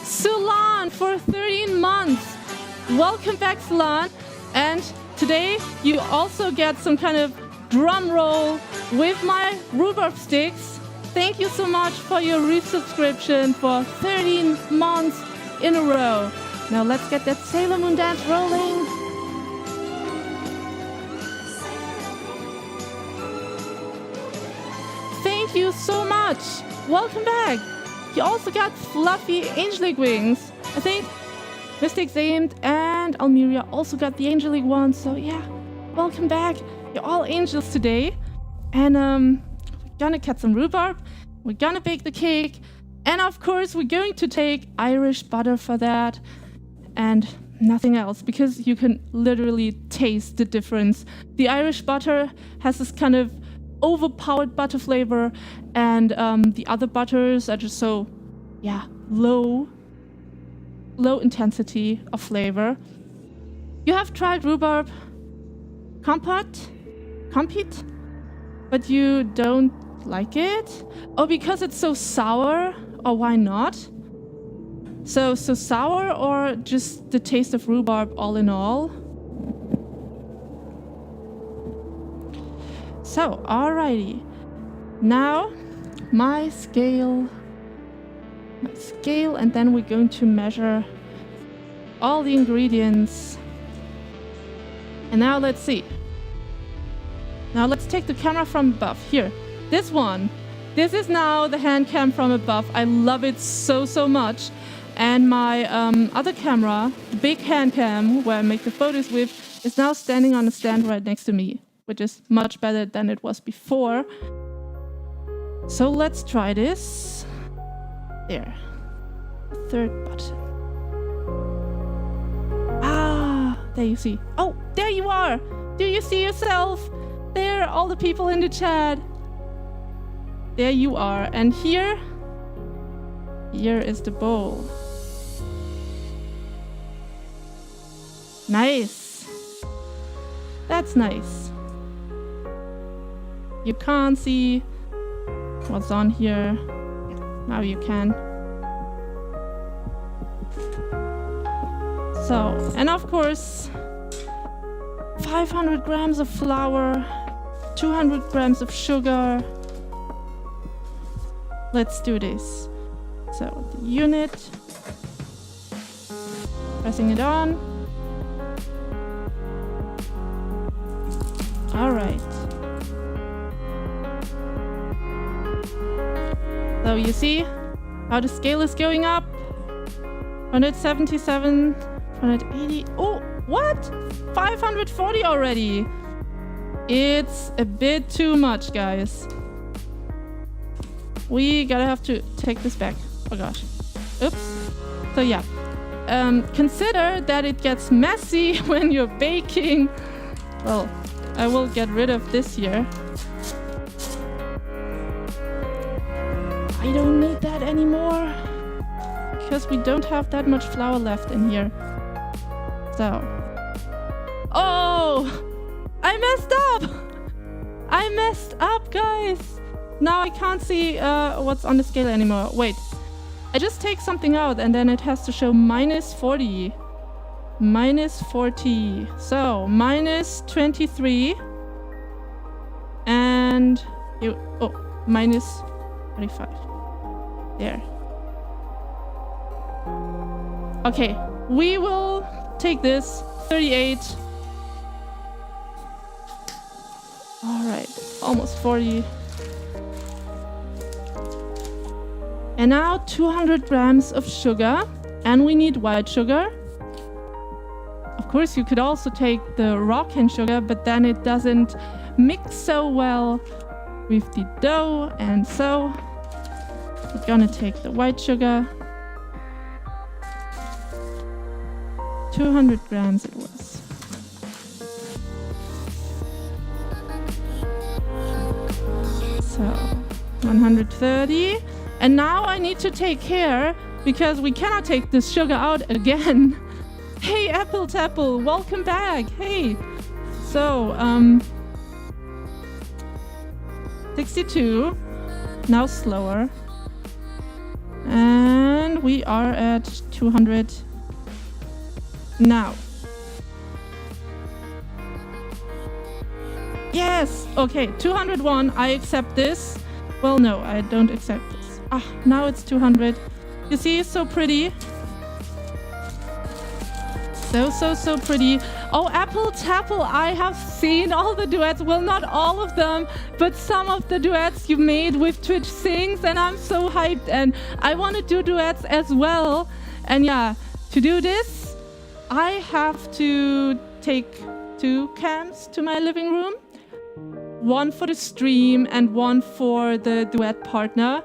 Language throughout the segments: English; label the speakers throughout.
Speaker 1: Sulan for 13 months. Welcome back, Sulan. And today you also get some kind of drum roll with my rhubarb sticks. Thank you so much for your resubscription for 13 months in a row. Now let's get that Sailor Moon dance rolling. Thank you so much. Welcome back. You also got fluffy angelic wings. I think Mystic Zamed and Almeria also got the angelic ones. So yeah, welcome back. You're all angels today. And we're gonna cut some rhubarb. We're gonna bake the cake. And of course, we're going to take Irish butter for that. And nothing else, because you can literally taste the difference. The Irish butter has this kind of overpowered butter flavor, and the other butters are just so, yeah, low intensity of flavor. You have tried rhubarb compote, but you don't like it? Oh, because it's so sour? Or why not? So sour, or just the taste of rhubarb all in all? So, alrighty. Now, my scale, and then we're going to measure all the ingredients. And now let's see. Now let's take the camera from above. Here, this one. This is now the hand cam from above. I love it so much. And my other camera, the big hand cam, where I make the photos with, is now standing on a stand right next to me, which is much better than it was before. So let's try this. There. Third button. Ah, there you see. Oh, there you are. Do you see yourself? There, all the people in the chat. There you are. And here is the bowl. Nice. That's nice. You can't see what's on here. Now you can. So, and of course, 500 grams of flour, 200 grams of sugar. Let's do this. So, the unit, pressing it on. All right. So you see how the scale is going up. 177, 180. Oh, what? 540 already. It's a bit too much, guys. We gotta have to take this back. Oh gosh. Oops. So yeah. Consider that it gets messy when you're baking. Well, I will get rid of this here. I don't need that anymore, because we don't have that much flour left in here. So. Oh! I messed up, guys! Now I can't see what's on the scale anymore. Wait. I just take something out and then it has to show minus 40. Minus 40. So, minus 23. And minus 45. There. Okay, we will take this. 38. Alright, almost 40. And now 200 grams of sugar. And we need white sugar. Of course, you could also take the raw cane sugar, but then it doesn't mix so well with the dough. And so we're gonna take the white sugar. 200 grams it was. So 130. And now I need to take care, because we cannot take this sugar out again. Hey, Apple Tapple, welcome back. Hey. So, 62. Now slower. And And we are at 200 now. Yes! Okay, 201. I accept this. Well, no, I don't accept this. Ah, now it's 200. You see, so pretty. So pretty. Oh, Apple Tapple, I have seen all the duets. Well, not all of them, but some of the duets you made with Twitch Sings, and I'm so hyped, and I want to do duets as well. And yeah, to do this, I have to take 2 cams to my living room. One for the stream and one for the duet partner,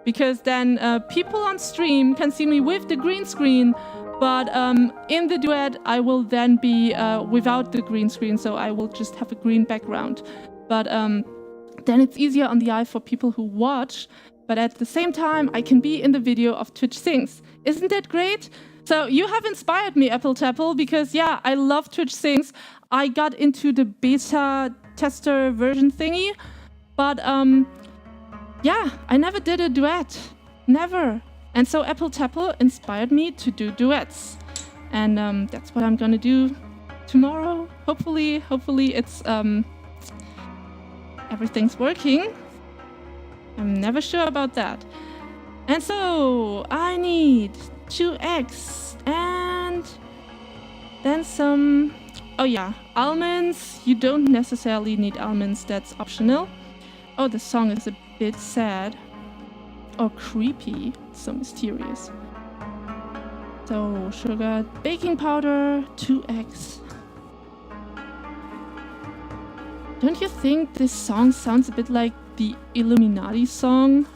Speaker 1: because then people on stream can see me with the green screen. But in the duet, I will then be without the green screen, so I will just have a green background. But then it's easier on the eye for people who watch. But at the same time, I can be in the video of Twitch Sings. Isn't that great? So you have inspired me, Apple Tapple, because yeah, I love Twitch Sings. I got into the beta tester version thingy, but yeah, I never did a duet. Never. And so Apple Tapple inspired me to do duets. And that's what I'm gonna do tomorrow. Hopefully it's everything's working. I'm never sure about that. And so I need 2 eggs and then some, oh yeah, almonds. You don't necessarily need almonds, that's optional. Oh, the song is a bit sad. Or creepy, so mysterious. So, sugar, baking powder, 2 eggs. Don't you think this song sounds a bit like the Illuminati song?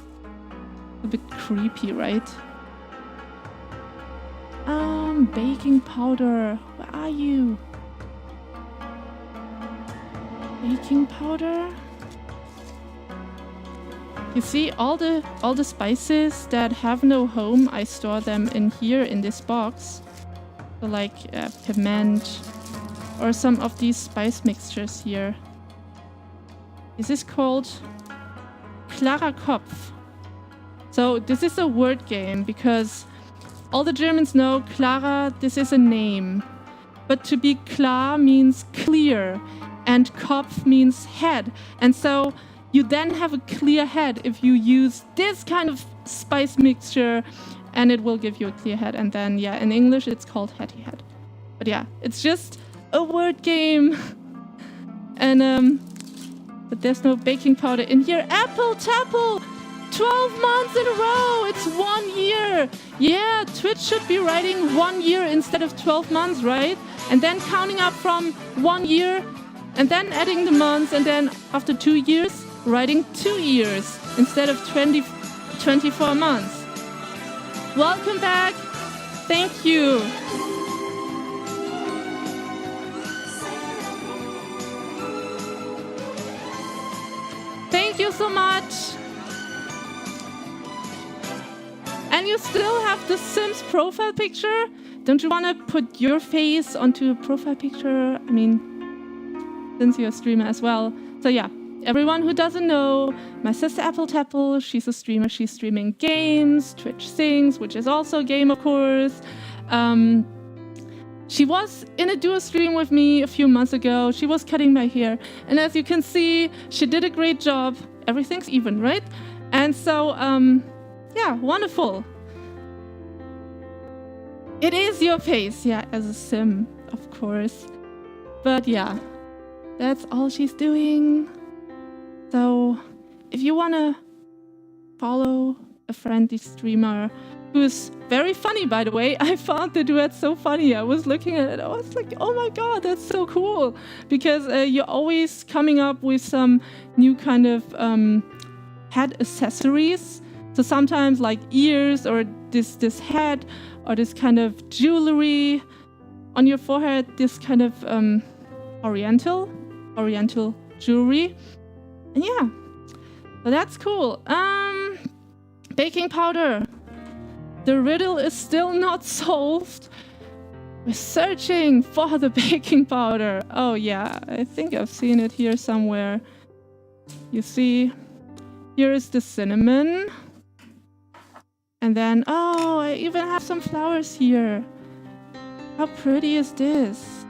Speaker 1: A bit creepy, right? Baking powder, where are you? Baking powder? You see, all the spices that have no home, I store them in here in this box. So like piment or some of these spice mixtures here. This is called Klarer Kopf. So this is a word game because all the Germans know Clara, this is a name. But to be klar means clear and Kopf means head. And so you then have a clear head if you use this kind of spice mixture, and it will give you a clear head. And then, yeah, in English, it's called heady head. But yeah, it's just a word game. And, but there's no baking powder in here. Apple Tapple! 12 months in a row! It's 1 year! Yeah, Twitch should be writing 1 year instead of 12 months, right? And then counting up from 1 year, and then adding the months, and then after 2 years, writing 2 years instead of 24 months. Welcome back. Thank you. Thank you so much. And you still have the Sims profile picture? Don't you want to put your face onto a profile picture? I mean, since you're a streamer as well. So yeah. Everyone who doesn't know, my sister Apple Tapple, she's a streamer. She's streaming games, Twitch Sings, which is also a game, of course. She was in a duo stream with me a few months ago. She was cutting my hair. And as you can see, she did a great job. Everything's even, right? And so, yeah, wonderful. It is your face, yeah, as a sim, of course. But yeah, that's all she's doing. So, if you want to follow a friendly streamer who's very funny, by the way, I found the duet so funny. I was looking at it, I was like, oh my god, that's so cool. Because you're always coming up with some new kind of head accessories. So sometimes like ears or this head or this kind of jewelry on your forehead, this kind of oriental jewelry. And yeah, so that's cool. Baking powder. The riddle is still not solved. We're searching for the baking powder. Oh yeah, I think I've seen it here somewhere. You see, here is the cinnamon. And then, oh, I even have some flowers here. How pretty is this?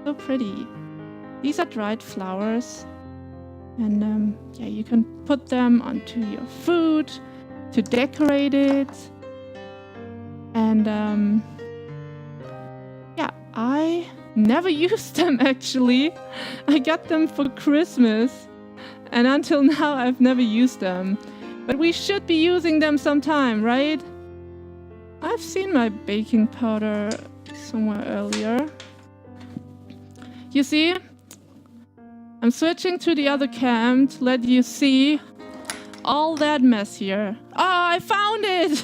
Speaker 1: So pretty. These are dried flowers. And yeah, you can put them onto your food to decorate it. And yeah, I never used them actually. I got them for Christmas. And until now, I've never used them. But we should be using them sometime, right? I've seen my baking powder somewhere earlier. You see, I'm switching to the other cam to let you see all that mess here. Oh, I found it!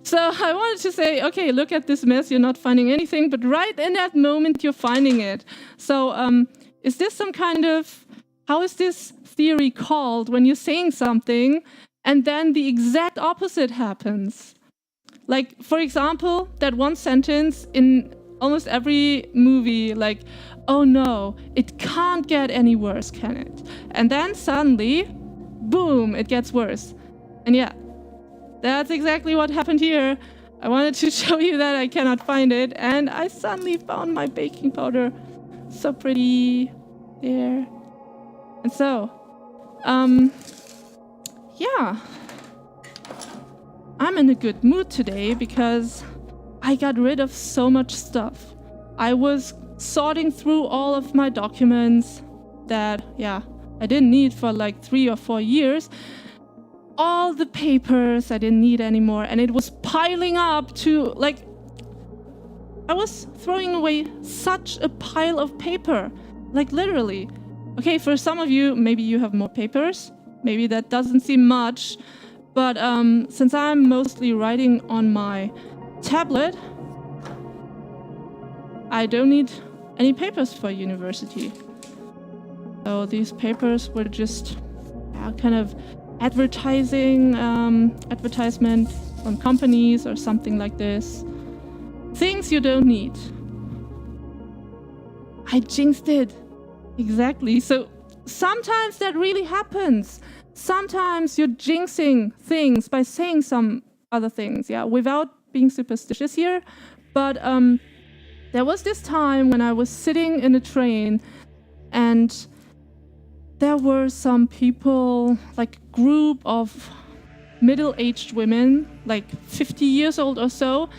Speaker 1: So I wanted to say, okay, look at this mess, you're not finding anything, but right in that moment, you're finding it. So is this some kind of, how is this theory called when you're saying something and then the exact opposite happens? Like, for example, that one sentence in almost every movie, like, oh no, it can't get any worse, can it? And then suddenly, boom, it gets worse. And yeah, that's exactly what happened here. I wanted to show you that I cannot find it, and I suddenly found my baking powder. So pretty there. And so, yeah. I'm in a good mood today because I got rid of so much stuff. I was sorting through all of my documents that, yeah, I didn't need for like 3 or 4 years. All the papers I didn't need anymore, and it was piling up to, like, I was throwing away such a pile of paper, like literally. Okay, for some of you, maybe you have more papers, maybe that doesn't seem much, but since I'm mostly writing on my tablet, I don't need any papers for university. So these papers were just kind of advertisement from companies or something like this. Things you don't need. I jinxed it. Exactly. So sometimes that really happens. Sometimes you're jinxing things by saying some other things, yeah, without being superstitious here. But there was this time when I was sitting in a train and there were some people, like a group of middle-aged women, like 50 years old or so,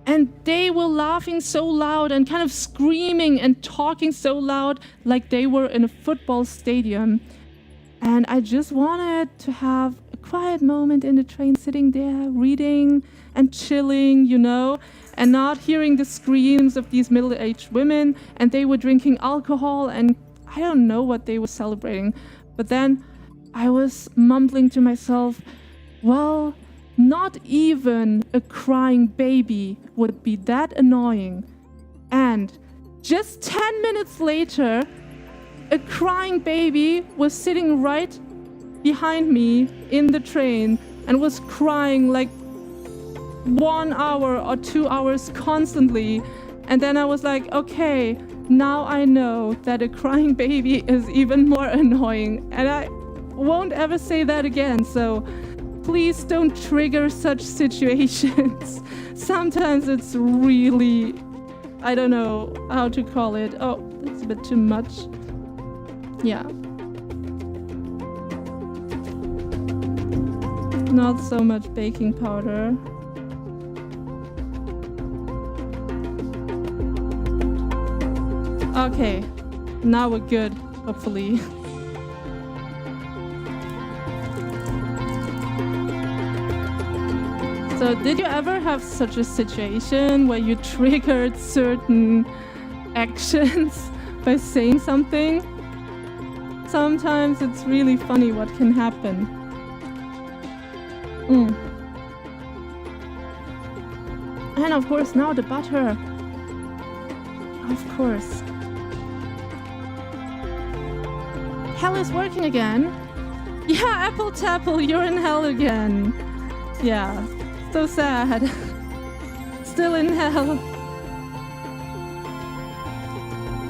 Speaker 1: and they were laughing so loud and kind of screaming and talking so loud like they were in a football stadium. And I just wanted to have a quiet moment in the train, sitting there, reading and chilling, you know, and not hearing the screams of these middle-aged women. And they were drinking alcohol, and I don't know what they were celebrating. But then I was mumbling to myself, well, not even a crying baby would be that annoying. And just 10 minutes later, a crying baby was sitting right behind me in the train and was crying like 1 hour or 2 hours constantly. And then I was like, okay, now I know that a crying baby is even more annoying. And I won't ever say that again. So please don't trigger such situations. Sometimes it's really, I don't know how to call it. Oh, that's a bit too much. Yeah. Not so much baking powder. Okay, now we're good, hopefully. So did you ever have such a situation where you triggered certain actions by saying something? Sometimes it's really funny what can happen. And of course now the butter. Of course. Hell is working again. Yeah, Apple Tapple, you're in hell again. Yeah, so sad. Still in hell.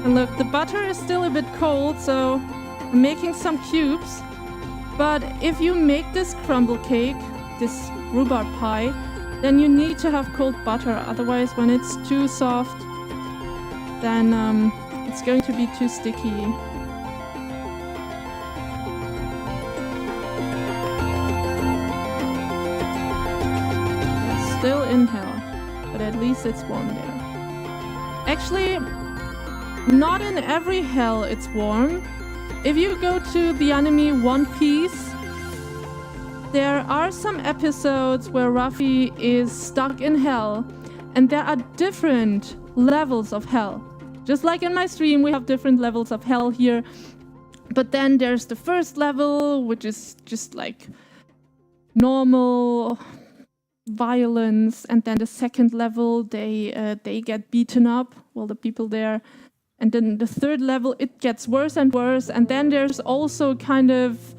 Speaker 1: And look, the butter is still a bit cold, so I'm making some cubes. But if you make this crumble cake, this rhubarb pie, then you need to have cold butter. Otherwise, when it's too soft, then it's going to be too sticky. It's still in hell, but at least it's warm there. Actually, not in every hell it's warm. If you go to the anime One Piece, there are some episodes where Ruffy is stuck in hell, and there are different levels of hell. Just like in my stream, we have different levels of hell here. But then there's the first level, which is just like normal violence, and then the second level, they get beaten up, well, the people there. And then the third level, it gets worse and worse. And then there's also kind of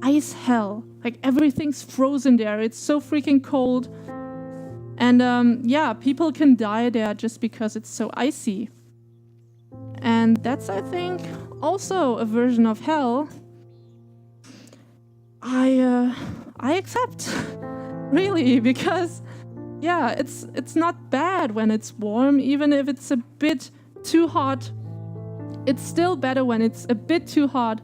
Speaker 1: ice hell. Like everything's frozen there. It's so freaking cold. And yeah, people can die there just because it's so icy. And that's, I think, also a version of hell I accept. Really, because yeah, it's not bad when it's warm, even if it's a bit too hot. It's still better when it's a bit too hot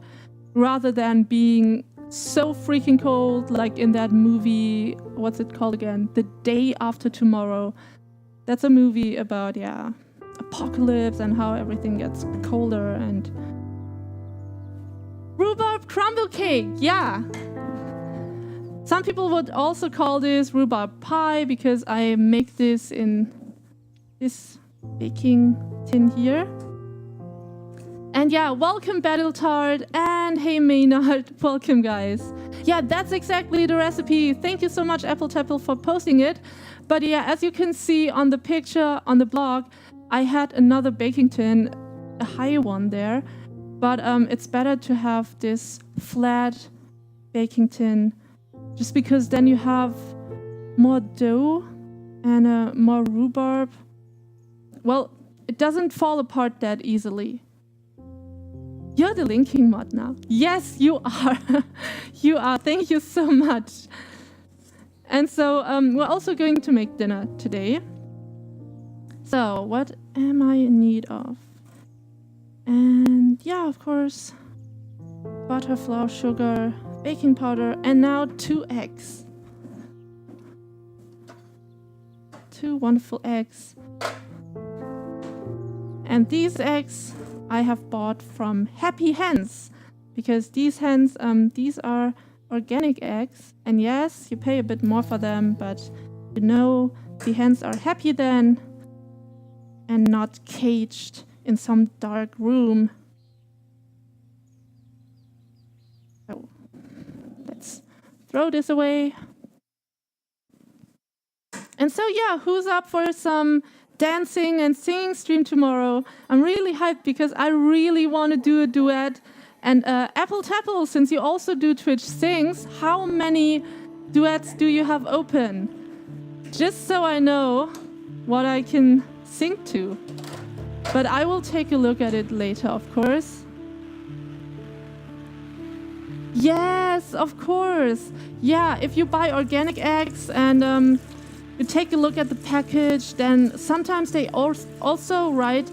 Speaker 1: rather than being so freaking cold, like in that movie, what's it called again? The Day After Tomorrow. That's a movie about, yeah, apocalypse and how everything gets colder. And rhubarb crumble cake, yeah. Some people would also call this rhubarb pie because I make this in this baking tin here. And yeah, welcome Battle Tart, and hey Maynard, welcome guys. Yeah, that's exactly the recipe. Thank you so much Apple Tapple for posting it. But yeah, as you can see on the picture on the blog, I had another baking tin, a high one there. But it's better to have this flat baking tin, just because then you have more dough and more rhubarb. Well, it doesn't fall apart that easily. You're the linking mod now. Yes, you are. You are. Thank you so much. And so we're also going to make dinner today. So what am I in need of? And yeah, of course, butter, flour, sugar, baking powder, and now 2 eggs. 2 wonderful eggs. And these eggs I have bought from Happy Hens, because these hens, these are organic eggs. And yes, you pay a bit more for them, but you know the hens are happy then and not caged in some dark room. So let's throw this away. And so yeah, who's up for some dancing and singing stream tomorrow? I'm really hyped because I really want to do a duet. And Apple Tapple, since you also do Twitch Sings, how many duets do you have open? Just so I know what I can sing to. But I will take a look at it later, of course. Yes, of course. Yeah, if you buy organic eggs and you take a look at the package, then sometimes they also write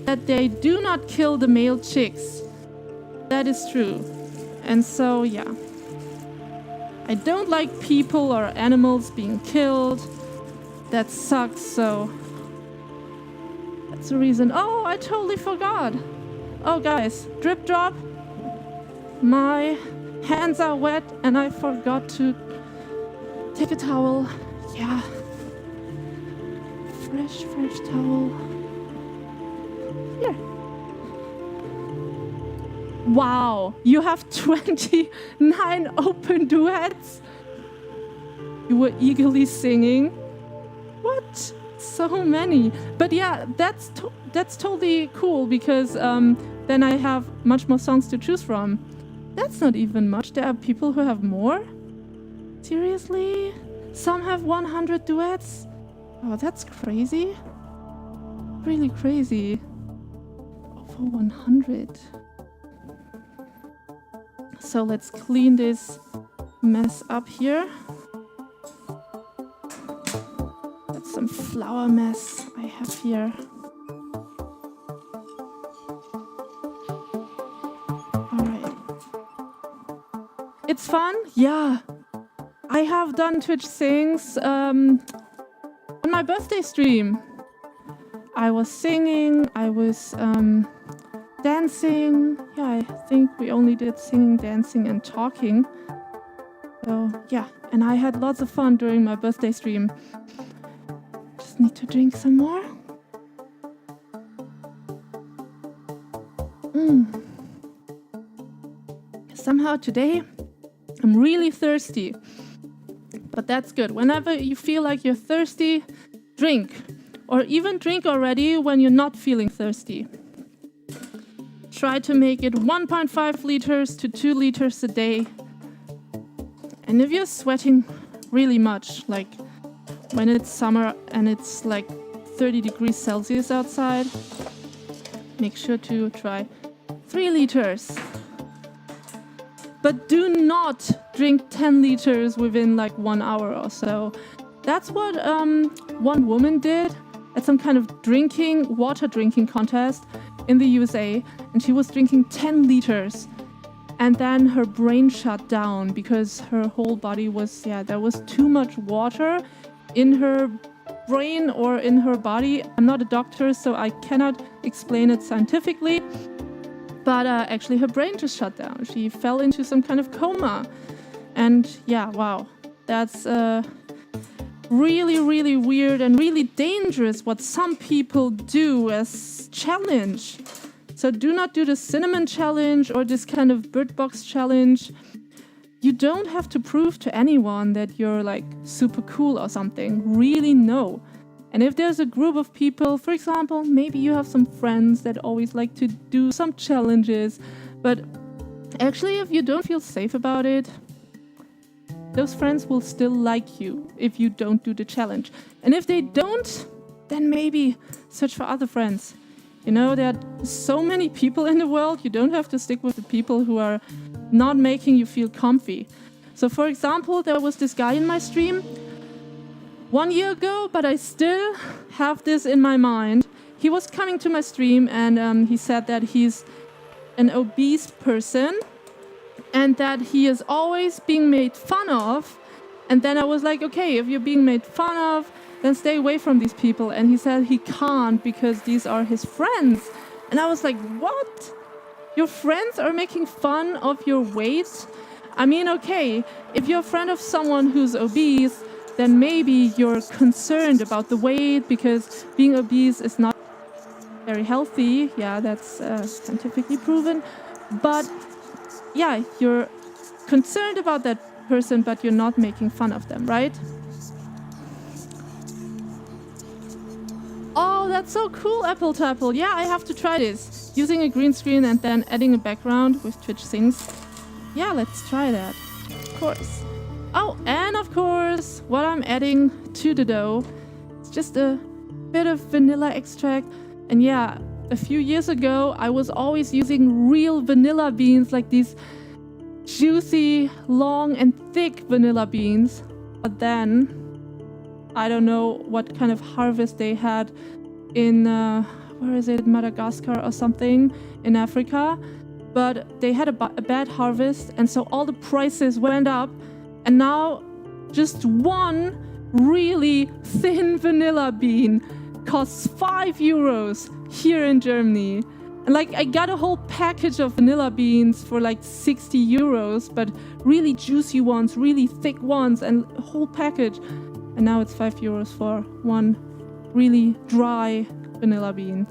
Speaker 1: that they do not kill the male chicks. That is true. And so, yeah. I don't like people or animals being killed. That sucks, so that's the reason. Oh, I totally forgot. Oh, guys, drip drop. My hands are wet and I forgot to take a towel. Yeah. Fresh towel. Here. Wow, you have 29 open duets? You were eagerly singing? What? So many. But yeah, that's totally cool because then I have much more songs to choose from. That's not even much. There are people who have more? Seriously? Some have 100 duets? Oh, that's crazy. Really crazy. Over 100. So let's clean this mess up here. some flour mess I have here. Alright. It's fun? Yeah. I have done Twitch things on my birthday stream. I was singing, I was dancing. Yeah, I think we only did singing, dancing, and talking. So, yeah, and I had lots of fun during my birthday stream. Just need to drink some more. Somehow today, I'm really thirsty. But that's good. Whenever you feel like you're thirsty, drink. Or even drink already when you're not feeling thirsty. Try to make it 1.5 liters to 2 liters a day. And if you're sweating really much, like when it's summer and it's like 30 degrees Celsius outside, make sure to try 3 liters. But do not drink 10 liters within like 1 hour or so. That's what one woman did at some kind of water drinking contest in the USA. And she was drinking 10 liters. And then her brain shut down because her whole body was, there was too much water in her brain or in her body. I'm not a doctor, so I cannot explain it scientifically. But actually her brain just shut down. She fell into some kind of coma. And wow, that's really, really weird and really dangerous what some people do as challenge. So do not do the cinnamon challenge or this kind of bird box challenge. You don't have to prove to anyone that you're like super cool or something. Really, no. And if there's a group of people, for example, maybe you have some friends that always like to do some challenges, but actually if you don't feel safe about it, those friends will still like you if you don't do the challenge. And if they don't, then maybe search for other friends. You know, there are so many people in the world, you don't have to stick with the people who are not making you feel comfy. So for example, there was this guy in my stream 1 year ago, but I still have this in my mind. He was coming to my stream and he said that he's an obese person and that he is always being made fun of. And then I was like, okay, if you're being made fun of, then stay away from these people. And he said he can't because these are his friends. And I was like, what? Your friends are making fun of your weight? I mean, okay, if you're a friend of someone who's obese, then maybe you're concerned about the weight because being obese is not very healthy. Yeah, that's scientifically proven. But yeah, you're concerned about that person, but you're not making fun of them, right? Oh, that's so cool, Apple to Apple. Yeah, I have to try this. Using a green screen and then adding a background with Twitch things. Yeah, let's try that. Of course. Oh, and of course, what I'm adding to the dough is just a bit of vanilla extract. And yeah, a few years ago, I was always using real vanilla beans, like these juicy, long and thick vanilla beans. But then, I don't know what kind of harvest they had in, where is it, Madagascar or something, in Africa. But they had a bad harvest, and so all the prices went up. And now, just one really thin vanilla bean costs €5 here in Germany. And like, I got a whole package of vanilla beans for like €60, but really juicy ones, really thick ones, and a whole package. And now it's €5 for one really dry vanilla bean.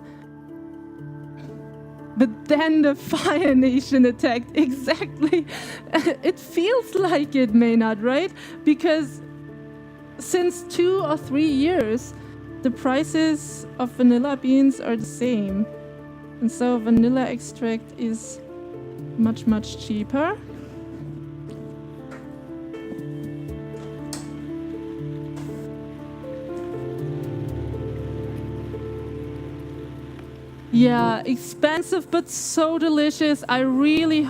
Speaker 1: But then the Fire Nation attacked. Exactly. It feels like it, Maynard, right? Because since 2 or 3 years, the prices of vanilla beans are the same. And so vanilla extract is much, much cheaper. Yeah, expensive but so delicious. I really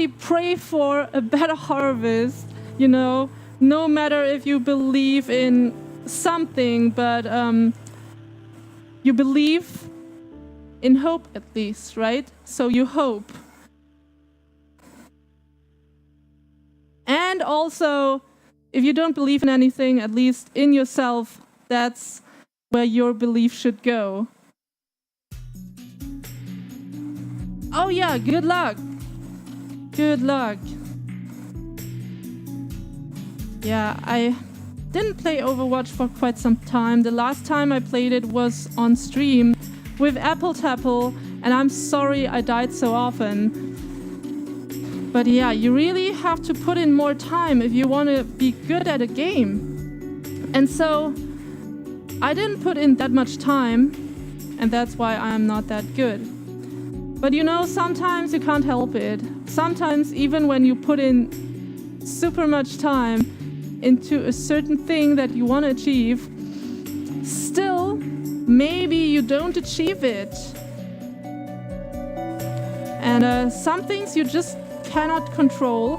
Speaker 1: pray for a better harvest, you know, no matter if you believe in something, but you believe in hope at least, right? So you hope. And also, if you don't believe in anything, at least in yourself, that's where your belief should go. Oh yeah, good luck. Good luck. Yeah, I didn't play Overwatch for quite some time. The last time I played it was on stream with Apple Tapple, and I'm sorry I died so often. But yeah, you really have to put in more time if you want to be good at a game. And so I didn't put in that much time, and that's why I'm not that good. But you know, sometimes you can't help it. Sometimes even when you put in super much time into a certain thing that you want to achieve, still, maybe you don't achieve it. And some things you just cannot control.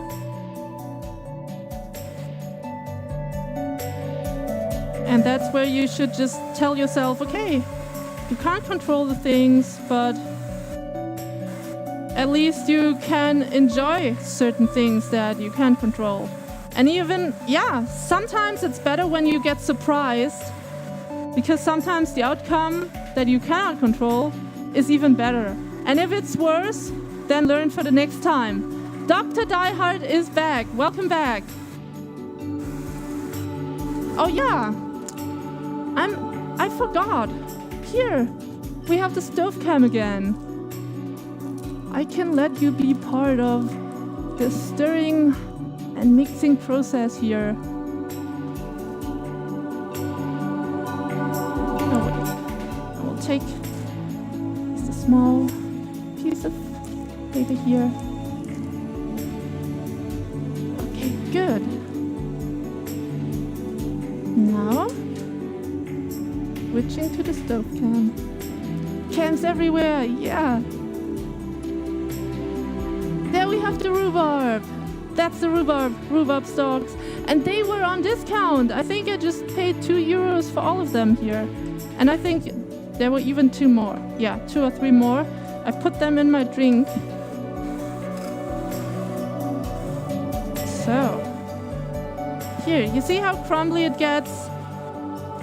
Speaker 1: And that's where you should just tell yourself, okay, you can't control the things, but at least you can enjoy certain things that you can control. And even, yeah, sometimes it's better when you get surprised, because sometimes the outcome that you cannot control is even better. And if it's worse, then learn for the next time. Dr. Diehard is back. Welcome back. Oh yeah, I forgot. Here, we have the stove cam again. I can let you be part of the stirring and mixing process here. Oh wait, I will take just a small piece of paper here. Okay, good. Now, switching to the stove cam. Cams everywhere, yeah. There we have the rhubarb. That's the rhubarb stalks. And they were on discount. I think I just paid €2 for all of them here. And I think there were even 2 more. Yeah, 2 or 3 more. I put them in my drink. So, here, you see how crumbly it gets?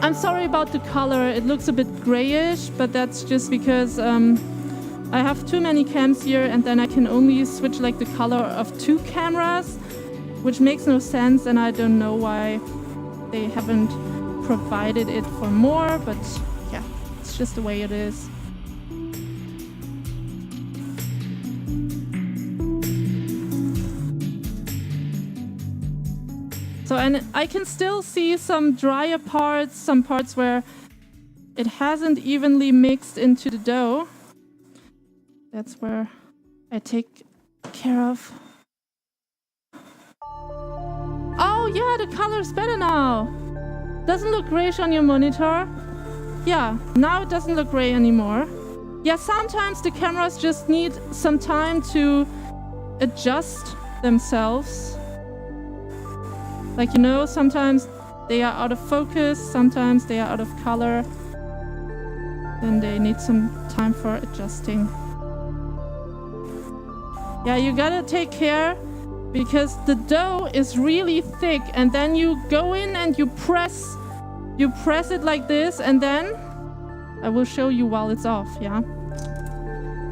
Speaker 1: I'm sorry about the color. It looks a bit grayish, but that's just because I have too many cams here, and then I can only switch like the color of 2 cameras, which makes no sense, and I don't know why they haven't provided it for more, but yeah, it's just the way it is. So, and I can still see some drier parts, some parts where it hasn't evenly mixed into the dough. That's where I take care of. Oh yeah, the color's better now. Doesn't look grayish on your monitor. Yeah, now it doesn't look gray anymore. Yeah, sometimes the cameras just need some time to adjust themselves. Like, you know, sometimes they are out of focus, sometimes they are out of color. Then they need some time for adjusting. Yeah, you gotta take care because the dough is really thick, and then you go in and you press it like this, and then I will show you while it's off, yeah?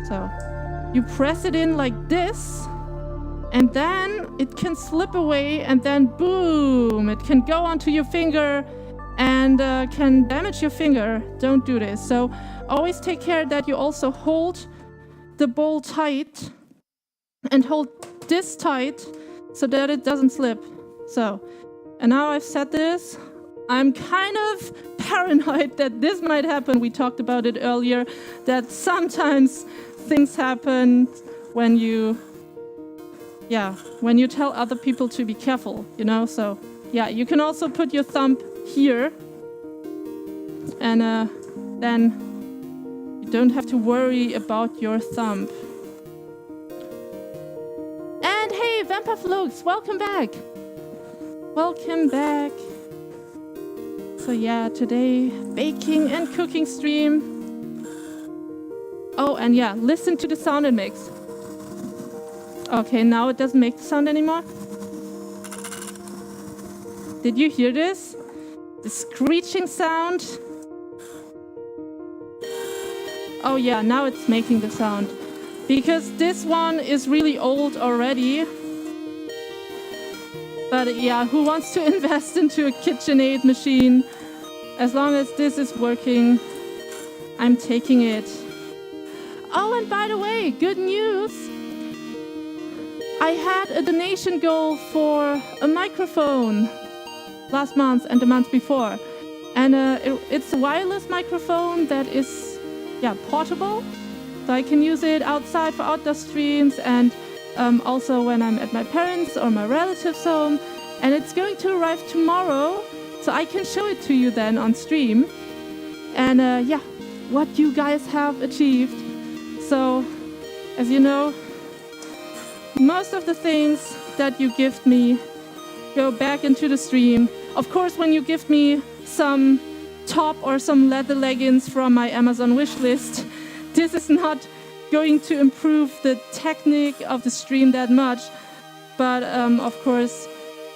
Speaker 1: So you press it in like this, and then it can slip away, and then boom, it can go onto your finger and can damage your finger. Don't do this. So always take care that you also hold the bowl tight and hold this tight so that it doesn't slip. So, and now I've said this, I'm kind of paranoid that this might happen. We talked about it earlier, that sometimes things happen when you tell other people to be careful, you know? So, yeah, you can also put your thumb here, and then you don't have to worry about your thumb. And hey, Vampire Flux, welcome back. Welcome back. So yeah, today, baking and cooking stream. Oh, and yeah, listen to the sound it makes. Okay, now it doesn't make the sound anymore. Did you hear this? The screeching sound. Oh yeah, now it's making the sound. Because this one is really old already. But yeah, who wants to invest into a KitchenAid machine? As long as this is working, I'm taking it. Oh, and by the way, good news. I had a donation goal for a microphone last month and the month before. And it's a wireless microphone that is, yeah, portable. So I can use it outside for outdoor streams and also when I'm at my parents' or my relatives' home. And it's going to arrive tomorrow, so I can show it to you then on stream. And yeah, what you guys have achieved. So, as you know, most of the things that you gift me go back into the stream. Of course, when you gift me some top or some leather leggings from my Amazon wish list, this is not going to improve the technique of the stream that much. But of course,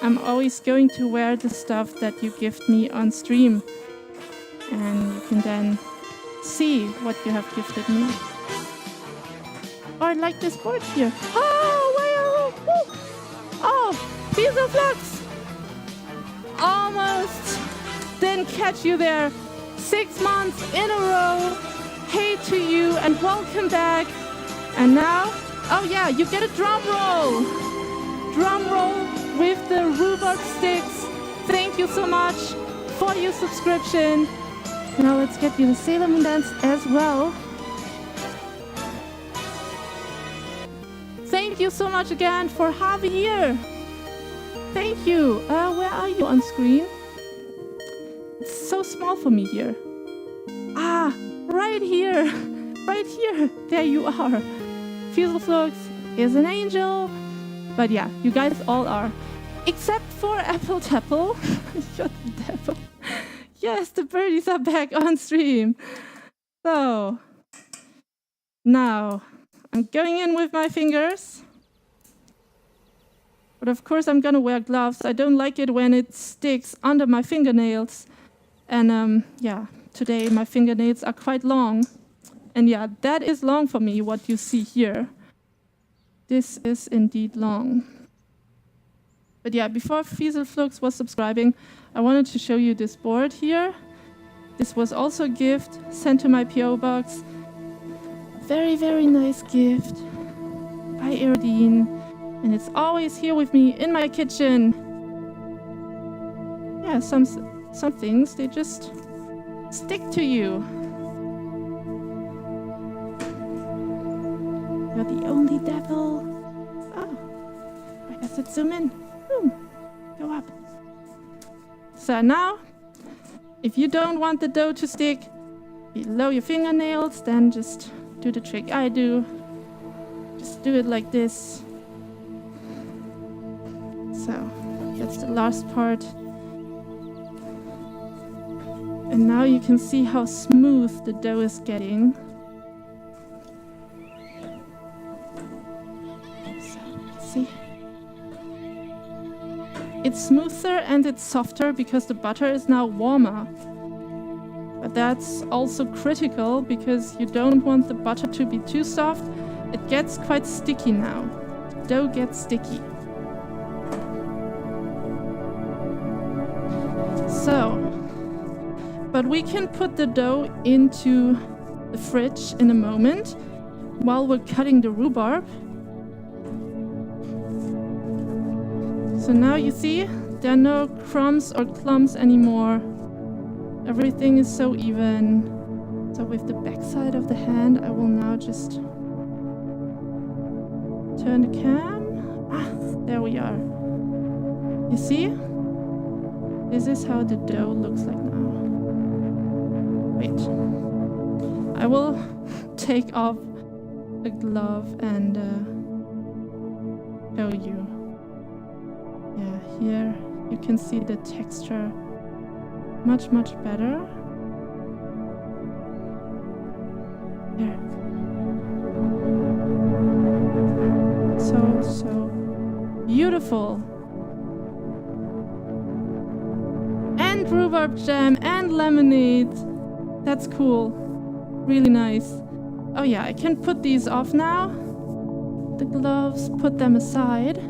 Speaker 1: I'm always going to wear the stuff that you gift me on stream. And you can then see what you have gifted me. Oh, I like this board here. Oh, wow! Woo. Oh, Pizza Flux! Almost didn't catch you there. 6 months in a row. Hey to you and welcome back. And now, oh yeah, you get a drum roll. Drum roll with the Rhubarb sticks. Thank you so much for your subscription. Now let's get you the Sailor Moon dance as well. Thank you so much again for half a year. Thank you. Where are you on screen? It's so small for me here. Ah, right here. Right here. There you are. Fieselflux is an angel. But yeah, you guys all are. Except for Apple Tapple. You're the devil. Yes, the birdies are back on stream. So, now, I'm going in with my fingers. But of course I'm gonna wear gloves. I don't like it when it sticks under my fingernails. And yeah, today my fingernails are quite long. And yeah, that is long for me, what you see here. This is indeed long. But yeah, before Fieselflux was subscribing, I wanted to show you this board here. This was also a gift sent to my PO box. Very, very nice gift by Eridine. And it's always here with me in my kitchen. Yeah, some things, they just stick to you. You're the only devil. Oh, I guess let's zoom in. Boom, go up. So now, if you don't want the dough to stick below your fingernails, then just do the trick I do. Just do it like this. So, that's the last part. And now you can see how smooth the dough is getting. So, see? It's smoother and it's softer because the butter is now warmer. But that's also critical because you don't want the butter to be too soft. It gets quite sticky now. The dough gets sticky. So, but we can put the dough into the fridge in a moment while we're cutting the rhubarb. So now you see, there are no crumbs or clumps anymore. Everything is so even. So with the back side of the hand, I will now just turn the cam. Ah, there we are. You see? This is how the dough looks like now. Wait. I will take off the glove and show you. Yeah, here you can see the texture Much, much better. There. So beautiful. And rhubarb jam and lemonade. That's cool. Really nice. Oh yeah, I can put these off now. The gloves, put them aside.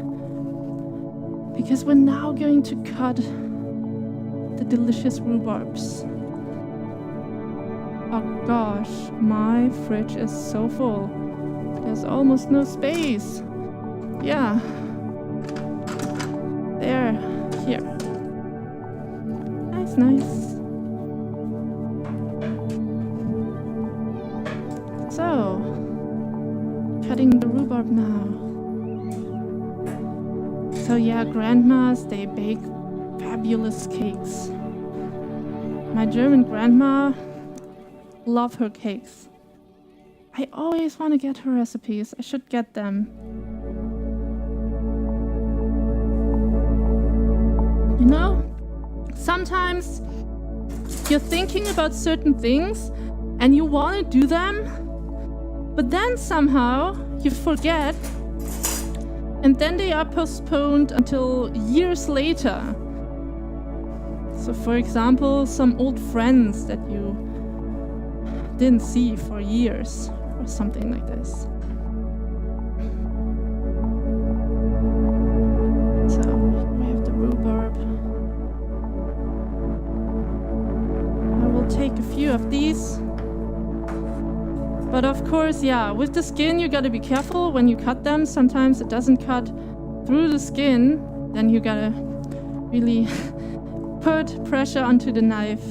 Speaker 1: Because we're now going to cut the delicious rhubarbs. Oh gosh, my fridge is so full. There's almost no space. Yeah. There. Here. Nice, nice. So, cutting the rhubarb now. So yeah, grandmas, they bake fabulous cakes. My German grandma, love her cakes. I always want to get her recipes. I should get them. You know, sometimes you're thinking about certain things and you want to do them, but then somehow you forget, and then they are postponed until years later. So for example, some old friends that you didn't see for years or something like this. So we have the rhubarb. I will take a few of these. But of course, yeah, with the skin you gotta be careful when you cut them. Sometimes it doesn't cut through the skin. Then you gotta really put pressure onto the knife.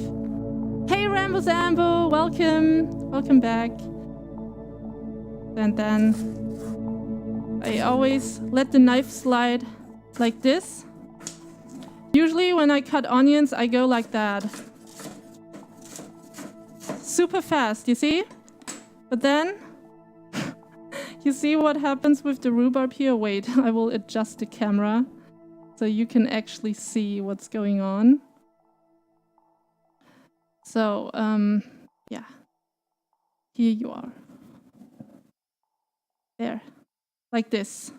Speaker 1: Hey Rambo Zambo, welcome. Welcome back. And then I always let the knife slide like this. Usually when I cut onions, I go like that. Super fast, you see? But then, you see what happens with the rhubarb here? Wait, I will adjust the camera so you can actually see what's going on. So, yeah. Here you are. There. Like this.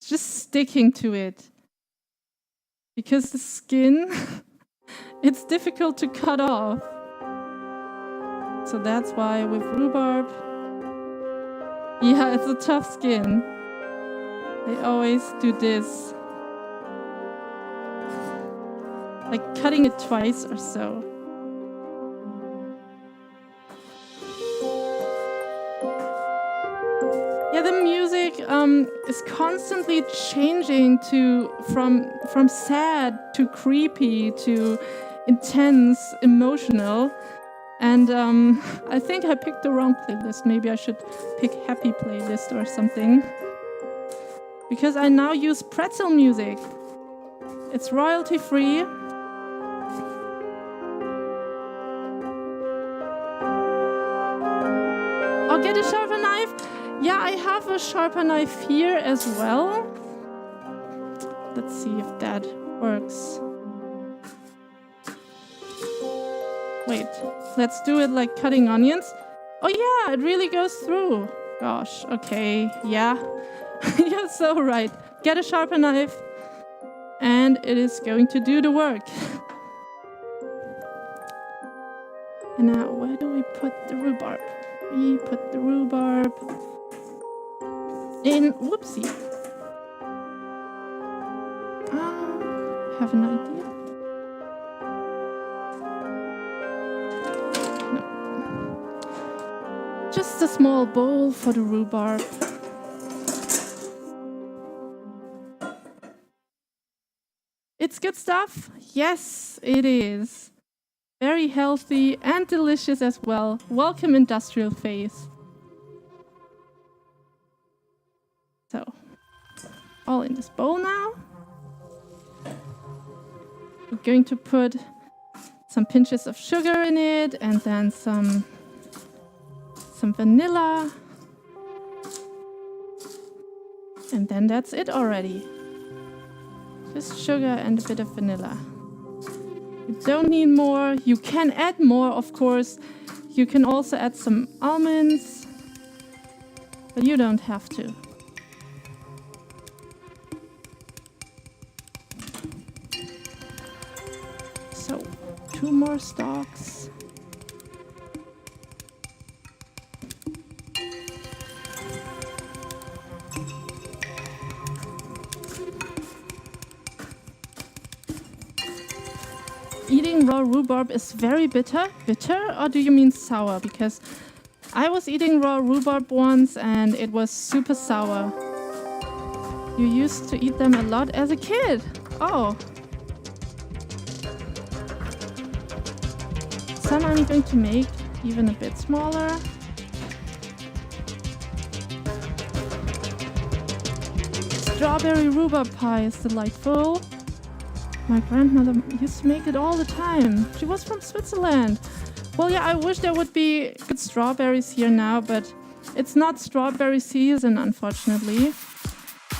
Speaker 1: Just sticking to it. Because the skin, it's difficult to cut off. So that's why with rhubarb, yeah, it's a tough skin. I always do this. Like cutting it twice or so. Yeah, the music is constantly changing from sad to creepy to intense, emotional. And I think I picked the wrong playlist. Maybe I should pick happy playlist or something. Because I now use pretzel music. It's royalty free. I'll get a sharper knife. Yeah, I have a sharper knife here as well. Let's see if that works. Wait, let's do it like cutting onions. Oh yeah, it really goes through. Gosh, okay, yeah. You're so right. Get a sharper knife and it is going to do the work. And now, where do we put the rhubarb? We put the rhubarb in, whoopsie. Have an idea? Just a small bowl for the rhubarb. It's good stuff? Yes, it is. Very healthy and delicious as well. Welcome, Industrial Phase. So, all in this bowl now. We're going to put some pinches of sugar in it and then some vanilla. And then that's it already. Just sugar and a bit of vanilla. You don't need more. You can add more, of course. You can also add some almonds, but you don't have to. So, 2 more stalks. Eating raw rhubarb is very bitter. Bitter, or do you mean sour? Because I was eating raw rhubarb once and it was super sour. You used to eat them a lot as a kid. Oh. Some I'm going to make even a bit smaller. Strawberry rhubarb pie is delightful. My grandmother used to make it all the time. She was from Switzerland. Well, yeah, I wish there would be good strawberries here now, but it's not strawberry season, unfortunately.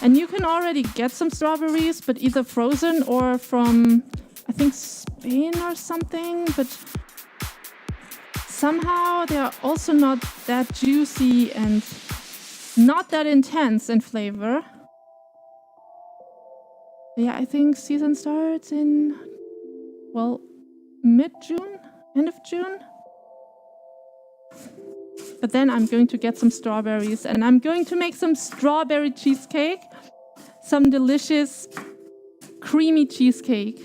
Speaker 1: And you can already get some strawberries, but either frozen or from, I think, Spain or something. But somehow they are also not that juicy and not that intense in flavor. Yeah, I think season starts in, well, mid-June, end of June. But then I'm going to get some strawberries and I'm going to make some strawberry cheesecake. Some delicious, creamy cheesecake.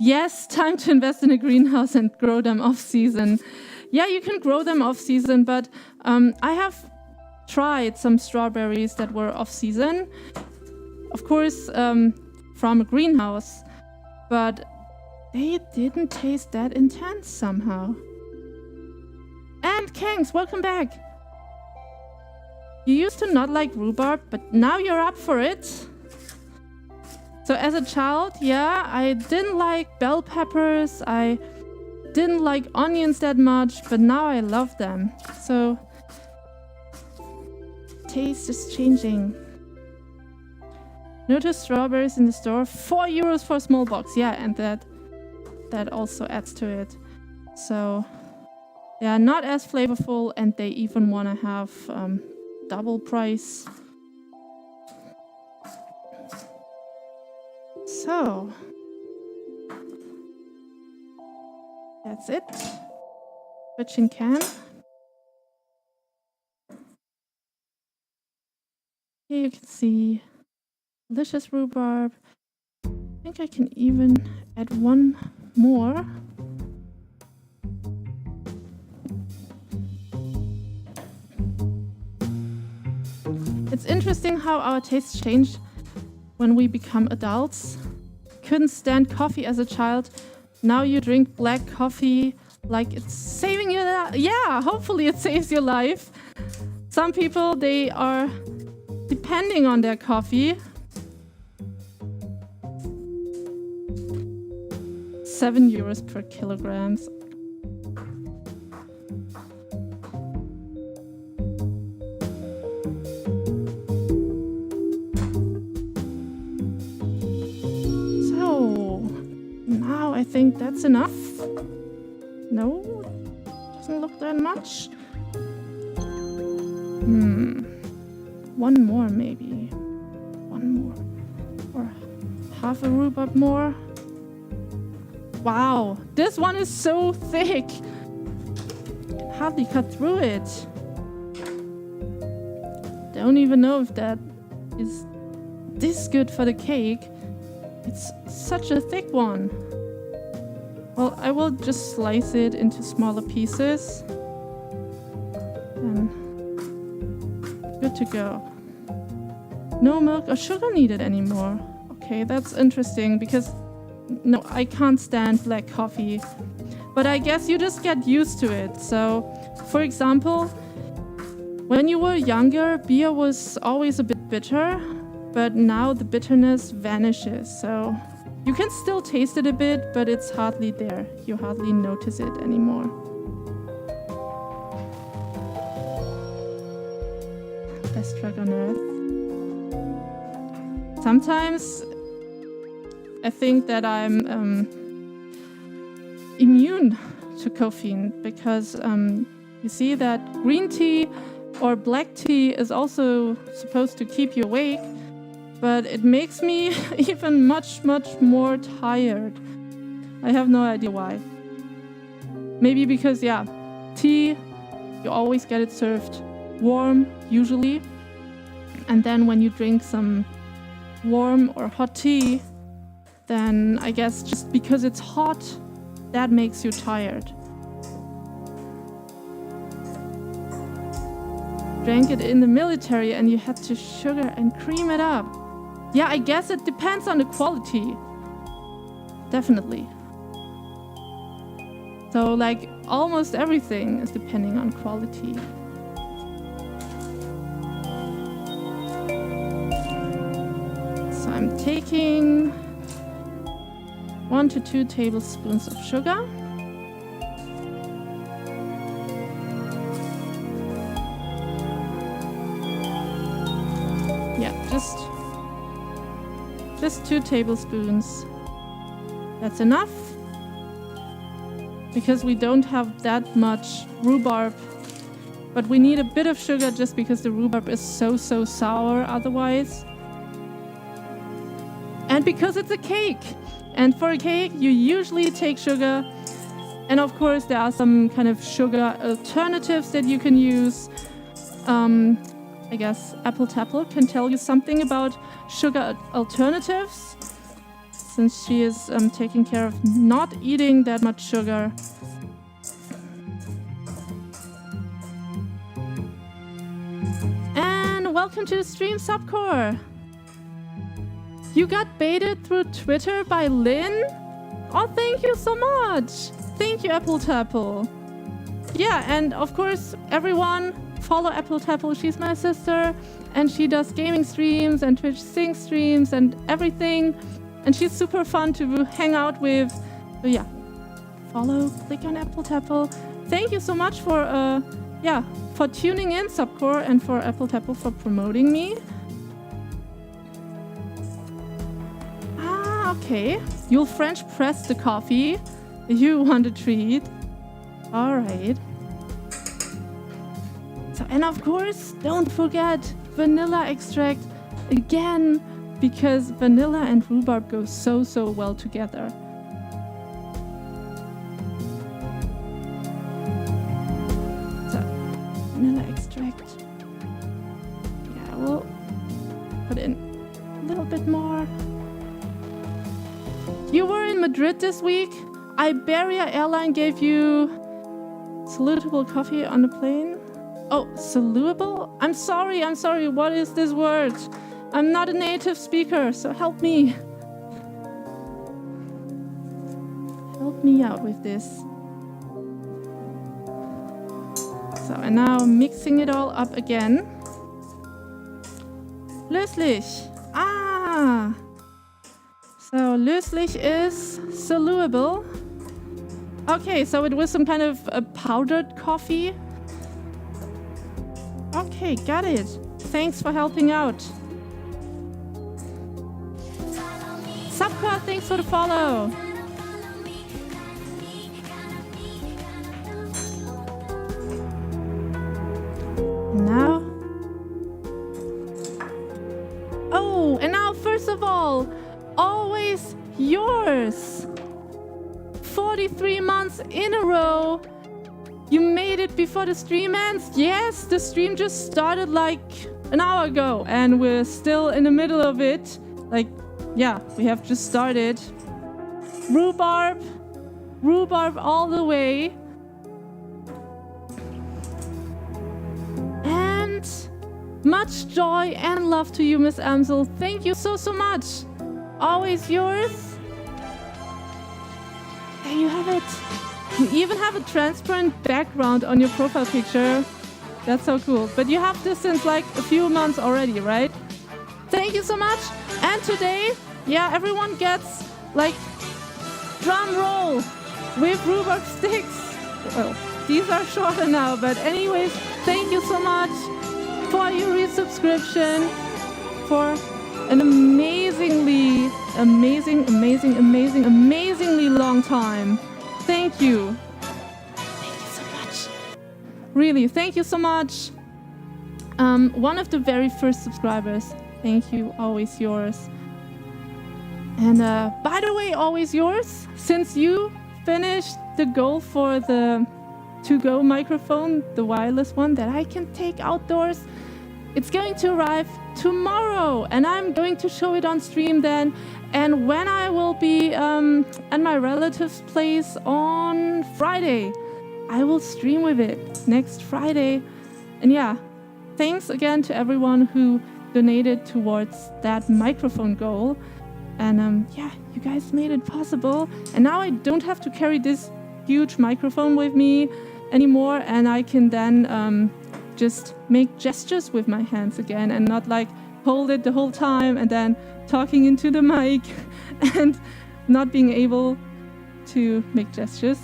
Speaker 1: Yes, time to invest in a greenhouse and grow them off-season. Yeah, you can grow them off-season, but I have tried some strawberries that were off-season. Of course, from a greenhouse, but they didn't taste that intense somehow. And Kangs, welcome back. You used to not like rhubarb, but now you're up for it. So as a child, yeah, I didn't like bell peppers, I didn't like onions that much, but now I love them. So taste is changing. Notice strawberries in the store, 4 euros for a small box. Yeah, and that also adds to it. So they are not as flavorful, and they even want to have double price. So that's it. Switching can. Here you can see delicious rhubarb. I think I can even add one more. It's interesting how our tastes change when we become adults. Couldn't stand coffee as a child. Now you drink black coffee like it's saving your life. Yeah, hopefully it saves your life. Some people, they are depending on their coffee. 7 euros per kilograms. So now I think that's enough. No, doesn't look that much. One more maybe. One more. Or half a rhubarb more. Wow, this one is so thick. I can hardly cut through it. Don't even know if that is this good for the cake. It's such a thick one. Well, I will just slice it into smaller pieces. And good to go. No milk or sugar needed anymore. Okay, that's interesting because no, I can't stand black coffee. But I guess you just get used to it. So, for example, when you were younger, beer was always a bit bitter, but now the bitterness vanishes. So you can still taste it a bit, but it's hardly there. You hardly notice it anymore. Best drug on earth. Sometimes I think that I'm immune to caffeine because you see that green tea or black tea is also supposed to keep you awake, but it makes me even much more tired. I have no idea why. Maybe because, yeah, tea, you always get it served warm, usually. And then when you drink some warm or hot tea, then I guess just because it's hot, that makes you tired. Drank it in the military and you had to sugar and cream it up. Yeah, I guess it depends on the quality. Definitely. So like almost everything is depending on quality. So I'm taking 1 to 2 tablespoons of sugar. Yeah, just 2 tablespoons. That's enough. Because we don't have that much rhubarb. But we need a bit of sugar just because the rhubarb is so sour otherwise. And because it's a cake. And for a cake, you usually take sugar. And of course, there are some kind of sugar alternatives that you can use. I guess Apple Tapple can tell you something about sugar alternatives, since she is taking care of not eating that much sugar. And welcome to the stream, Subcore. You got baited through Twitter by Lynn? Oh, thank you so much. Thank you, Apple Tapple. Yeah, and of course, everyone follow Apple Tapple. She's my sister, and she does gaming streams and Twitch Sing streams and everything. And she's super fun to hang out with. So yeah, follow, click on Apple Tapple. Thank you so much for for tuning in, Subcore, and for Apple Tapple for promoting me. Ah, okay. You'll French press the coffee. You want a treat. All right. So, and of course, don't forget vanilla extract again, because vanilla and rhubarb go so well together. So, vanilla extract. Yeah, we'll put in a little bit more. You were in Madrid this week. Iberia Airline gave you salutable coffee on the plane. Oh, salutable? I'm sorry. What is this word? I'm not a native speaker, so help me. Help me out with this. So, and now mixing it all up again. Löslich. Ah. So, löslich is soluble. Okay, so it was some kind of a powdered coffee. Okay, got it. Thanks for helping out. Subcore, thanks for the follow. Now. Oh, and now, first of all, always yours. 43 months in a row. You made it before the stream ends? Yes, the stream just started like an hour ago and we're still in the middle of it. Like, yeah, we have just started. Rhubarb all the way. And much joy and love to you, Miss Amsel. Thank you so much. Always yours. There you have it. You even have a transparent background on your profile picture. That's so cool. But you have this since like a few months already, right? Thank you so much. And today, yeah, everyone gets like drum roll with rhubarb sticks. Well, these are shorter now, but anyways, thank you so much for your resubscription, for an amazingly long time. Thank you. Thank you so much. Really, thank you so much. One of the very first subscribers. Thank you, always yours. And by the way, always yours, since you finished the goal for the to-go microphone, the wireless one that I can take outdoors, it's going to arrive tomorrow, and I'm going to show it on stream then. And when I will be at my relative's place on Friday, I will stream with it next Friday. And yeah, thanks again to everyone who donated towards that microphone goal. And yeah, you guys made it possible. And now I don't have to carry this huge microphone with me anymore, and I can then just make gestures with my hands again and not like hold it the whole time and then talking into the mic and not being able to make gestures.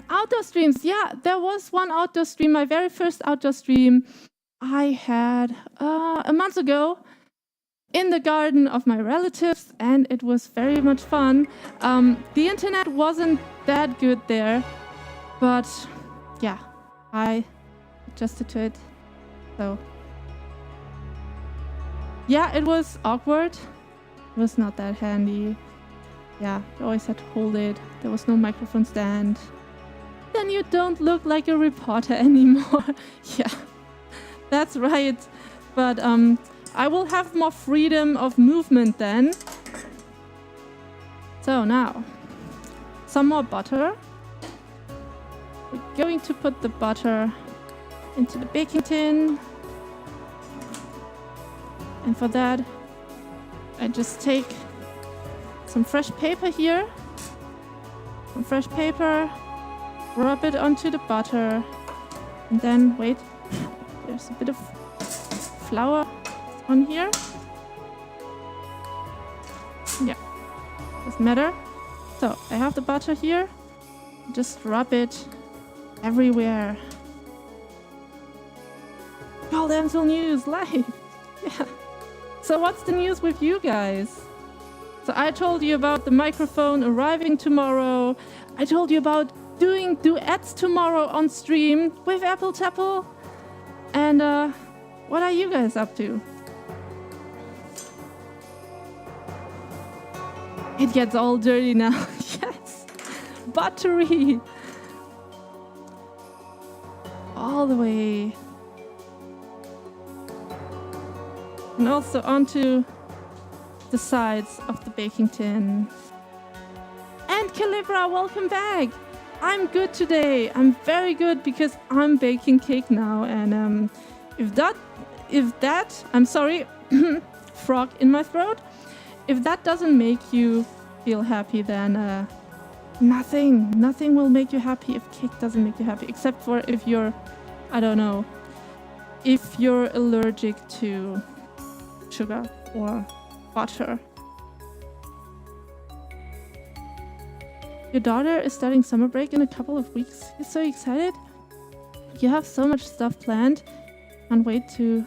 Speaker 1: Outdoor streams, yeah, there was one outdoor stream, my very first outdoor stream I had a month ago in the garden of my relatives, and it was very much fun. The internet wasn't that good there, but yeah, I adjusted to it. So yeah, it was awkward. It was not that handy. Yeah, you always had to hold it. There was no microphone stand. Then you don't look like a reporter anymore. Yeah, that's right. But I will have more freedom of movement then. So now, some more butter. We're going to put the butter into the baking tin. And for that, I just take some fresh paper here. Some fresh paper, rub it onto the butter. And then, wait, there's a bit of flour on here. Yeah, doesn't matter. So I have the butter here. Just rub it everywhere. Goldamsel news live. Yeah. So what's the news with you guys? So I told you about the microphone arriving tomorrow. I told you about doing duets tomorrow on stream with Apple Tapple. And what are you guys up to? It gets all dirty now. Yes. Buttery. All the way. And also onto the sides of the baking tin. And Calibra, welcome back. I'm good today. I'm very good because I'm baking cake now. And if that, I'm sorry, frog in my throat. If that doesn't make you feel happy, then nothing will make you happy if cake doesn't make you happy. Except for if you're, I don't know, if you're allergic to sugar or butter. Your daughter is starting summer break in a couple of weeks. You're so excited. You have so much stuff planned. Can't wait to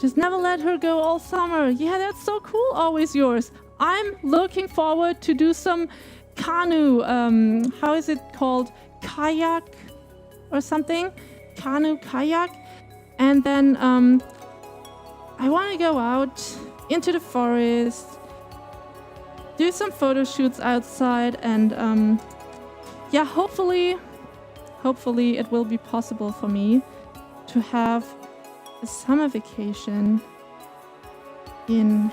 Speaker 1: just never let her go all summer. Yeah, that's so cool. Always yours. I'm looking forward to do some canoe. How is it called? Kayak or something? Canoe, kayak. And then I want to go out into the forest, do some photo shoots outside, and yeah, hopefully it will be possible for me to have a summer vacation in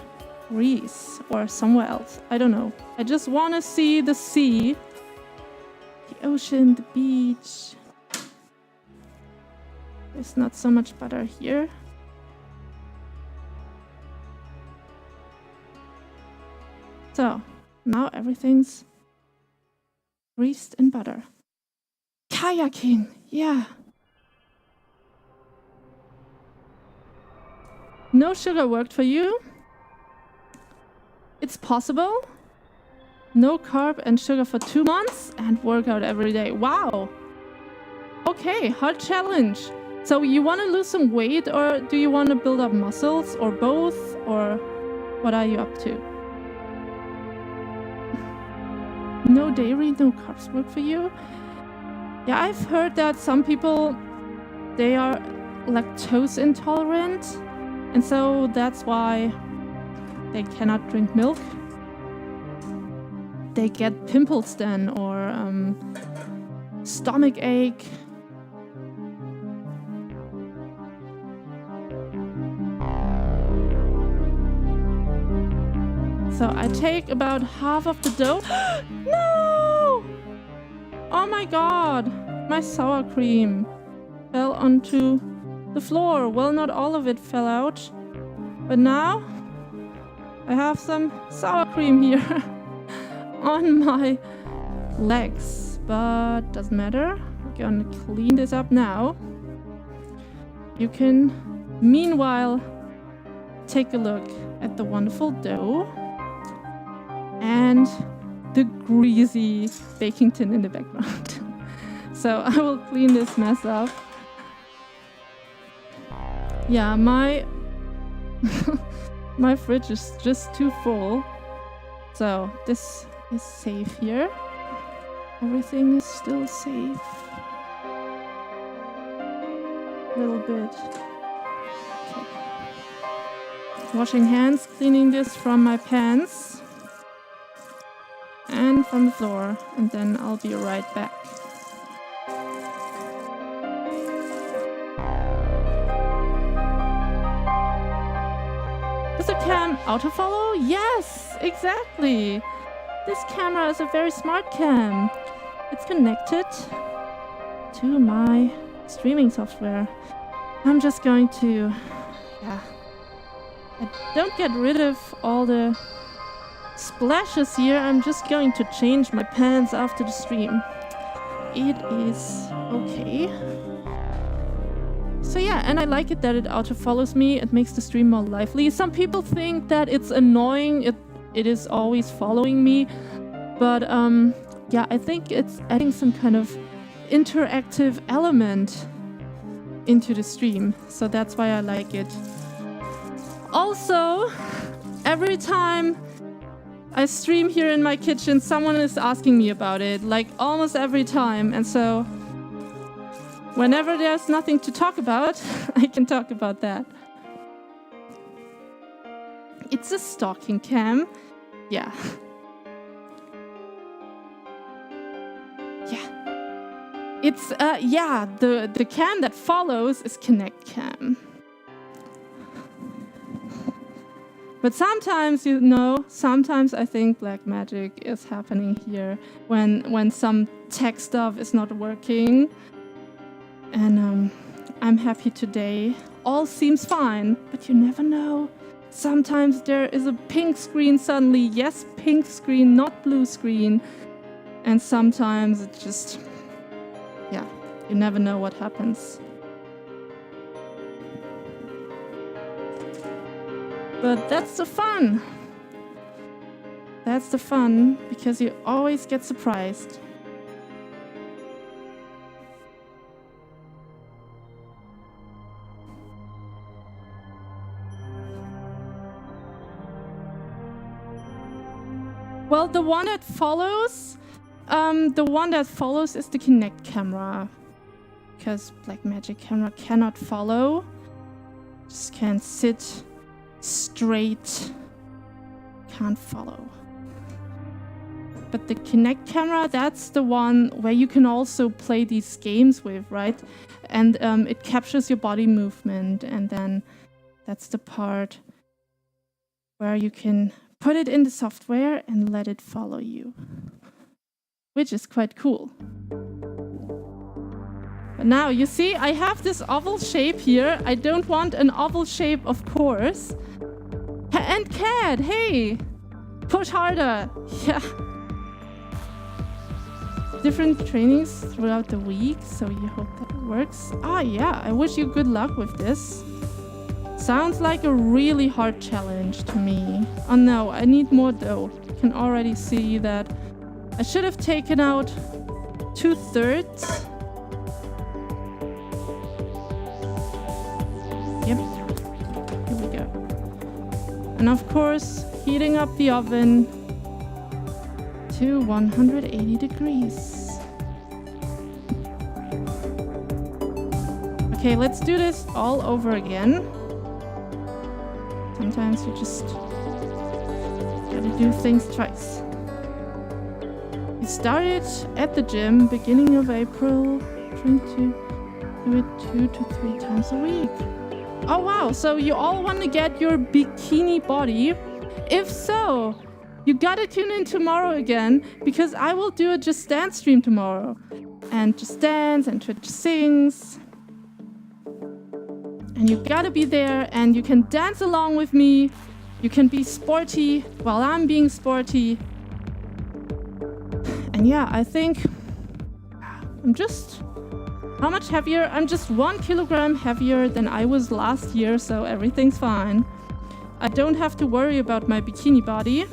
Speaker 1: Greece or somewhere else. I don't know. I just want to see the sea, the ocean, the beach. There's not so much butter here. So now everything's greased in butter. Kayaking, yeah. No sugar worked for you? It's possible. No carb and sugar for 2 months and work out every day. Wow. Okay, hard challenge. So you want to lose some weight, or do you want to build up muscles, or both, or what are you up to? No dairy, no carbs work for you? Yeah, I've heard that some people, they are lactose intolerant, and so that's why they cannot drink milk. They get pimples then, or stomach ache. So I take about half of the dough. No! Oh my god! My sour cream fell onto the floor. Well, not all of it fell out. But now I have some sour cream here on my legs. But doesn't matter. We're gonna clean this up now. You can, meanwhile, take a look at the wonderful dough and the greasy baking tin in the background. So I will clean this mess up. Yeah, my my fridge is just too full. So this is safe here. Everything is still safe. A little bit. Okay. Washing hands, cleaning this from my pants and from the floor, and then I'll be right back. Does the cam auto-follow? Yes, exactly. This camera is a very smart cam. It's connected to my streaming software. I'm just going to, I don't get rid of all the splashes here. I'm just going to change my pants after the stream. It is okay. So yeah, and I like it that it auto-follows me. It makes the stream more lively. Some people think that it's annoying. It is always following me. But yeah, I think it's adding some kind of interactive element into the stream. So that's why I like it. Also, every time I stream here in my kitchen, someone is asking me about it, like almost every time. And so whenever there's nothing to talk about, I can talk about that. It's a stalking cam. Yeah. Yeah. It's, yeah, the cam that follows is Connect Cam. But sometimes, you know, sometimes I think black magic is happening here when some tech stuff is not working. And I'm happy today. All seems fine, but you never know. Sometimes there is a pink screen suddenly. Yes, pink screen, not blue screen. And sometimes it just, yeah, you never know what happens. But that's the fun. That's the fun, because you always get surprised. Well, the one that follows is the Kinect camera, because black magic camera cannot follow. Just can't sit straight, can't follow. But the Kinect camera, that's the one where you can also play these games with, right? And it captures your body movement, and then that's the part where you can put it in the software and let it follow you, which is quite cool. But now, you see, I have this oval shape here. I don't want an oval shape, of course. And cat, hey, push harder. Yeah. Different trainings throughout the week, so you hope that it works. Ah, yeah, I wish you good luck with this. Sounds like a really hard challenge to me. Oh no, I need more dough. I can already see that I should have taken out 2/3. And of course, heating up the oven to 180 degrees. Okay, let's do this all over again. Sometimes you just gotta do things twice. We started at the gym beginning of April, trying to do it 2 to 3 times a week. Oh wow, so you all want to get your bikini body? If so, you gotta tune in tomorrow again, because I will do a Just Dance stream tomorrow. And Just Dance and Twitch Sings. And you gotta be there, and you can dance along with me. You can be sporty while I'm being sporty. And yeah, I think I'm just... How much heavier? I'm just 1 kilogram heavier than I was last year, so everything's fine. I don't have to worry about my bikini body.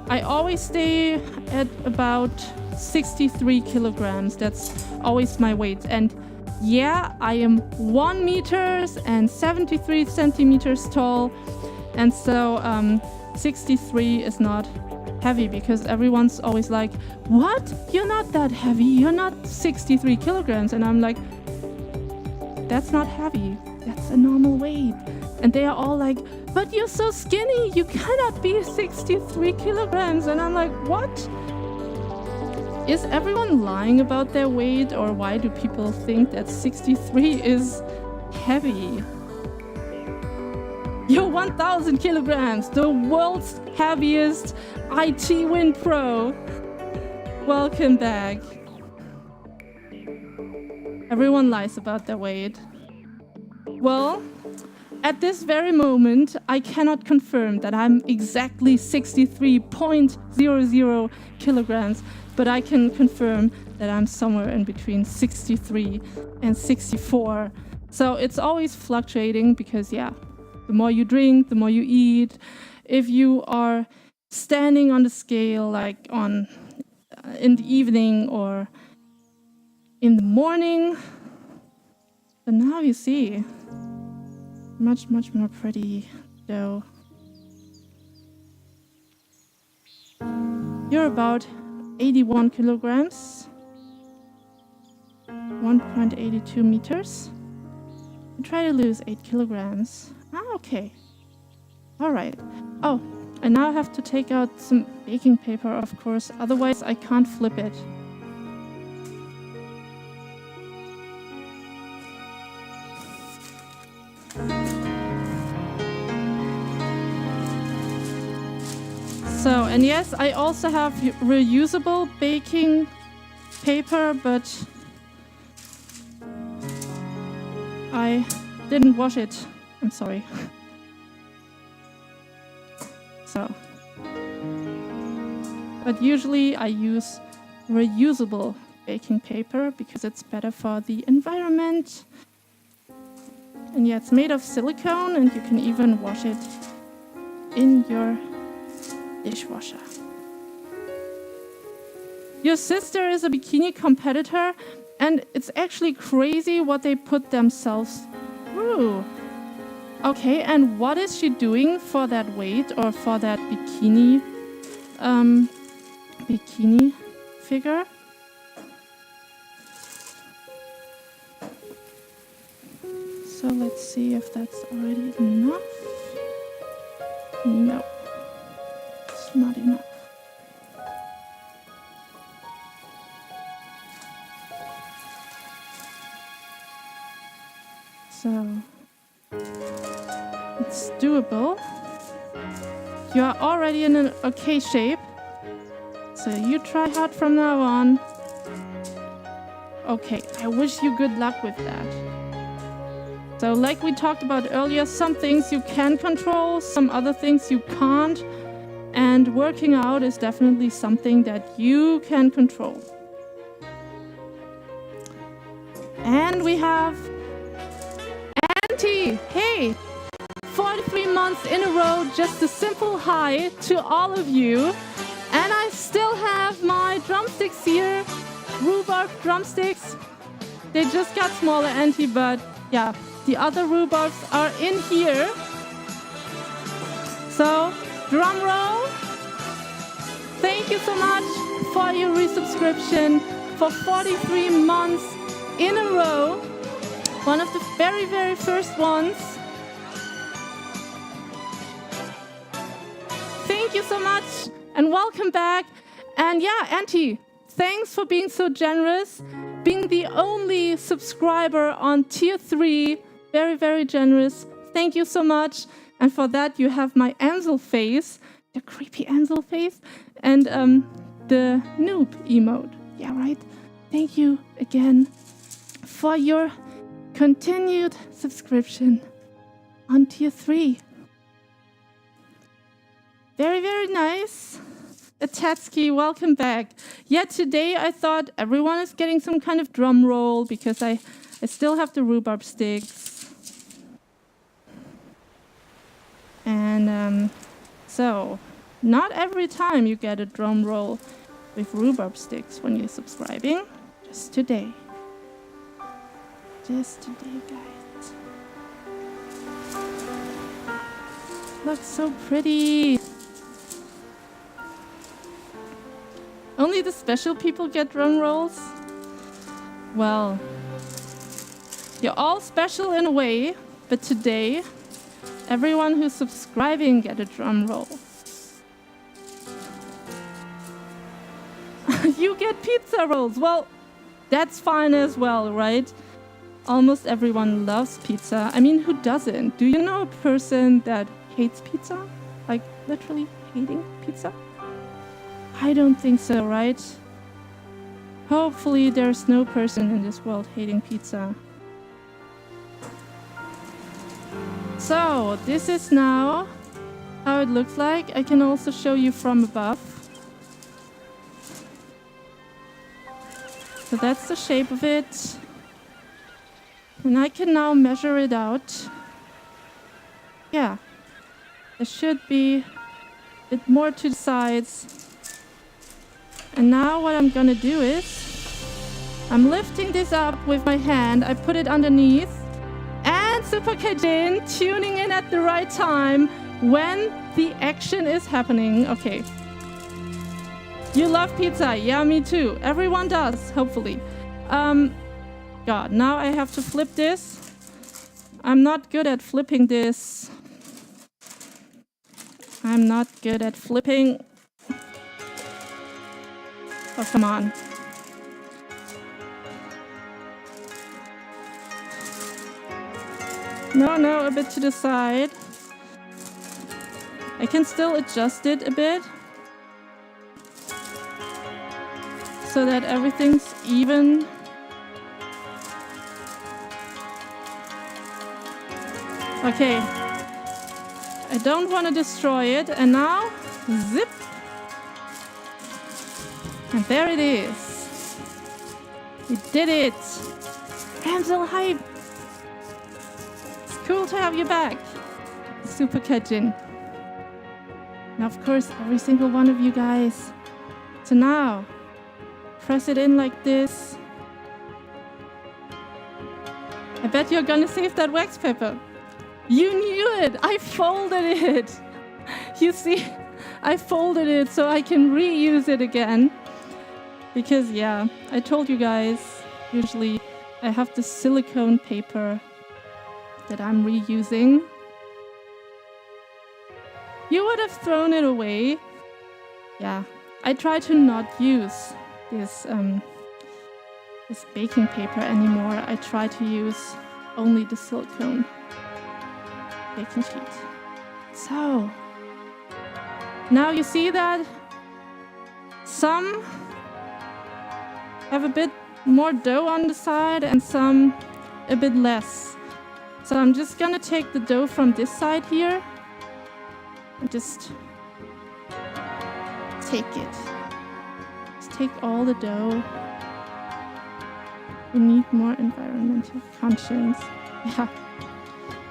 Speaker 1: I always stay at about 63 kilograms. That's always my weight. And yeah, I am 1 meter and 73 centimeters tall. And so 63 is not heavy, because everyone's always like, what? You're not that heavy. You're not 63 kilograms. And I'm like, that's not heavy. That's a normal weight. And they are all like, but you're so skinny. You cannot be 63 kilograms. And I'm like, what? Is everyone lying about their weight, or why do people think that 63 is heavy? You're 1,000 kilograms, the world's heaviest IT Win Pro. Welcome back. Everyone lies about their weight. Well, at this very moment, I cannot confirm that I'm exactly 63.00 kilograms, but I can confirm that I'm somewhere in between 63 and 64. So it's always fluctuating, because yeah, the more you drink, the more you eat. If you are standing on the scale, like on in the evening or in the morning, but now you see, much more pretty though. You're about 81 kilograms, 1.82 meters. You try to lose 8 kilograms. Ah, okay. All right. Oh, I now have to take out some baking paper, of course, otherwise I can't flip it. So, and yes, I also have reusable baking paper, but I didn't wash it. I'm sorry. So, but usually I use reusable baking paper because it's better for the environment. And yeah, it's made of silicone, and you can even wash it in your dishwasher. Your sister is a bikini competitor, and it's actually crazy what they put themselves through. Okay, and what is she doing for that weight, or for that bikini figure? So let's see if that's already enough. No, it's not enough. So it's doable. You are already in an okay shape, so you try hard from now on. Okay, I wish you good luck with that. So like we talked about earlier, some things you can control, some other things you can't. And working out is definitely something that you can control. And we have Auntie. Hey, 43 months in a row, just a simple hi to all of you. And I still have my drumsticks here, rhubarb drumsticks. They just got smaller, Auntie, but yeah. The other rhubarbs are in here. So, drum roll. Thank you so much for your resubscription for 43 months in a row. One of the very, very first ones. Thank you so much and welcome back. And yeah, Auntie, thanks for being so generous, being the only subscriber on tier 3. Very, very generous. Thank you so much. And for that, you have my Ansel face, the creepy Ansel face, and the noob emote. Yeah, right? Thank you again for your continued subscription on tier 3. Very, very nice. Atatsky, welcome back. Yeah, today I thought everyone is getting some kind of drum roll because I still have the rhubarb sticks. And so, not every time you get a drum roll with rhubarb sticks when you're subscribing. Just today. Just today, guys. Looks so pretty. Only the special people get drum rolls? Well, you're all special in a way, but today, everyone who's subscribing get a drum roll. You get pizza rolls. Well, that's fine as well, right? Almost everyone loves pizza. I mean, who doesn't? Do you know a person that hates pizza? Like, literally hating pizza? I don't think so, right? Hopefully there's no person in this world hating pizza. So, this is now how it looks like. I can also show you from above. So that's the shape of it. And I can now measure it out. Yeah. There should be a bit more to the sides. And now what I'm gonna do is, I'm lifting this up with my hand. I put it underneath. And Super Kajin tuning in at the right time when the action is happening. Okay. You love pizza. Yeah, me too. Everyone does, hopefully. God, now I have to flip this. I'm not good at flipping this. I'm not good at flipping. Oh, come on. No, a bit to the side. I can still adjust it a bit so that everything's even. Okay. I don't want to destroy it. And now, zip. And there it is. We did it. Ansel hype. It's cool to have you back. Super Kajin. Now, of course, every single one of you guys. So now, press it in like this. I bet you're gonna save that wax paper. You knew it! I folded it! You see, I folded it so I can reuse it again. Because, yeah, I told you guys, usually I have the silicone paper that I'm reusing. You would have thrown it away. Yeah, I try to not use this baking paper anymore. I try to use only the silicone baking sheet. So, now you see that some have a bit more dough on the side and some a bit less. So I'm just gonna take the dough from this side here and just take it. Just take all the dough. We need more environmental conscience. Yeah.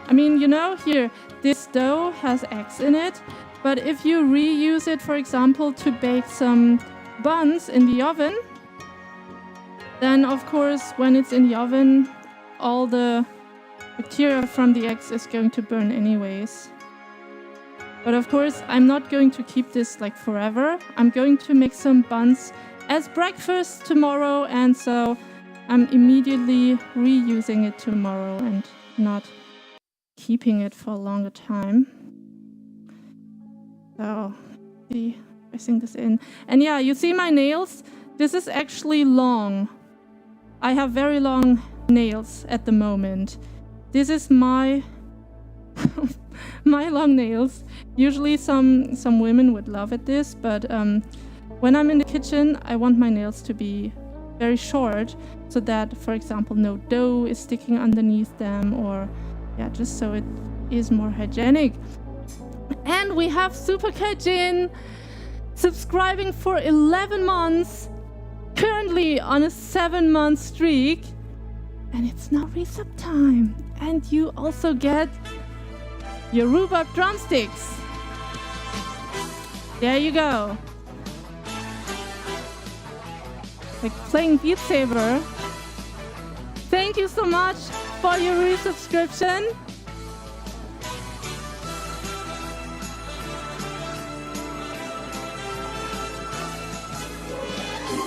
Speaker 1: I mean, you know, here, this dough has eggs in it, but if you reuse it, for example, to bake some buns in the oven, then of course, when it's in the oven, all the bacteria from the eggs is going to burn anyways. But of course, I'm not going to keep this like forever. I'm going to make some buns as breakfast tomorrow, and so I'm immediately reusing it tomorrow and not keeping it for a longer time. So, pressing this in. And yeah, you see my nails? This is actually long. I have very long nails at the moment. This is my my long nails. Usually some women would laugh at this, but when I'm in the kitchen, I want my nails to be very short so that, for example, no dough is sticking underneath them, or yeah, just so it is more hygienic. And we have Super Kajin subscribing for 11 months, currently on a 7-month streak, and it's now resub time. And you also get your rhubarb drumsticks. There you go. Like playing Beat Saber. Thank you so much for your resubscription.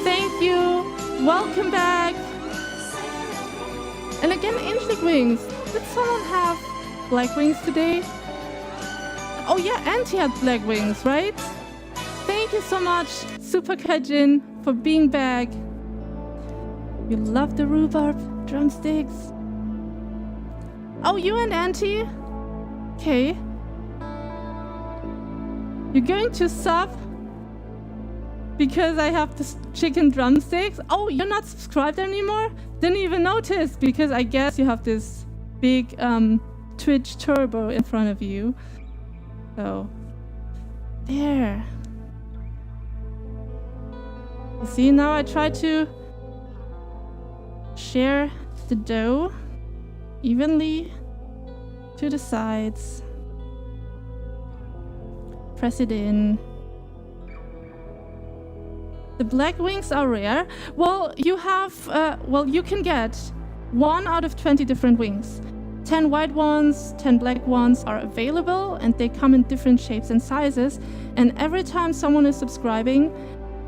Speaker 1: Thank you. Welcome back. And again, Angelic Wings. Did someone have black wings today? Oh yeah, Auntie had black wings, right? Thank you so much, Super Kajin, for being back. You love the rhubarb drumsticks. Oh, you and Auntie? Okay. You're going to sub because I have this chicken drumsticks? Oh, you're not subscribed anymore? Didn't even notice, because I guess you have this big Twitch turbo in front of you. So, there. You see, now I try to share the dough evenly to the sides. Press it in. The black wings are rare. Well, you have, you can get 1 out of 20 different wings. 10 white ones, 10 black ones are available, and they come in different shapes and sizes. And every time someone is subscribing,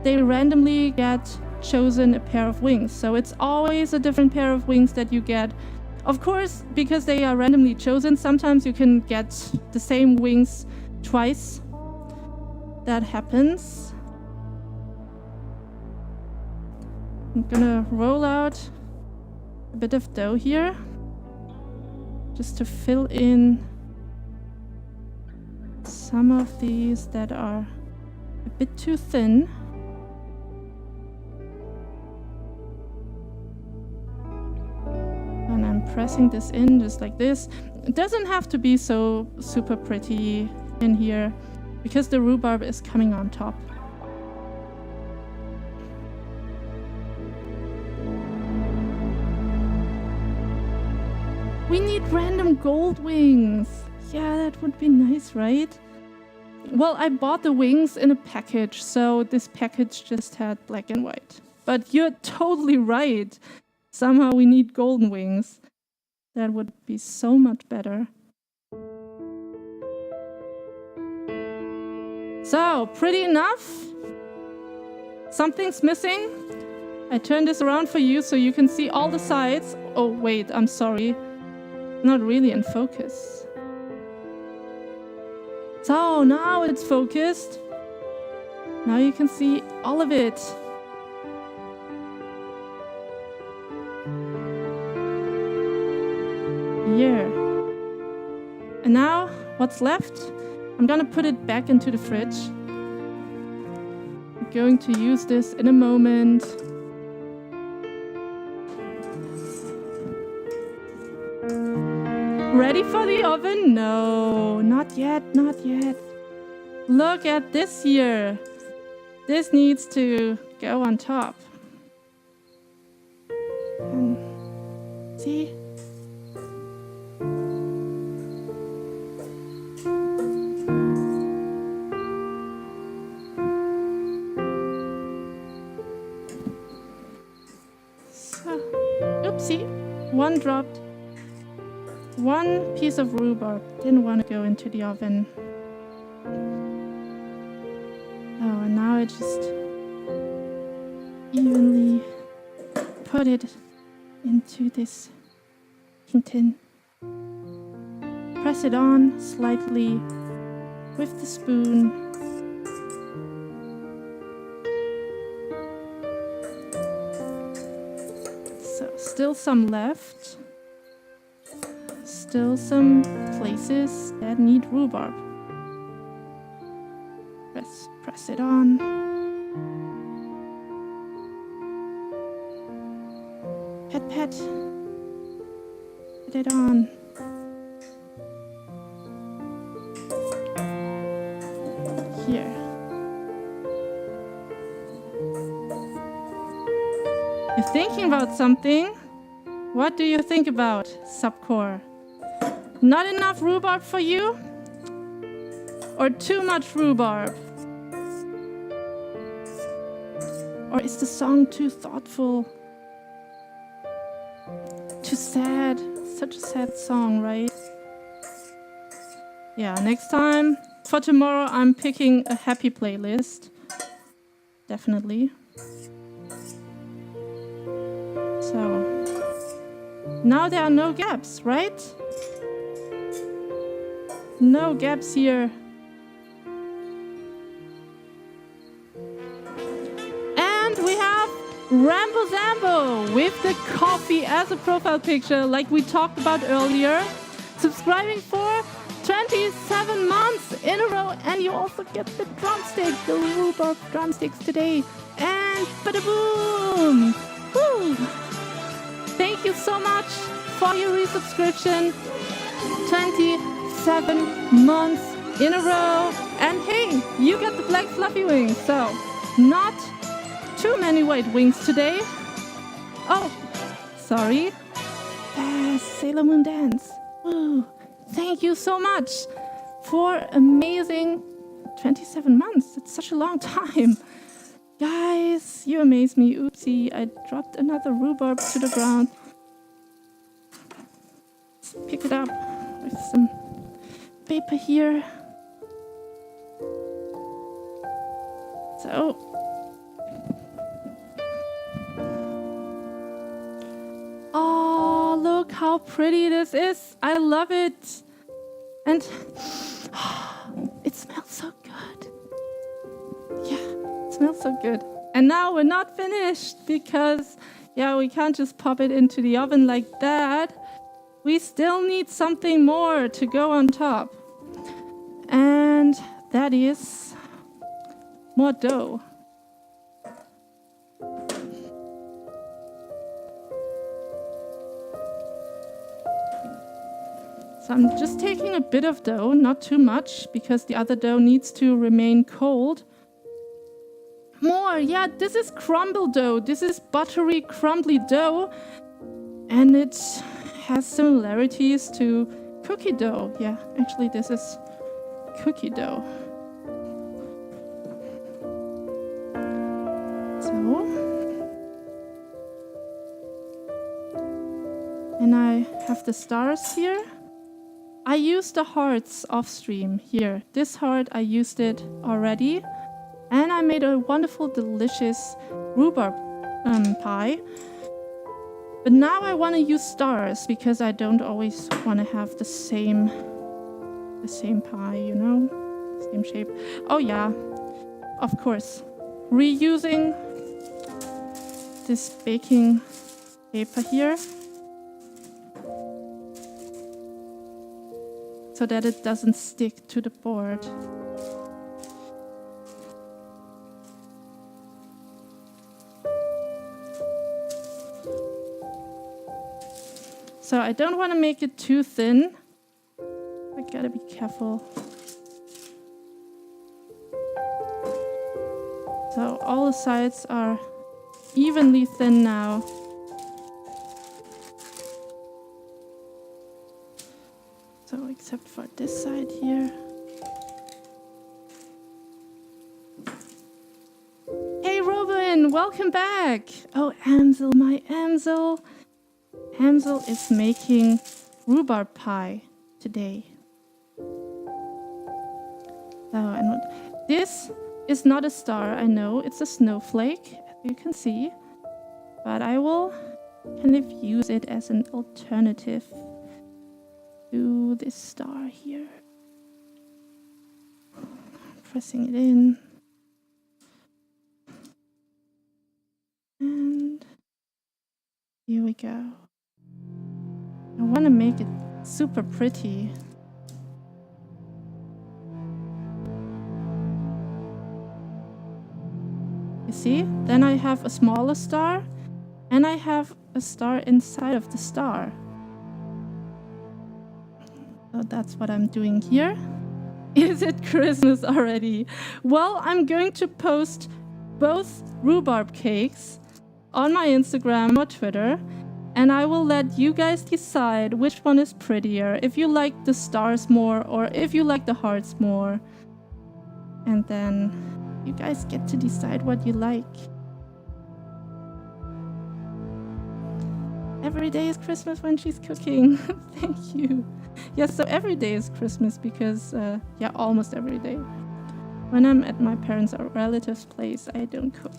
Speaker 1: they randomly get chosen a pair of wings. So it's always a different pair of wings that you get. Of course, because they are randomly chosen, sometimes you can get the same wings twice. That happens. I'm gonna roll out a bit of dough here, just to fill in some of these that are a bit too thin. And I'm pressing this in just like this. It doesn't have to be so super pretty in here, because the rhubarb is coming on top. We need random gold wings. Yeah, that would be nice, right? Well, I bought the wings in a package, so this package just had black and white. But you're totally right. Somehow we need golden wings. That would be so much better. So, pretty enough. Something's missing. I turn this around for you so you can see all the sides. Oh, wait, I'm sorry. Not really in focus. So now it's focused. Now you can see all of it. Here. And now what's left? I'm gonna put it back into the fridge. I'm going to use this in a moment. Ready for the oven? No, not yet, not yet. Look at this here. This needs to go on top. See? So, oopsie, one dropped. One piece of rhubarb didn't want to go into the oven. just evenly put it into this tin. Press it on slightly with the spoon. So still some left. Still some places that need rhubarb. Press it on. Pet. Put it on. Here. You're thinking about something? What do you think about, Subcore? Not enough rhubarb for you? Or too much rhubarb? Or is the song too thoughtful? Too sad? Such a sad song, right? Yeah, next time, for tomorrow, I'm picking a happy playlist. Definitely. So, now there are no gaps, right? No gaps here. And we have Rambo Zambo with the coffee as a profile picture, like we talked about earlier. Subscribing for 27 months in a row, and you also get the drumstick, the rhubarb drumsticks today. And bada-boom! Woo! Thank you so much for your resubscription. 27 months in a row. And hey, you get the black fluffy wings, so not too many white wings today. Oh, sorry. Sailor Moon Dance. Woo. Thank you so much for amazing 27 months. It's such a long time. Guys, you amaze me. Oopsie, I dropped another rhubarb to the ground. Let's pick it up with some paper here. So, oh, look how pretty this is. I love it. And it smells so good. Yeah, it smells so good. And now we're not finished because, yeah, we can't just pop it into the oven like that. We still need something more to go on top. And that is more dough. So I'm just taking a bit of dough, not too much, because the other dough needs to remain cold. More, yeah, this is crumble dough. This is buttery, crumbly dough. And it has similarities to cookie dough. Yeah, actually this is cookie dough. So, and I have the stars here. I used the hearts off stream here. This heart, I used it already. And I made a wonderful, delicious rhubarb pie. But now I want to use stars because I don't always want to have the same pie, you know? Same shape. Oh yeah, of course. Reusing this baking paper here, so that it doesn't stick to the board. So I don't want to make it too thin. I gotta be careful. So all the sides are evenly thin now. So except for this side here. Hey Robin, welcome back. Oh, Amsel, my Amsel. Amsel is making rhubarb pie today. So, and this is not a star, I know. It's a snowflake, as you can see. But I will kind of use it as an alternative to this star here. Pressing it in. And here we go. I want to make it super pretty. You see? Then I have a smaller star, and I have a star inside of the star. So that's what I'm doing here. Is it Christmas already? Well, I'm going to post both rhubarb cakes on my Instagram or Twitter, and I will let you guys decide which one is prettier, if you like the stars more or if you like the hearts more. And then you guys get to decide what you like. Every day is Christmas when she's cooking. Thank you. Yes, so every day is Christmas because, yeah, almost every day. When I'm at my parents' or relatives' place, I don't cook.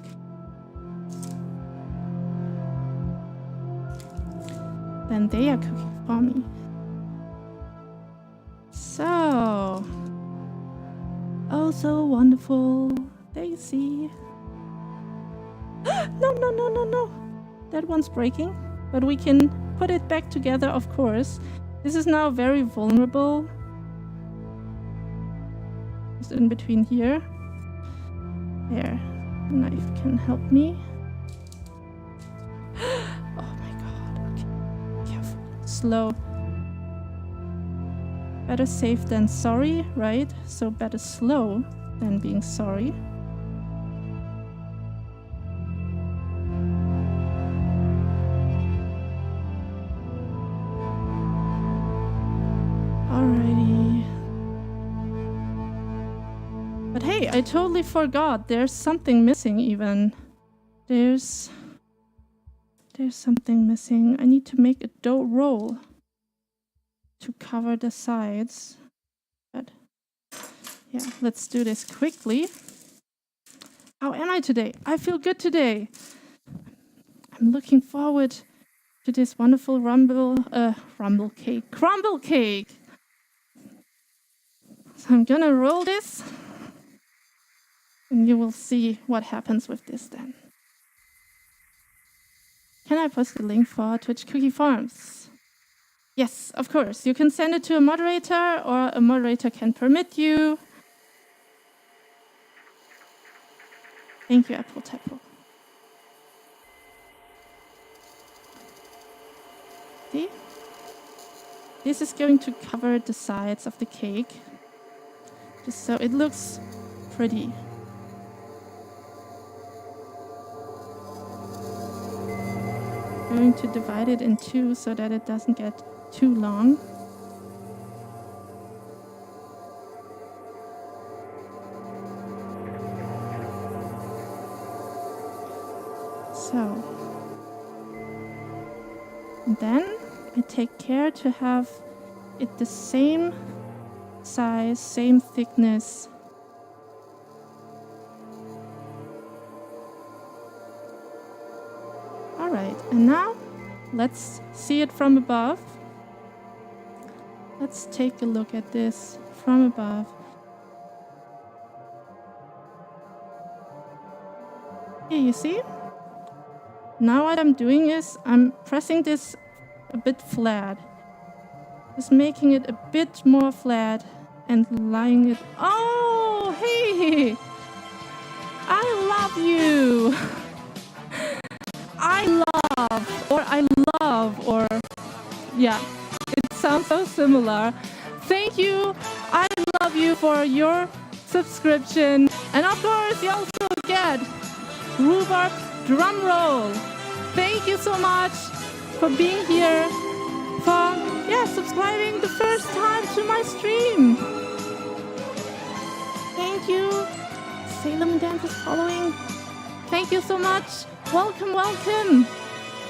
Speaker 1: Then they are cooking for me. So, oh, so wonderful. Daisy. No, no, no, no, no. That one's breaking. But we can put it back together, of course. This is now very vulnerable. Just in between here. There. The knife can help me. Oh my god. Okay. Careful. Slow. Better safe than sorry, right? So better slow than being sorry. Alrighty. But hey, I totally forgot. There's something missing even. There's something missing. I need to make a dough roll to cover the sides. But yeah, let's do this quickly. How am I today? I feel good today. I'm looking forward to this wonderful crumble cake. So I'm gonna roll this, and you will see what happens with this then. Can I post a link for Twitch Cookie Farms? Yes, of course. You can send it to a moderator, or a moderator can permit you. Thank you, Apple Typo. See? This is going to cover the sides of the cake, just so it looks pretty. I'm going to divide it in two so that it doesn't get too long. So, and then I take care to have it the same size, same thickness. Alright, and now let's see it from above. Let's take a look at this from above. Here you see? Now what I'm doing is I'm pressing this a bit flat. Just making it a bit more flat and lying it. Oh, hey! I love you! I love, or yeah, it sounds so similar. Thank you, I love you for your subscription. And of course, you also get Rhubarb drum roll. Thank you so much for being here, for subscribing the first time to my stream. Thank you. Salem Dance is following. Thank you so much. Welcome, welcome.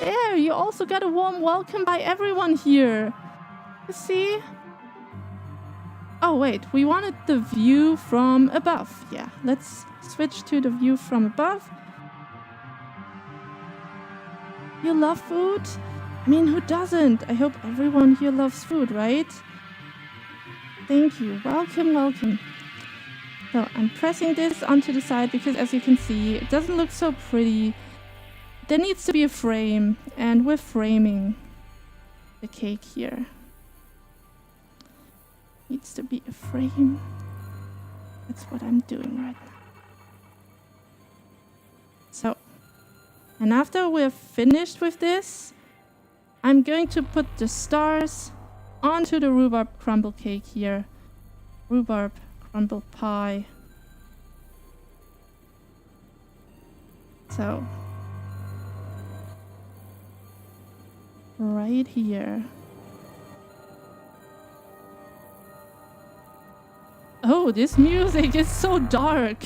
Speaker 1: There, you also got a warm welcome by everyone here. You see? Oh wait, we wanted the view from above. Yeah, let's switch to the view from above. You love food? I mean, who doesn't? I hope everyone here loves food, right? Thank you. Welcome, welcome. So I'm pressing this onto the side because, as you can see, it doesn't look so pretty. There needs to be a frame, and we're framing the cake here. Needs to be a frame. That's what I'm doing right now. So, and after we're finished with this, I'm going to put the stars onto the rhubarb crumble cake here. Rhubarb crumble pie. So, right here. Oh, this music is so dark.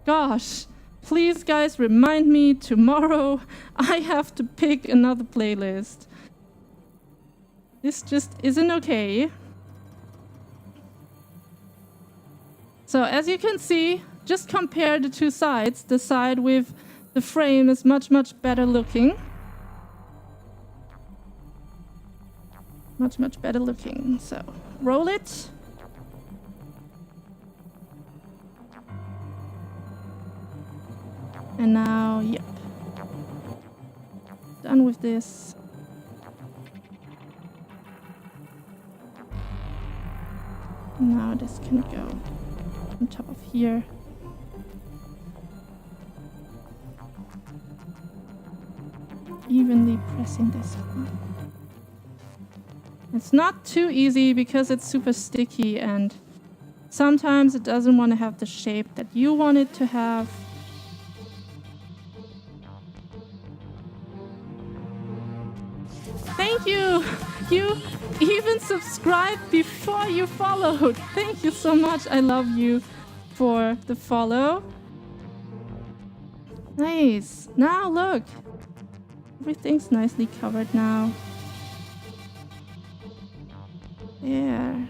Speaker 1: Gosh, please guys remind me tomorrow I have to pick another playlist. This just isn't okay. So as you can see, just compare the two sides. The side with the frame is much better looking. Much better looking. So roll it. And now, yep. Done with this. Now this can go on top of here. Evenly pressing this on. It's not too easy because it's super sticky and sometimes it doesn't want to have the shape that you want it to have. Thank you! You even subscribed before you followed. Thank you so much. I love you for the follow. Nice. Now look. Everything's nicely covered now. There.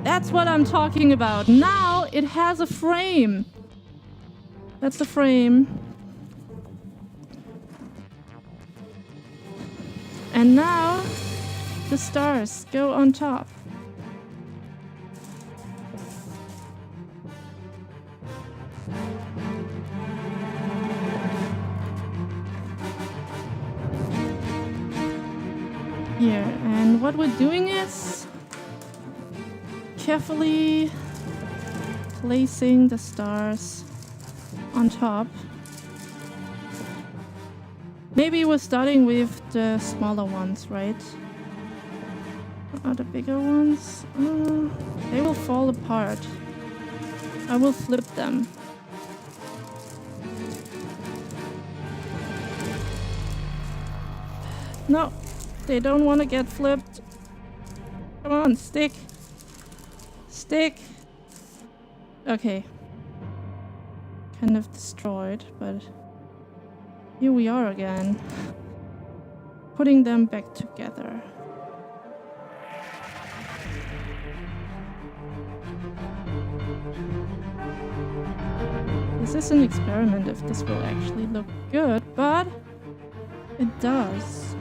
Speaker 1: That's what I'm talking about. Now it has a frame. That's the frame. And now the stars go on top. Here, and what we're doing is carefully placing the stars on top. Maybe we're starting with the smaller ones, right? Or the bigger ones? They will fall apart. I will flip them. No, they don't want to get flipped. Come on, stick. Stick. Okay. Kind of destroyed, but here we are again. Putting them back together. This is an experiment if this will actually look good, but it does.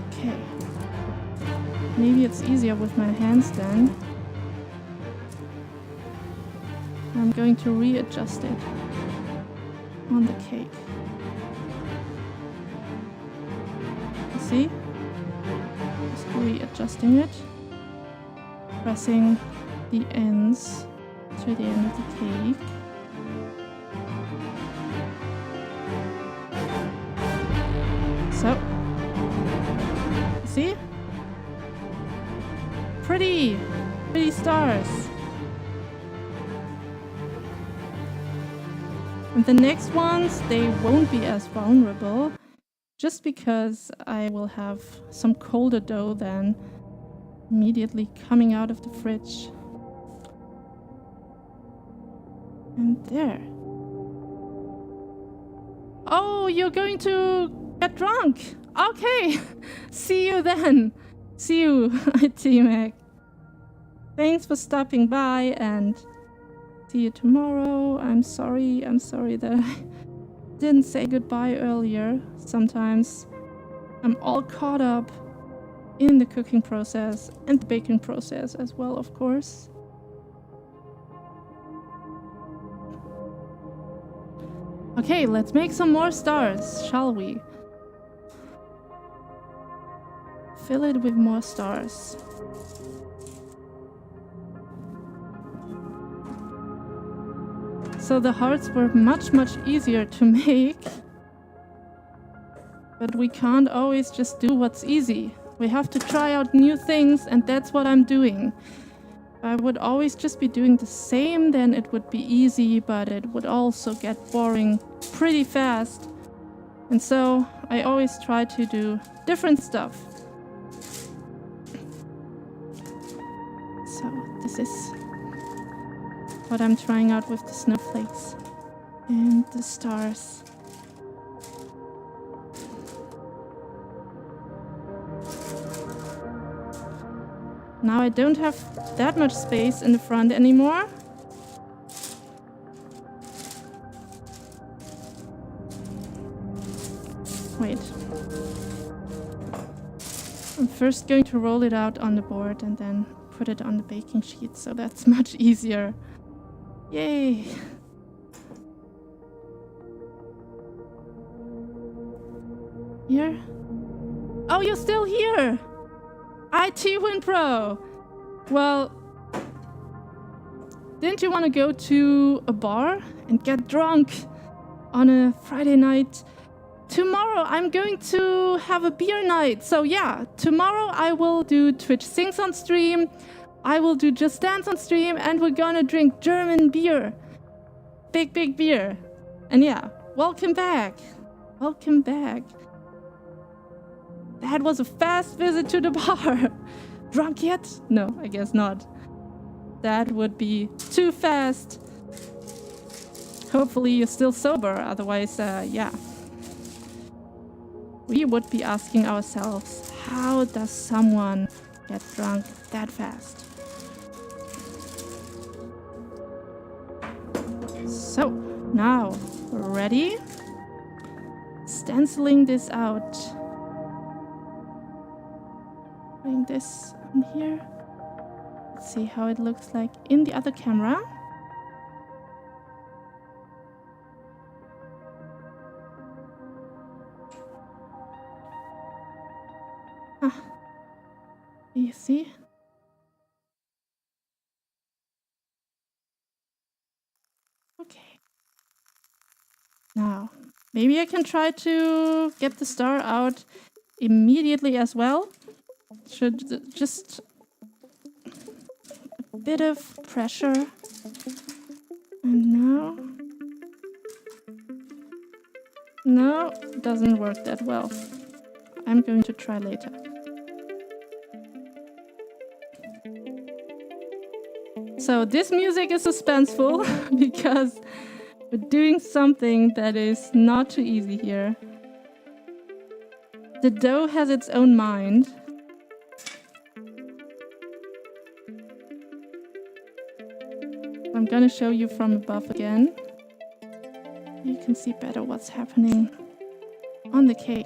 Speaker 1: Okay. Maybe it's easier with my hands then. I'm going to readjust it on the cake. You see? Just readjusting it. Pressing the ends to the end of the cake. So, see? Pretty stars. And the next ones, they won't be as vulnerable, just because I will have some colder dough then immediately coming out of the fridge. And there. Oh, you're going to get drunk. Okay. See you then. See you, T-Mac. Thanks for stopping by and see you tomorrow. I'm sorry that I didn't say goodbye earlier. Sometimes I'm all caught up in the cooking process and the baking process as well, of course. Okay, let's make some more stars, shall we? Fill it with more stars. So the hearts were much easier to make. But we can't always just do what's easy. We have to try out new things, and that's what I'm doing. If I would always just be doing the same, then it would be easy, but it would also get boring pretty fast. And so I always try to do different stuff. So this is what I'm trying out with the snowflakes and the stars. Now I don't have that much space in the front anymore. Wait. I'm first going to roll it out on the board and then put it on the baking sheet, so that's much easier. Yay! Here? Oh, you're still here! IT WinPro! Well, didn't you want to go to a bar and get drunk on a Friday night? Tomorrow I'm going to have a beer night. So yeah, tomorrow I will do Twitch Sings on stream. I will do Just Dance on stream, and we're gonna drink German beer. Big beer. And yeah, welcome back. Welcome back. That was a fast visit to the bar. Drunk yet? No, I guess not. That would be too fast. Hopefully you're still sober, otherwise, yeah. We would be asking ourselves, how does someone get drunk that fast? So, now, ready? Stenciling this out. Putting this in here. Let's see how it looks like in the other camera. You see? Okay. Now, maybe I can try to get the star out immediately as well. Should just a bit of pressure. And now... No, doesn't work that well. I'm going to try later. So this music is suspenseful because we're doing something that is not too easy here. The dough has its own mind. I'm gonna show you from above again. You can see better what's happening on the cake.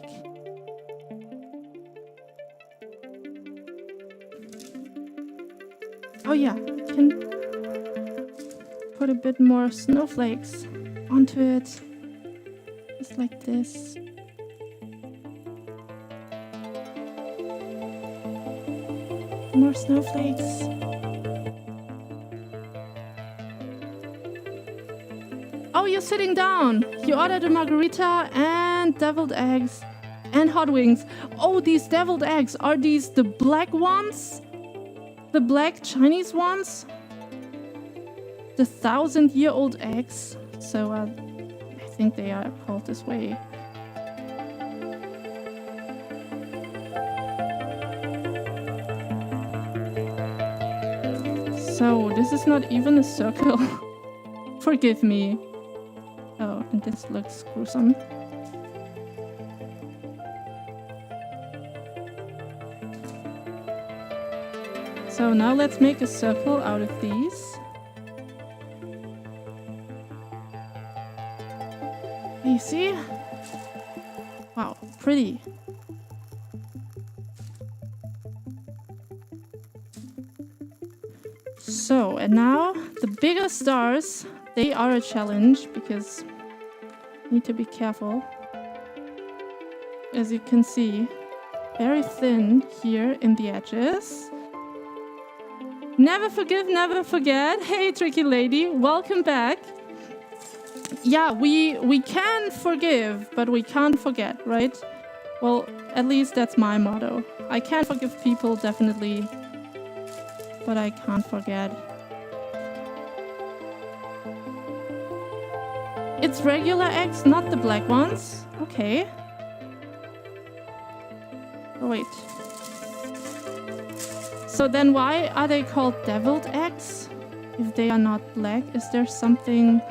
Speaker 1: Oh yeah, I can put a bit more snowflakes onto it. Just like this. More snowflakes. Oh, you're sitting down. You ordered a margarita and deviled eggs and hot wings. Oh, these deviled eggs, are these the black ones? The black Chinese ones? The 1,000-year-old eggs. So I think they are called this way. So this is not even a circle. Forgive me. Oh, and this looks gruesome. So now let's make a circle out of these. You see? Wow, pretty. So, and now the bigger stars, they are a challenge because you need to be careful. As you can see, very thin here in the edges. Never forgive, never forget. Hey, tricky lady, welcome back. Yeah, we can forgive, but we can't forget, right? Well, at least that's my motto. I can forgive people, definitely, but I can't forget. It's regular eggs, not the black ones. Okay. Oh, wait. So then why are they called deviled eggs if they are not black? Is there something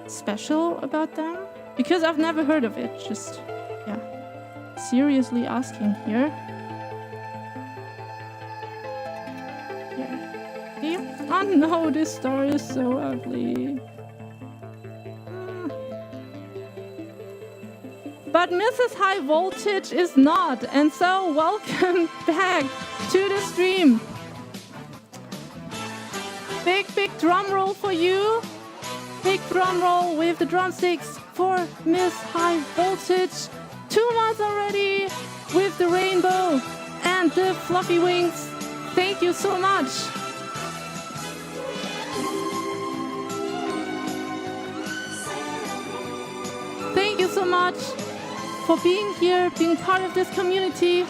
Speaker 1: special about them? Because I've never heard of it. Just, yeah, seriously asking here. Here. Oh no, this star is so ugly. But Mrs. High Voltage is not, and so welcome back to the stream. Big drum roll for you. Big drum roll with the drumsticks for Miss High Voltage. 2 months already with the rainbow and the fluffy wings. Thank you so much. Thank you so much for being here, being part of this community.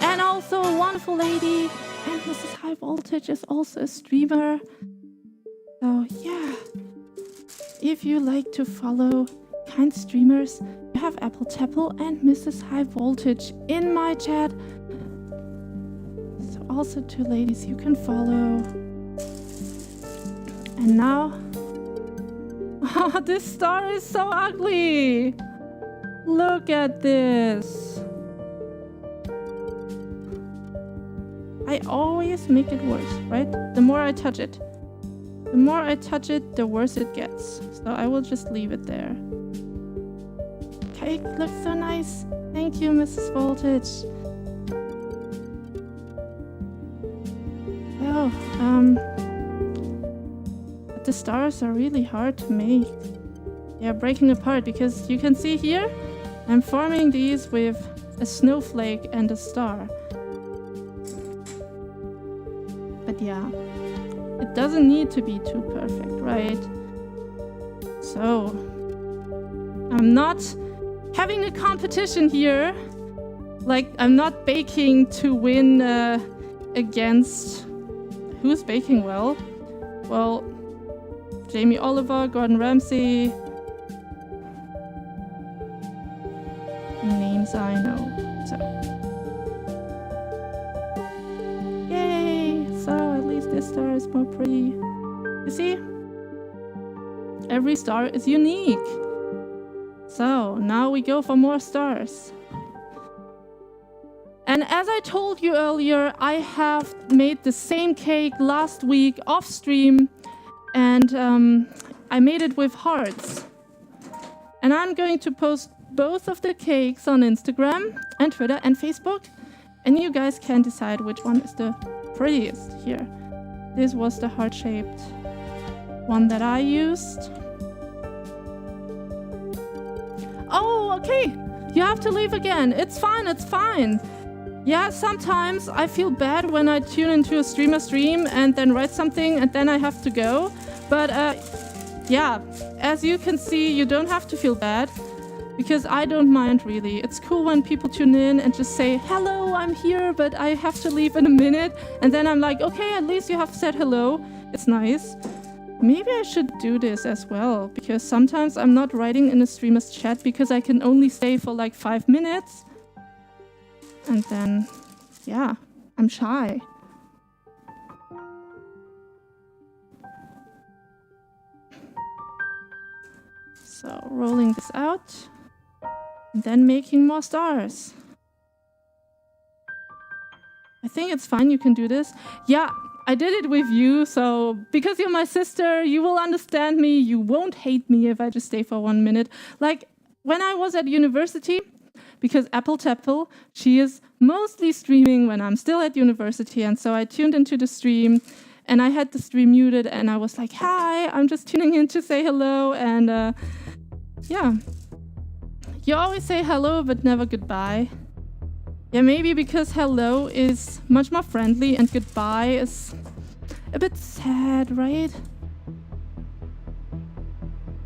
Speaker 1: And also a wonderful lady. And Mrs. High Voltage is also a streamer. So yeah, if you like to follow kind streamers, you have Apple Tapple and Mrs. High Voltage in my chat. So also 2 ladies you can follow. And now, oh, this star is so ugly. Look at this. I always make it worse, right? The more I touch it. The more I touch it, the worse it gets. So I will just leave it there. Cake looks so nice. Thank you, Mrs. Voltage. Oh, but the stars are really hard to make. They're breaking apart because you can see here, I'm forming these with a snowflake and a star. But yeah, it doesn't need to be too perfect, right? So, I'm not having a competition here. Like, I'm not baking to win against... Who's baking well? Well, Jamie Oliver, Gordon Ramsay. Names I know. So. Yay! So at least this star is more pretty. You see? Every star is unique. So now we go for more stars. And as I told you earlier, I have made the same cake last week off stream, and I made it with hearts. And I'm going to post both of the cakes on Instagram and Twitter and Facebook, and you guys can decide which one is the prettiest here. This was the heart-shaped one that I used. Oh, okay. You have to leave again. It's fine, it's fine. Yeah, sometimes I feel bad when I tune into a streamer stream and then write something and then I have to go. But yeah, as you can see, you don't have to feel bad because I don't mind really. It's cool when people tune in and just say, hello, I'm here, but I have to leave in a minute. And then I'm like, okay, at least you have said hello. It's nice. Maybe I should do this as well, because sometimes I'm not writing in a streamer's chat because I can only stay for like 5 minutes. And then, yeah, I'm shy. So, rolling this out, and then making more stars. I think it's fine. You can do this. Yeah, I did it with you. So because you're my sister, you will understand me. You won't hate me if I just stay for 1 minute. Like when I was at university, because Apple Tapple, she is mostly streaming when I'm still at university. And so I tuned into the stream and I had the stream muted and I was like, hi, I'm just tuning in to say hello. And yeah, you always say hello, but never goodbye. Yeah, maybe because hello is much more friendly and goodbye is a bit sad, right?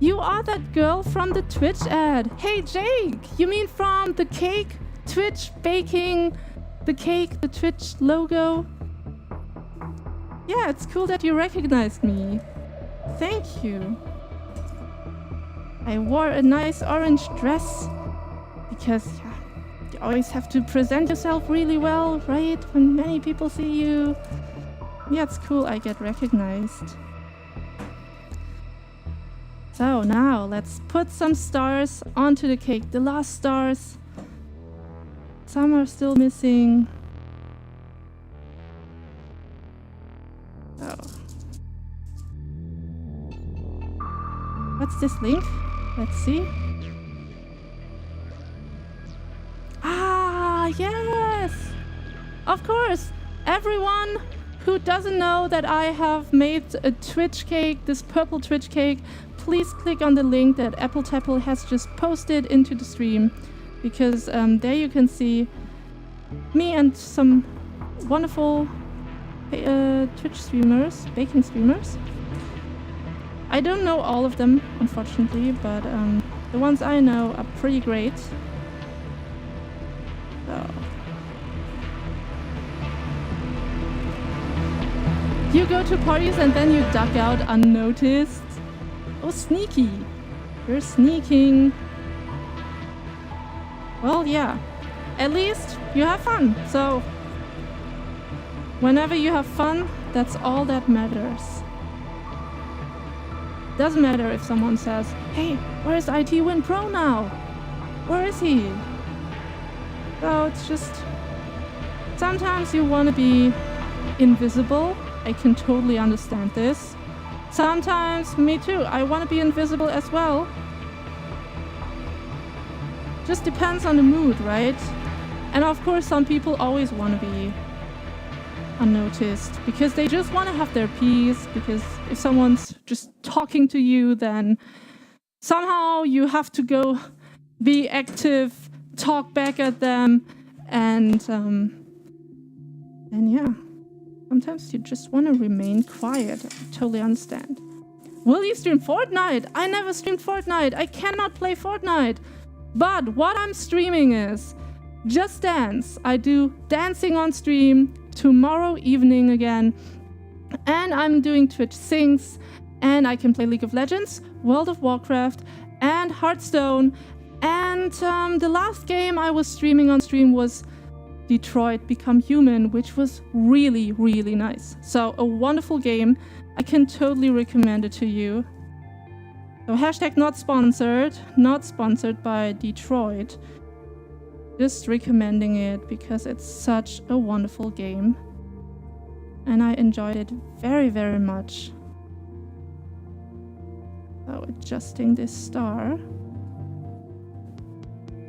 Speaker 1: You are that girl from the Twitch ad. Hey, Jake, you mean from the cake, Twitch, baking, the cake, the Twitch logo? Yeah, it's cool that you recognized me. Thank you. I wore a nice orange dress because you always have to present yourself really well, right? When many people see you. Yeah, it's cool I get recognized. So now let's put some stars onto the cake. The last stars. Some are still missing. Oh. What's this link? Let's see. Ah, yes! Of course! Everyone who doesn't know that I have made a Twitch cake, this purple Twitch cake, please click on the link that Apple Tapple has just posted into the stream, because there you can see me and some wonderful Twitch streamers, baking streamers. I don't know all of them, unfortunately, but the ones I know are pretty great. So. You go to parties and then you duck out unnoticed. Oh, sneaky. You're sneaking. Well, yeah. At least you have fun. So, whenever you have fun, that's all that matters. Doesn't matter if someone says, hey, where's IT Win Pro now? Where is he? So it's just, sometimes you want to be invisible. I can totally understand this. Sometimes, me too, I want to be invisible as well. Just depends on the mood, right? And of course, some people always want to be unnoticed because they just want to have their peace, because if someone's just talking to you, then somehow you have to go be active, talk back at them, and yeah. Sometimes you just want to remain quiet. I totally understand. Will you stream Fortnite? I never streamed Fortnite. I cannot play Fortnite. But what I'm streaming is Just Dance. I do dancing on stream tomorrow evening again. And I'm doing Twitch Sings. And I can play League of Legends, World of Warcraft, and Hearthstone. And the last game I was streaming on stream was Detroit Become Human, which was really, really nice. So a wonderful game. I can totally recommend it to you. So hashtag not sponsored by Detroit. Just recommending it because it's such a wonderful game. And I enjoyed it very, very much. So adjusting this star.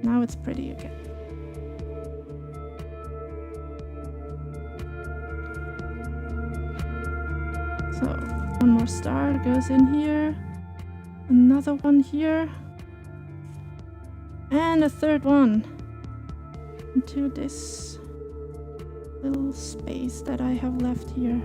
Speaker 1: Now it's pretty again. So, one more star goes in here, another one here, and a third one into this little space that I have left here.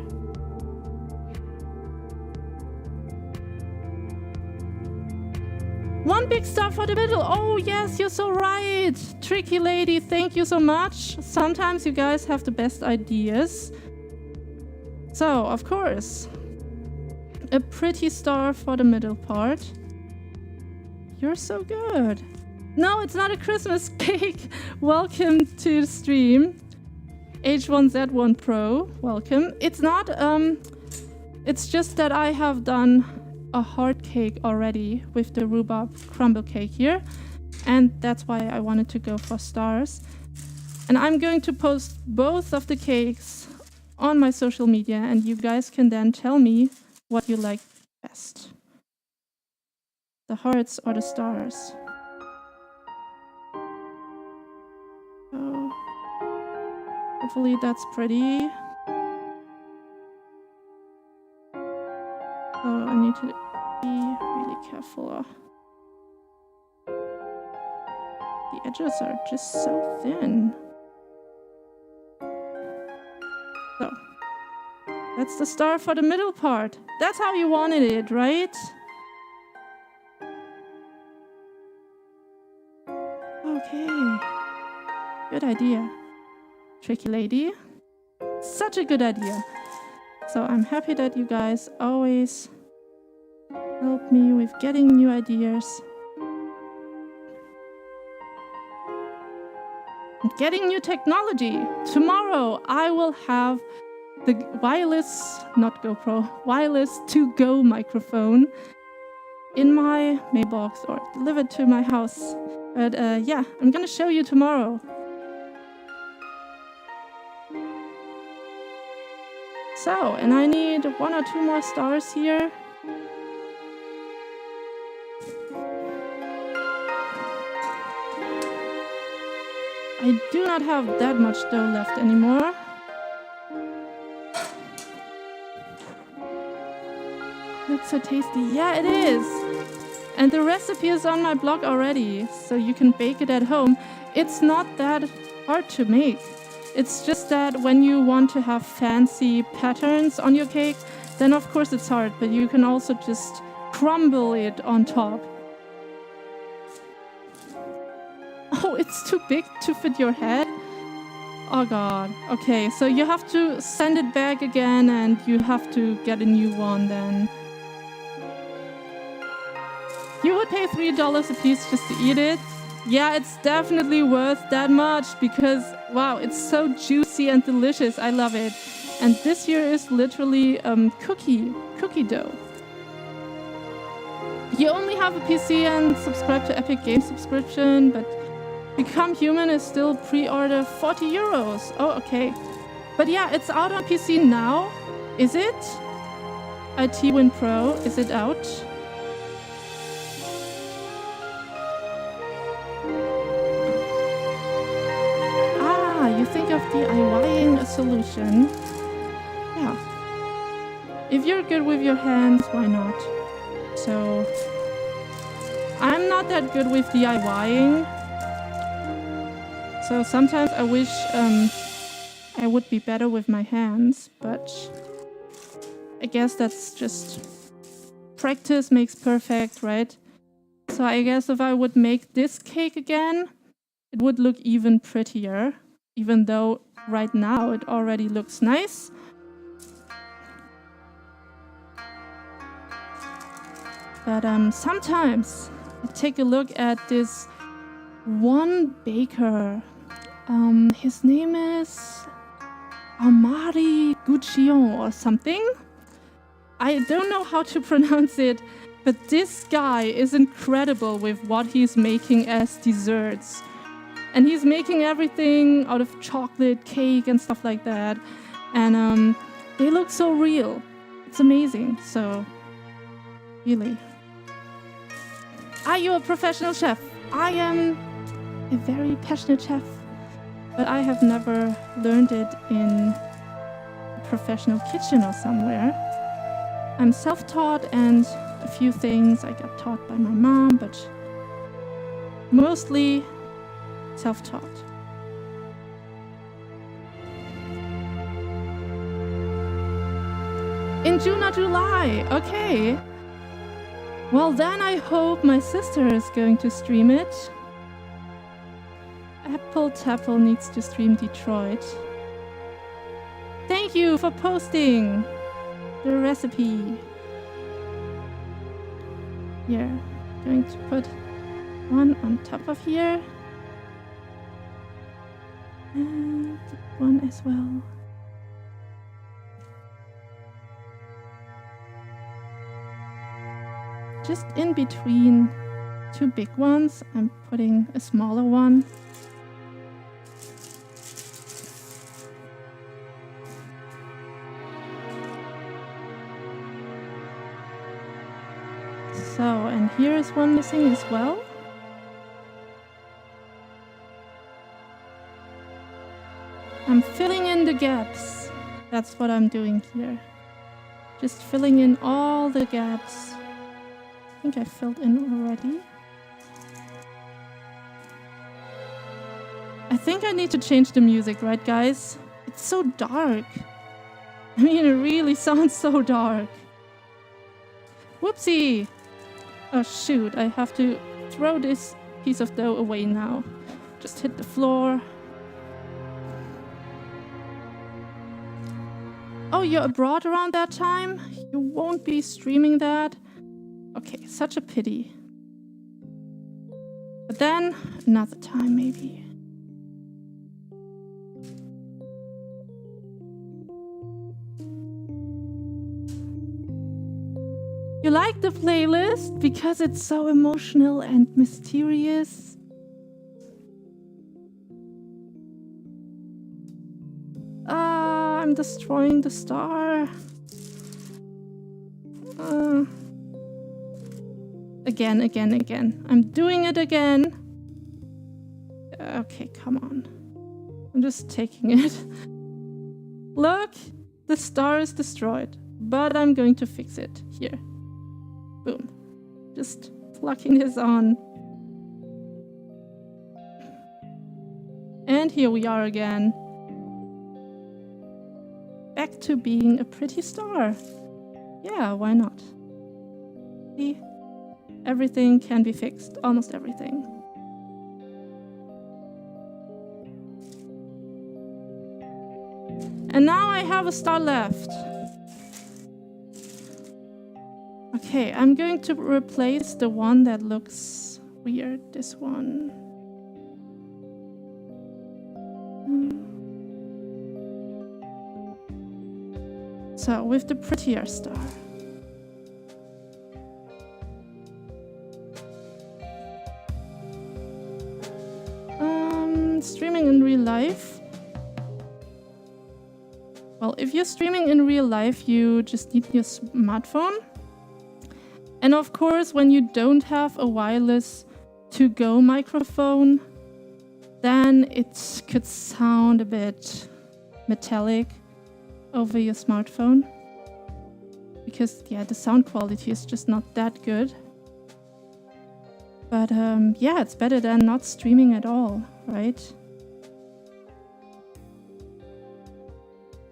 Speaker 1: One big star for the middle. Oh yes, you're so right. Tricky lady, thank you so much. Sometimes you guys have the best ideas. So, of course, a pretty star for the middle part. You're so good. No, it's not a Christmas cake. Welcome to the stream. H1Z1 Pro, welcome. It's not, it's just that I have done a hard cake already with the rhubarb crumble cake here. And that's why I wanted to go for stars. And I'm going to post both of the cakes on my social media, and you guys can then tell me what you like best. The hearts or the stars. Oh, hopefully that's pretty. Oh, I need to be really careful. The edges are just so thin. So, that's the star for the middle part. That's how you wanted it, right? Okay. Good idea. Tricky lady. Such a good idea. So I'm happy that you guys always help me with getting new ideas. And getting new technology. Tomorrow I will have the wireless, not GoPro, wireless to-go microphone in my mailbox or delivered to my house. But yeah, I'm gonna show you tomorrow. So, and I need 1 or 2 more stars here. I do not have that much dough left anymore. Looks so tasty. Yeah, it is. And the recipe is on my blog already, so you can bake it at home. It's not that hard to make. It's just that when you want to have fancy patterns on your cake, then of course it's hard, but you can also just crumble it on top. Oh, it's too big to fit your head? Oh god. Okay, so you have to send it back again and you have to get a new one then. You would pay $3 a piece just to eat it? Yeah, it's definitely worth that much because, wow, it's so juicy and delicious. I love it. And this here is literally cookie dough. You only have a PC and subscribe to Epic Games subscription, but Become Human is still pre-order 40 euros. Oh, okay. But yeah, it's out on PC now. Is it? IT Win Pro, is it out? You think of DIYing a solution. Yeah. If you're good with your hands, why not? So, I'm not that good with DIYing. So sometimes I wish I would be better with my hands, but I guess that's just practice makes perfect, right? So I guess if I would make this cake again, it would look even prettier. Even though right now it already looks nice. But sometimes I take a look at this one baker. His name is Amari Guccion or something. I don't know how to pronounce it, but this guy is incredible with what he's making as desserts. And he's making everything out of chocolate, cake, and stuff like that. And they look so real. It's amazing. So, really. Are you a professional chef? I am a very passionate chef. But I have never learned it in a professional kitchen or somewhere. I'm self-taught, and a few things I got taught by my mom, but mostly self-taught. In June or July, okay. Well, then I hope my sister is going to stream it. Apple Tapple needs to stream Detroit. Thank you for posting the recipe. Here, going to put one on top of here. And one as well. Just in between 2 big ones, I'm putting a smaller one. So, and here is one missing as well. I'm filling in the gaps. That's what I'm doing here. Just filling in all the gaps. I think I filled in already. I think I need to change the music, right guys? It's so dark. I mean, it really sounds so dark. Whoopsie! Oh shoot, I have to throw this piece of dough away now. Just hit the floor. Oh, you're abroad around that time? You won't be streaming that? Okay, such a pity. But then, another time maybe. You like the playlist because it's so emotional and mysterious? I'm destroying the star. Again. I'm doing it again. Okay, come on. I'm just taking it. Look, the star is destroyed, but I'm going to fix it. Here. Boom. Just plucking this on. And here we are again. Back to being a pretty star. Yeah, why not? See? Everything can be fixed. Almost everything. And now I have a star left. Okay, I'm going to replace the one that looks weird. This one. So, with the prettier star. Streaming in real life. Well, if you're streaming in real life, you just need your smartphone. And of course, when you don't have a wireless to-go microphone, then it could sound a bit metallic over your smartphone. Because, yeah, the sound quality is just not that good. But, yeah, it's better than not streaming at all, right?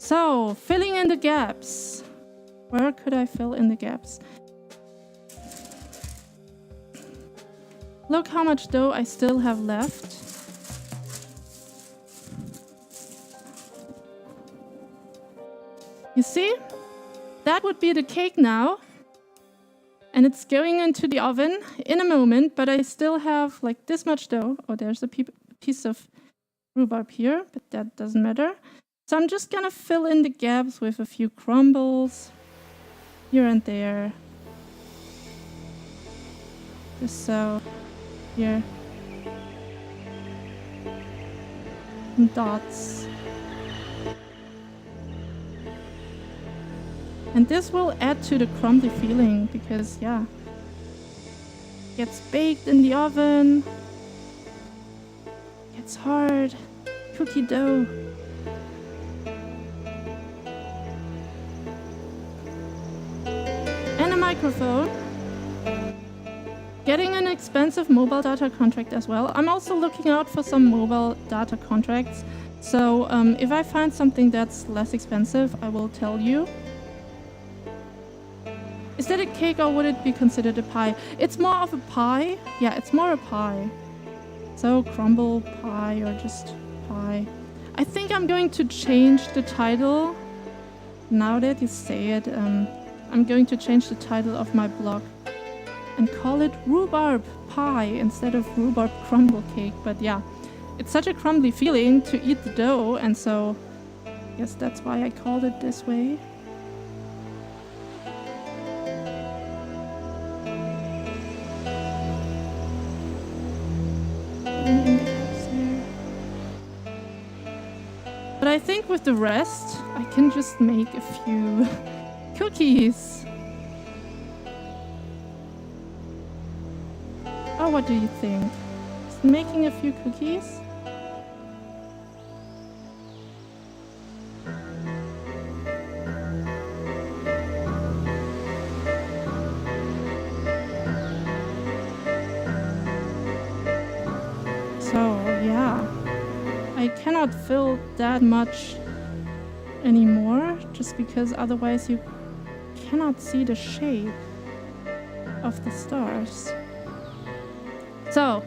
Speaker 1: So, filling in the gaps. Where could I fill in the gaps? Look how much dough I still have left. You see? That would be the cake now. And it's going into the oven in a moment, but I still have like this much dough. Oh, there's a piece of rhubarb here, but that doesn't matter. So I'm just gonna fill in the gaps with a few crumbles here and there. Just so. Here. Some dots. And this will add to the crumbly feeling because, yeah, gets baked in the oven, gets hard, cookie dough. And a microphone. Getting an expensive mobile data contract as well. I'm also looking out for some mobile data contracts. So if I find something that's less expensive, I will tell you. Is that a cake or would it be considered a pie? It's more of a pie. Yeah, it's more a pie. So crumble pie or just pie. I think I'm going to change the title. Now that you say it, I'm going to change the title of my blog and call it Rhubarb Pie instead of Rhubarb Crumble Cake. But yeah, it's such a crumbly feeling to eat the dough, and so I guess that's why I called it this way. But I think with the rest, I can just make a few cookies. do you think? Just making a few cookies? So, yeah. I cannot fill that much anymore, just because otherwise you cannot see the shape of the stars. So,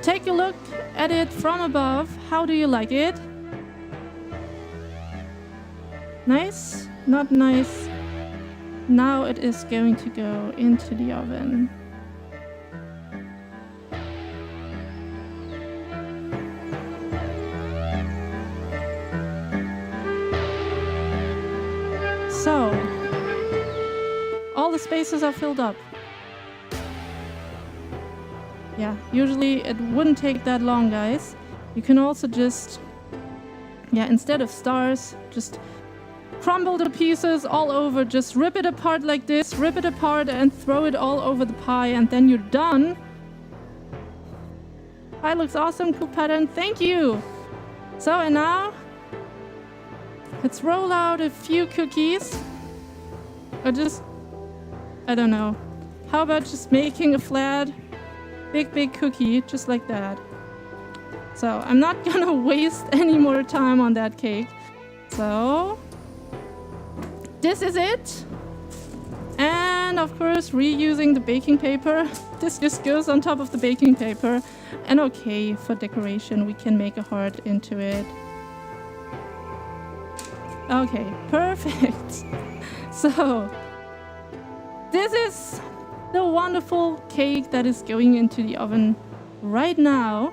Speaker 1: take a look at it from above. How do you like it? Nice? Not nice? Now it is going to go into the oven. So, all the spaces are filled up. Yeah, usually it wouldn't take that long, guys. You can also just, instead of stars, just crumble the pieces all over. Just rip it apart like this, rip it apart and throw it all over the pie, and then you're done. Pie looks awesome, cool pattern, thank you. So, and now, let's roll out a few cookies. Or just, I don't know. How about just making a flat, big cookie, just like that. So I'm not gonna waste any more time on that cake. So this is it. And of course, reusing the baking paper. This just goes on top of the baking paper. And okay, for decoration, we can make a heart into it. Okay, perfect. So, this is the wonderful cake that is going into the oven right now.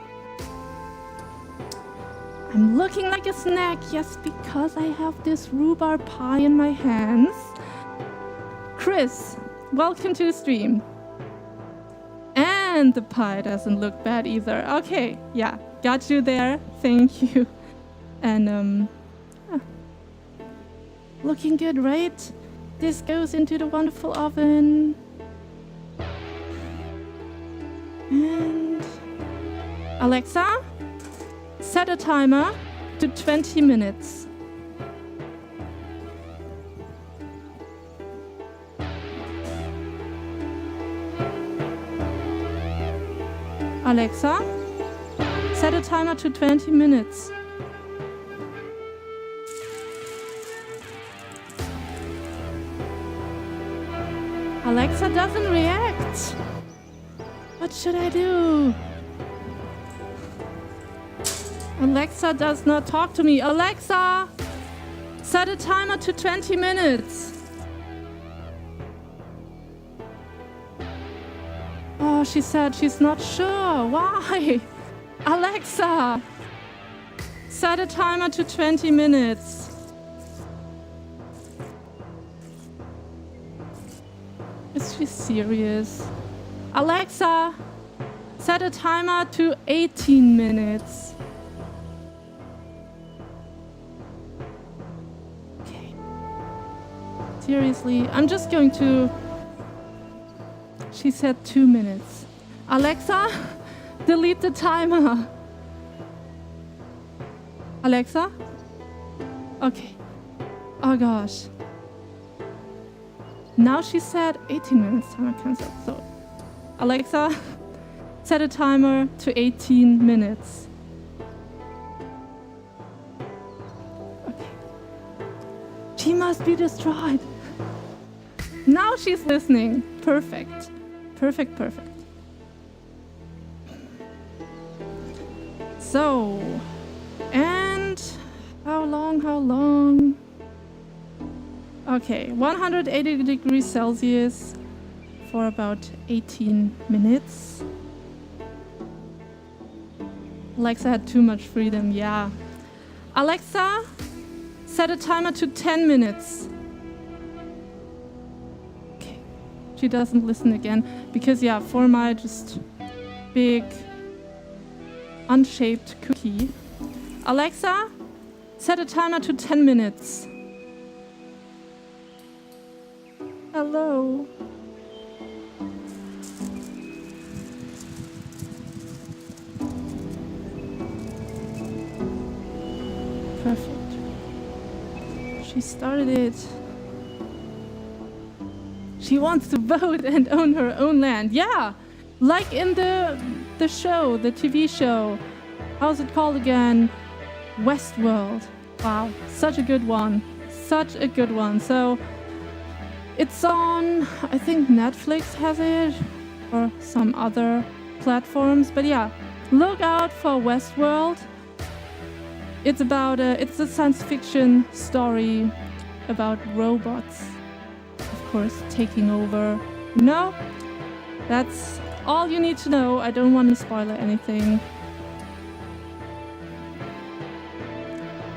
Speaker 1: I'm looking like a snack, yes, because I have this rhubarb pie in my hands. Chris, welcome to the stream. And the pie doesn't look bad either. Okay, yeah, got you there. Thank you. And, looking good, right? This goes into the wonderful oven. And Alexa, set a timer to 20 minutes. Alexa, set a timer to 20 minutes. Alexa doesn't react. What should I do? Alexa does not talk to me. Alexa, set a timer to 20 minutes. Oh, she said she's not sure. Why? Alexa, set a timer to 20 minutes. Is she serious? Alexa, set a timer to 18 minutes. Okay. Seriously, I'm just going to... She said 2 minutes. Alexa, delete the timer. Alexa? Okay. Oh gosh. Now she said 18 minutes, timer cancelled. So, Alexa, set a timer to 18 minutes. Okay. She must be destroyed. Now she's listening. Perfect. Perfect, perfect. So, and how long? Okay, 180 degrees Celsius for about 18 minutes. Alexa had too much freedom, yeah. Alexa, set a timer to 10 minutes. Okay, she doesn't listen again because, yeah, for my just big unshaped cookie. Alexa, set a timer to 10 minutes. Hello. We started it. She wants to vote and own her own land. Yeah, like in the show, the TV show. How's it called again? Westworld. Wow, such a good one. Such a good one. So it's on, I think Netflix has it, or some other platforms. But yeah, look out for Westworld. It's about it's a science fiction story about robots, of course, taking over. No, that's all you need to know. I don't want to spoil anything.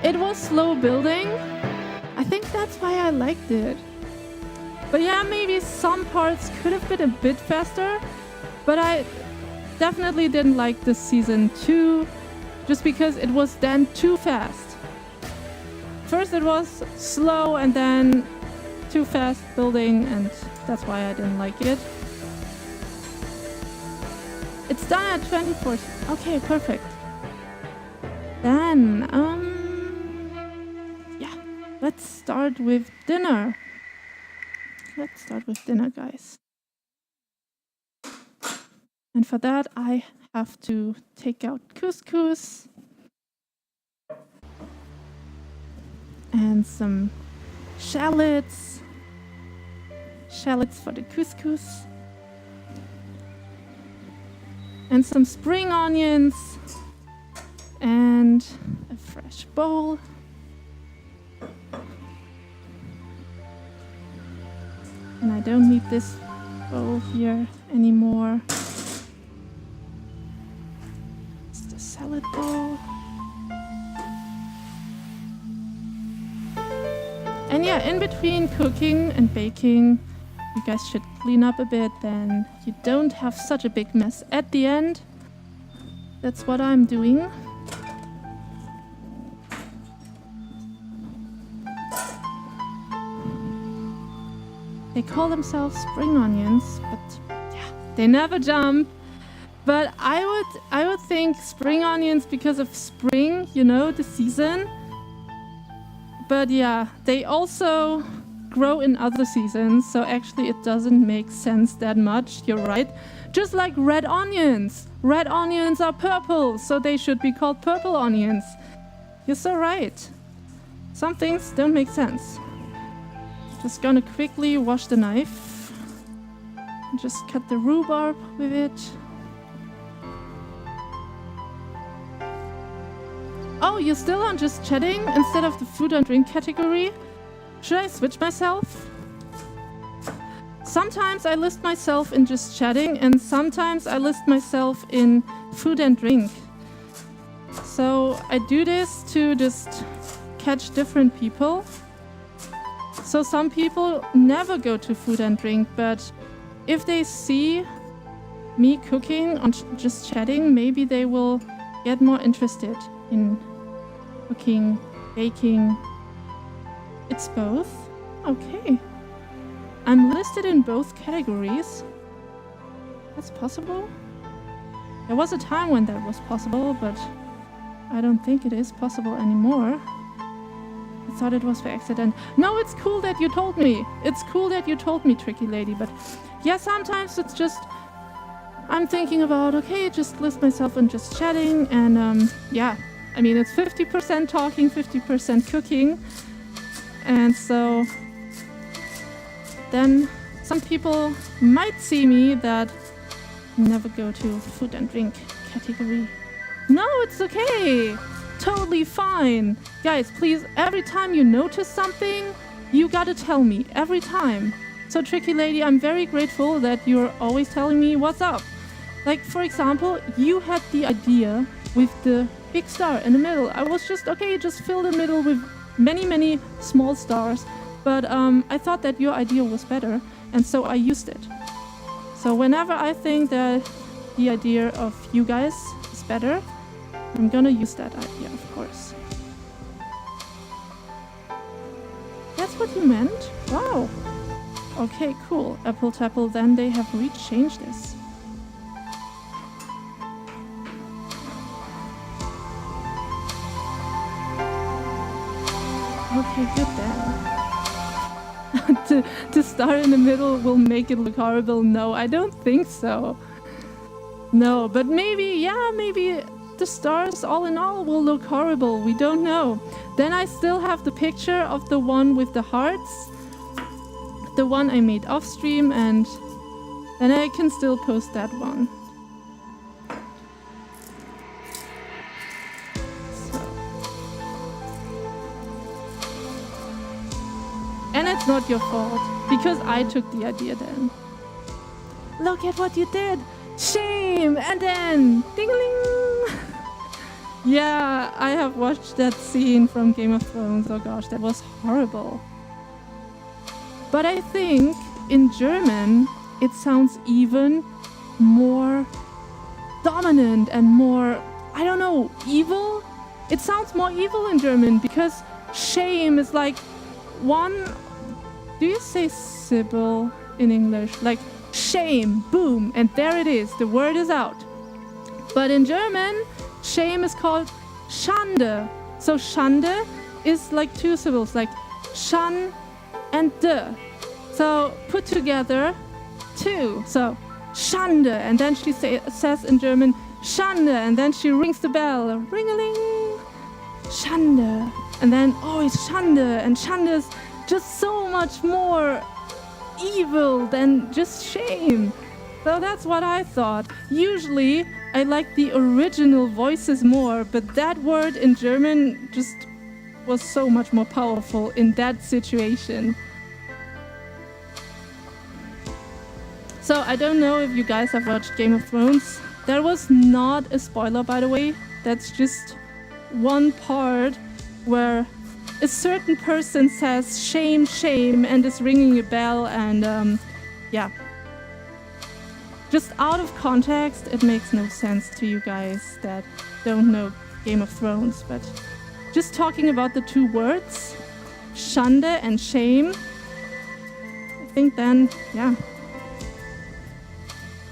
Speaker 1: It was slow building. I think that's why I liked it. But yeah, maybe some parts could have been a bit faster. But I definitely didn't like this season 2, just because it was then too fast. First it was slow and then too fast building, and that's why I didn't like it. It's done at 24. Okay, perfect. Then, yeah, let's start with dinner. Let's start with dinner, guys. And for that, I have to take out couscous and some shallots. Shallots for the couscous. And some spring onions. And a fresh bowl. And I don't need this bowl here anymore. Salad bowl. And yeah, in between cooking and baking, you guys should clean up a bit, then you don't have such a big mess at the end. That's what I'm doing. They call themselves spring onions, but yeah, they never jump. But I would think spring onions because of spring, you know, the season. But yeah, they also grow in other seasons, so actually it doesn't make sense that much. You're right. Just like red onions. Red onions are purple, so they should be called purple onions. You're so right. Some things don't make sense. Just gonna quickly wash the knife. And just cut the rhubarb with it. Oh, you're still on just chatting instead of the food and drink category? Should I switch myself? Sometimes I list myself in just chatting, and sometimes I list myself in food and drink. So I do this to just catch different people. So some people never go to food and drink, but if they see me cooking or just chatting, maybe they will get more interested in cooking, baking. It's both? Okay. I'm listed in both categories. That's possible? There was a time when that was possible, but I don't think it is possible anymore. I thought it was by accident. No, it's cool that you told me. It's cool that you told me, Tricky Lady, but yeah, sometimes it's just I'm thinking about, okay, just list myself and just chatting, and yeah, I mean, it's 50% talking, 50% cooking, and so then some people might see me that never go to food and drink category. No, it's okay. Totally fine. Guys, please, every time you notice something, you gotta tell me, every time. So Tricky Lady, I'm very grateful that you're always telling me what's up. Like, for example, you had the idea with the big star in the middle. I was just, okay, just fill the middle with many, many small stars. But I thought that your idea was better, and so I used it. So whenever I think that the idea of you guys is better, I'm gonna use that idea, of course. That's what you meant? Wow. Okay, cool. Apple Tapple, then they have rechanged this. Okay, good then. to start in the middle will make it look horrible. No, I don't think so. No, but maybe the stars all in all will look horrible. We don't know. Then I still have the picture of the one with the hearts, the one I made off stream, and then I can still post that one. And it's not your fault, because I took the idea then. Look at what you did! Shame! And then, ding-a-ling! Yeah, I have watched that scene from Game of Thrones. Oh gosh, that was horrible. But I think in German, it sounds even more dominant and more, I don't know, evil? It sounds more evil in German because shame is like one... Do you say Sibyl in English? Like shame, boom, and there it is. The word is out. But in German, shame is called Schande. So Schande is like two syllables, like Schan and de. So put together two. So Schande, and then she says in German Schande, and then she rings the bell, ring-a-ling, Schande, and then it's Schande, and Schande is just so much more evil than just shame. So that's what I thought. Usually I like the original voices more, but that word in German just was so much more powerful in that situation. So I don't know if you guys have watched Game of Thrones. That was not a spoiler, by the way. That's just one part where a certain person says shame, shame, and is ringing a bell, and yeah. Just out of context, it makes no sense to you guys that don't know Game of Thrones, but just talking about the two words, Schande and shame, I think then, yeah,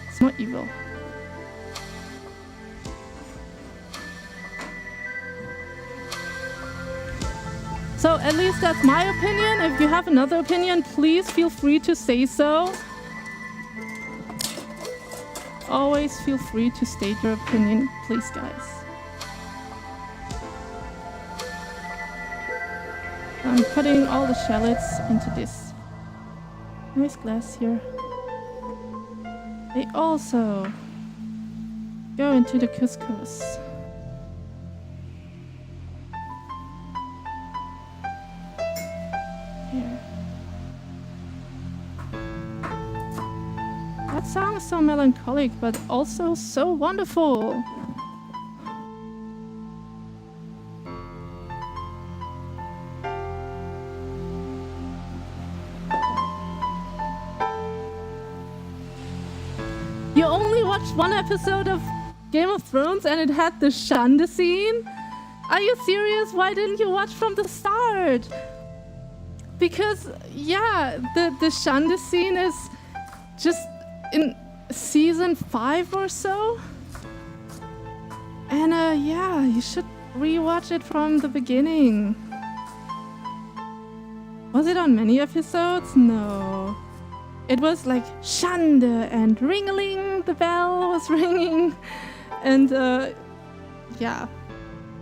Speaker 1: it's more evil. So at least that's my opinion. If you have another opinion, please feel free to say so. Always feel free to state your opinion, please, guys. I'm putting all the shallots into this nice glass here. They also go into the couscous. Here. That song is so melancholic, but also so wonderful. You only watched one episode of Game of Thrones and it had the Schande scene? Are you serious? Why didn't you watch from the start? Because, yeah, the Schande scene is just in season 5 or so. And yeah, you should rewatch it from the beginning. Was it on many episodes? No. It was like Schande and ring-a-ling, the bell was ringing. And yeah,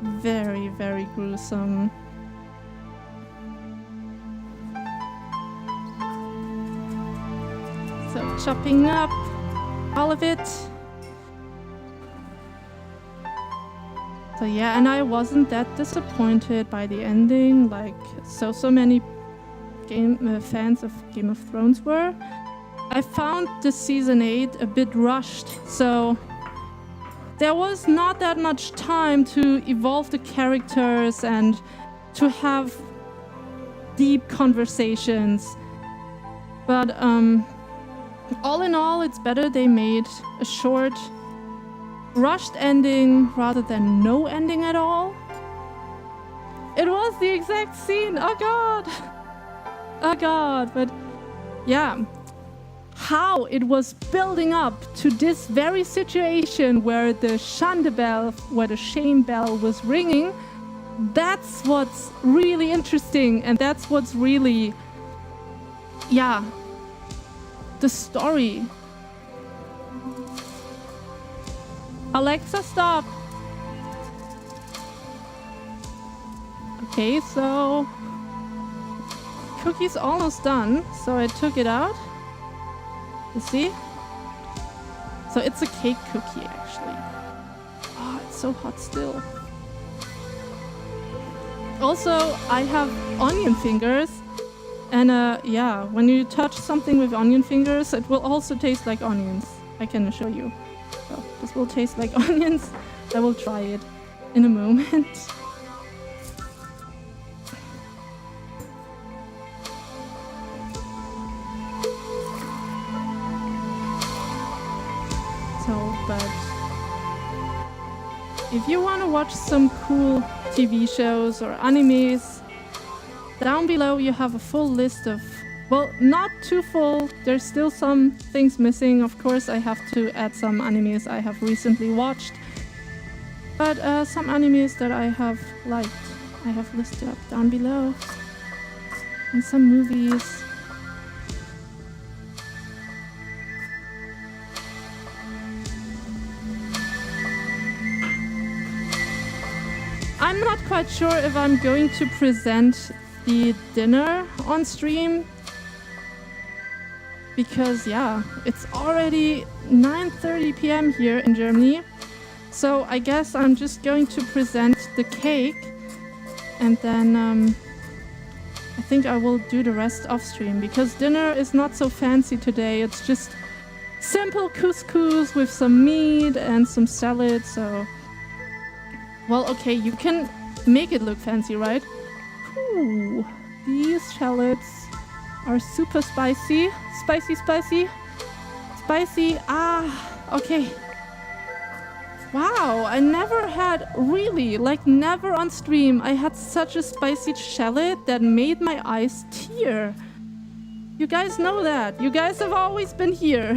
Speaker 1: very, very gruesome. So chopping up all of it. So yeah, and I wasn't that disappointed by the ending, like so many fans of Game of Thrones were. I found the season 8 a bit rushed, so there was not that much time to evolve the characters and to have deep conversations. But all in all, it's better they made a short, rushed ending rather than no ending at all. It was the exact scene. Oh god. Oh god. But yeah, how it was building up to this very situation where the Schande bell, where the shame bell was ringing, that's what's really interesting, and that's what's really yeah, the story. Alexa, stop. Okay, so cookie's almost done, so I took it out. You see? So it's a cake cookie, actually. Oh, it's so hot still. Also, I have onion fingers. And yeah, when you touch something with onion fingers, it will also taste like onions. I can assure you. So this will taste like onions. I will try it in a moment. But if you want to watch some cool TV shows or animes, down below you have a full list of, well, not too full, there's still some things missing. Of course, I have to add some animes I have recently watched, but some animes that I have liked, I have listed up down below, and some movies. I'm not quite sure if I'm going to present the dinner on stream, because yeah, it's already 9:30 p.m. here in Germany, so I guess I'm just going to present the cake, and then I think I will do the rest off stream, because dinner is not so fancy today. It's just simple couscous with some meat and some salad. So, well, okay, you can make it look fancy, right? Ooh, these shallots are super spicy. Spicy. Ah, okay. Wow, I never had, really, like never on stream, I had such a spicy shallot that made my eyes tear. You guys know that. You guys have always been here.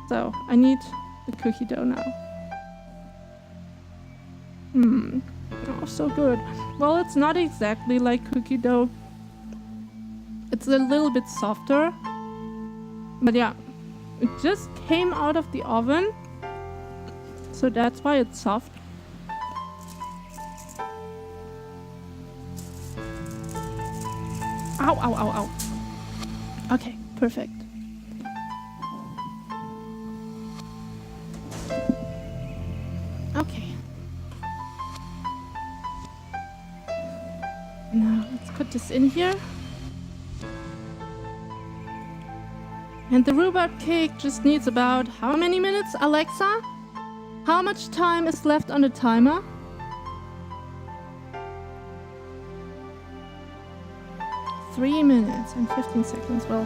Speaker 1: So, I need the cookie dough now. Oh, so good. Well, it's not exactly like cookie dough. It's a little bit softer. But yeah, it just came out of the oven. So that's why it's soft. Ow. Okay, perfect. Okay. Now let's put this in here. And the rhubarb cake just needs about how many minutes, Alexa? How much time is left on the timer? 3 minutes and 15 seconds. Well,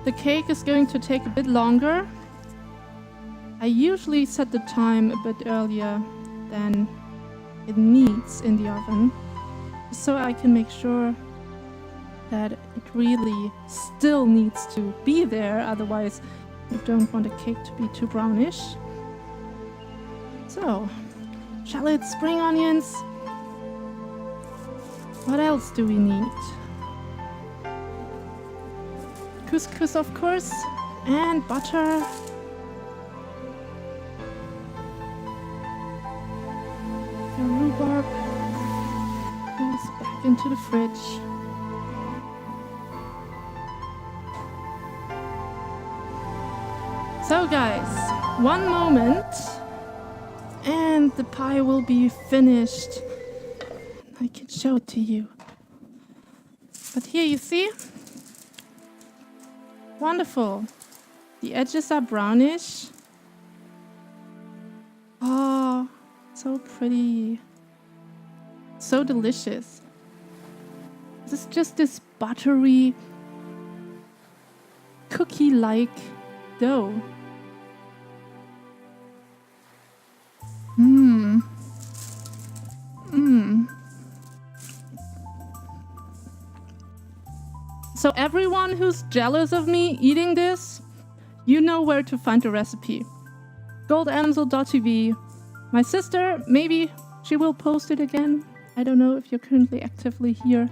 Speaker 1: the cake is going to take a bit longer. I usually set the time a bit earlier than it needs in the oven, so I can make sure that it really still needs to be there. Otherwise, you don't want the cake to be too brownish. So, shallots, spring onions. What else do we need? Couscous, of course, and butter. The rhubarb goes back into the fridge. So guys, one moment and the pie will be finished. I can show it to you. But here you see. Wonderful. The edges are brownish. Oh, so pretty. So delicious. This is just this buttery, cookie-like dough. So everyone who's jealous of me eating this, you know where to find the recipe. Goldamsel.tv. My sister, maybe she will post it again. I don't know if you're currently actively here.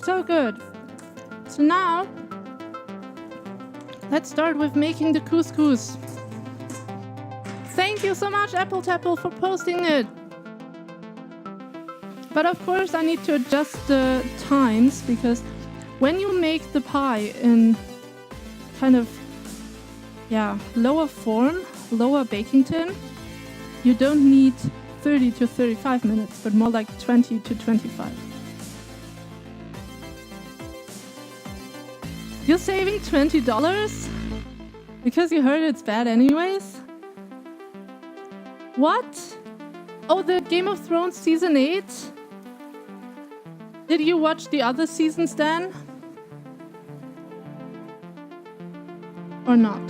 Speaker 1: So good. So now, let's start with making the couscous. Thank you so much, Apple Tapple, for posting it. But of course, I need to adjust the times because when you make the pie in kind of, lower form, lower baking tin, you don't need 30 to 35 minutes, but more like 20 to 25. You're saving $20? Because you heard it's bad anyways? What? Oh, the Game of Thrones Season 8? Did you watch the other seasons then? Or not?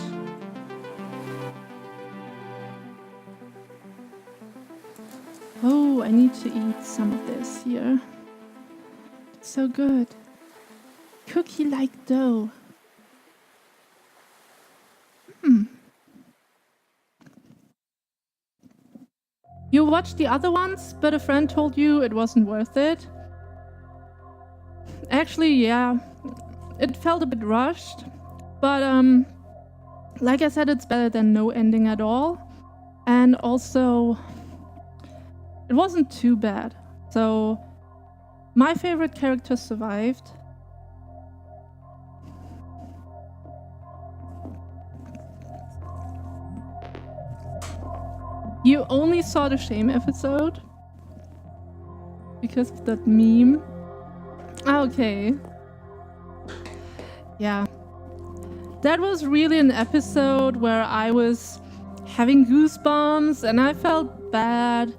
Speaker 1: Oh, I need to eat some of this here. It's so good. Cookie-like dough. You watched the other ones, but a friend told you it wasn't worth it. Actually, yeah, it felt a bit rushed, but like I said, it's better than no ending at all. And also, it wasn't too bad. So, my favorite character survived. You only saw the shame episode because of that meme. Okay. Yeah. That was really an episode where I was having goosebumps and I felt bad.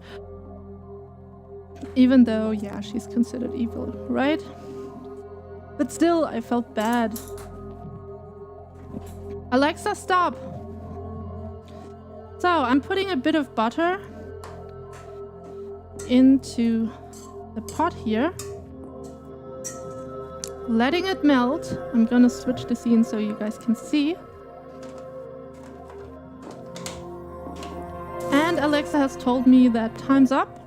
Speaker 1: Even though, yeah, she's considered evil, right? But still, I felt bad. Alexa, stop! So, I'm putting a bit of butter into the pot here. Letting it melt. I'm gonna switch the scene so you guys can see. And Alexa has told me that time's up.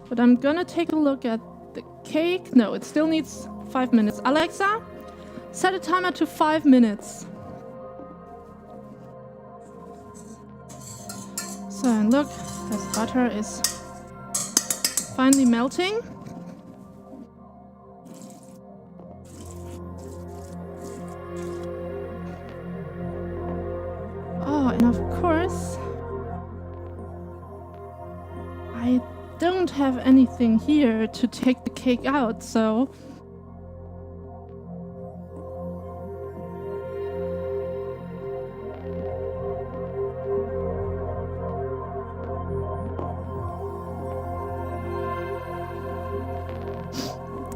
Speaker 1: But I'm gonna take a look at the cake. No, it still needs 5 minutes. Alexa, set a timer to 5 minutes. So, and look, this butter is finally melting. Oh, and of course, I don't have anything here to take the cake out, so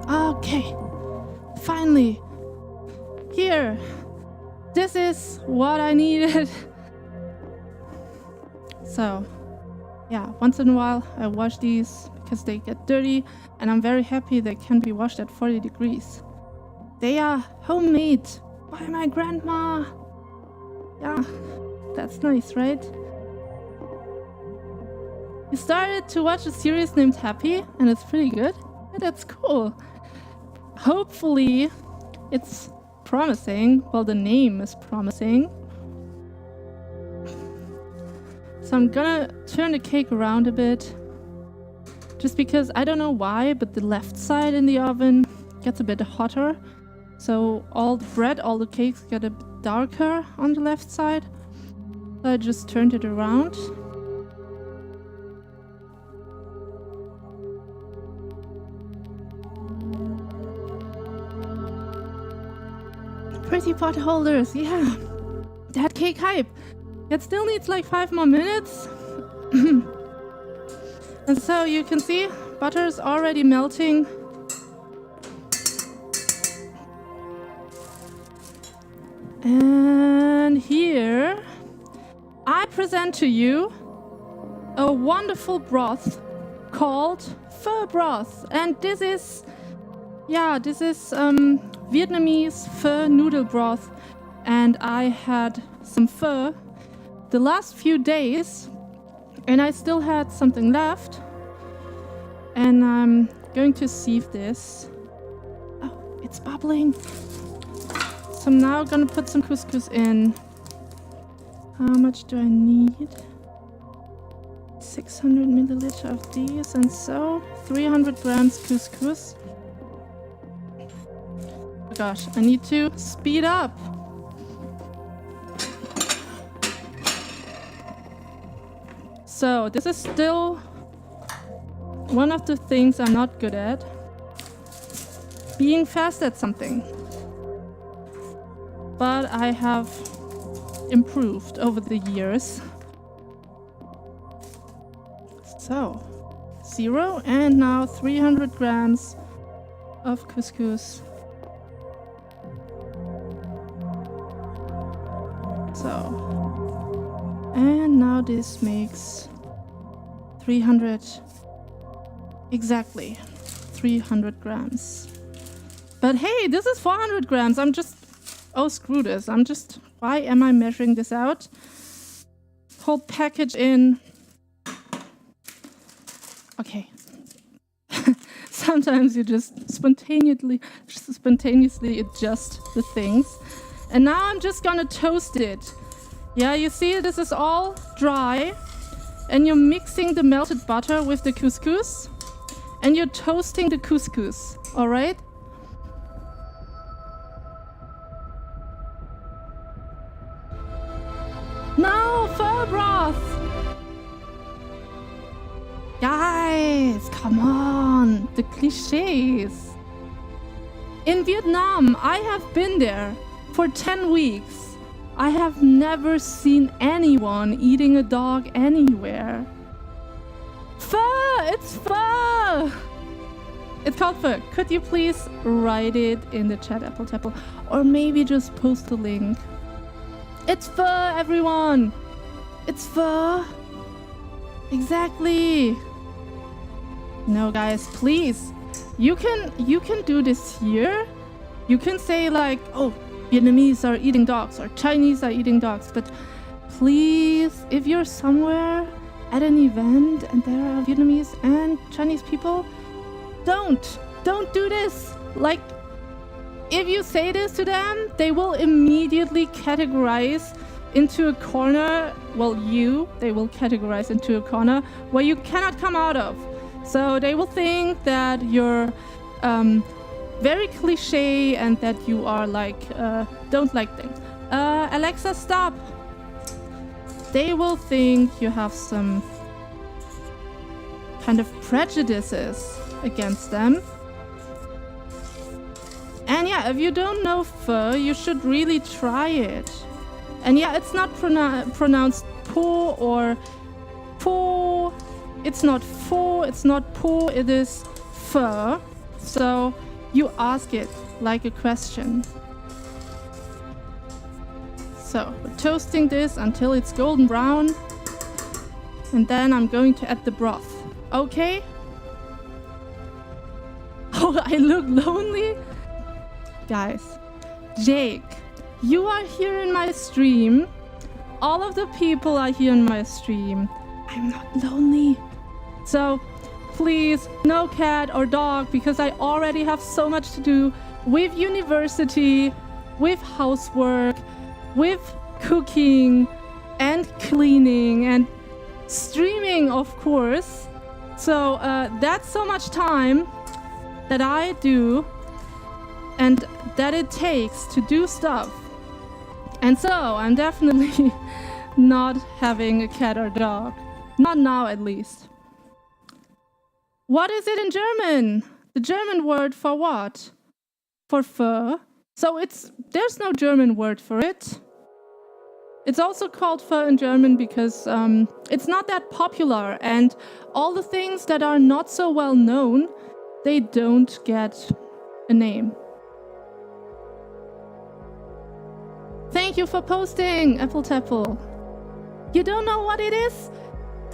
Speaker 1: okay, finally, here, this is what I needed. So, yeah, once in a while I wash these because they get dirty, and I'm very happy they can be washed at 40 degrees. They are homemade by my grandma. Yeah, that's nice, right? You started to watch a series named Happy, and it's pretty good. Yeah, that's cool. Hopefully, it's promising. Well, the name is promising. So I'm gonna turn the cake around a bit. Just because, I don't know why, but the left side in the oven gets a bit hotter. So all the bread, all the cakes get a bit darker on the left side. So I just turned it around. Pretty pot holders, yeah. That cake hype. It still needs like 5 more minutes. And so you can see butter is already melting. And here I present to you a wonderful broth called pho broth. And this is Vietnamese pho noodle broth. And I had some pho the last few days, and I still had something left. And I'm going to sieve this. Oh, it's bubbling. So I'm now gonna put some couscous in. How much do I need? 600 milliliters of these, and so 300 grams couscous. Oh gosh, I need to speed up. So this is still one of the things I'm not good at. Being fast at something. But I have improved over the years. So, 0 and now 300 grams of couscous. So, and now this makes 300, exactly 300 grams. But hey, this is 400 grams. Oh, screw this. Why am I measuring this out? Whole package in. Okay. Sometimes you just spontaneously adjust the things. And now I'm just gonna toast it. Yeah, you see this is all dry. And you're mixing the melted butter with the couscous. And you're toasting the couscous, all right? No, pho broth! Guys, come on, the cliches. In Vietnam, I have been there for 10 weeks. I have never seen anyone eating a dog anywhere. Pho, it's pho! It's called pho. Could you please write it in the chat, Apple Tapple? Or maybe just post the link. It's pho, everyone! It's pho! Exactly! No, guys, please. You can do this here. You can say like, oh, Vietnamese are eating dogs or Chinese are eating dogs. But please, if you're somewhere at an event and there are Vietnamese and Chinese people, don't do this. Like, if you say this to them, they will immediately categorize into a corner. Well, they will categorize into a corner where you cannot come out of. So they will think that you're very cliche and that you are like, don't like things. Alexa, stop. They will think you have some kind of prejudices against them. And yeah, if you don't know pho, you should really try it. And yeah, it's not pronounced po or po. It's not pho, it's not po, it is pho. So you ask it like a question. So we're toasting this until it's golden brown. And then I'm going to add the broth. Okay? Oh, I look lonely? Guys, Jake, you are here in my stream. All of the people are here in my stream. I'm not lonely. So please, no cat or dog, because I already have so much to do with university, with housework, with cooking and cleaning and streaming, of course. So that's so much time that I do and that it takes to do stuff. And so I'm definitely not having a cat or dog. Not now, at least. What is it in German? The German word for what? For pho. So there's no German word for it. It's also called pho in German because it's not that popular, and all the things that are not so well known, they don't get a name. Thank you for posting, Apple Tapple. You don't know what it is?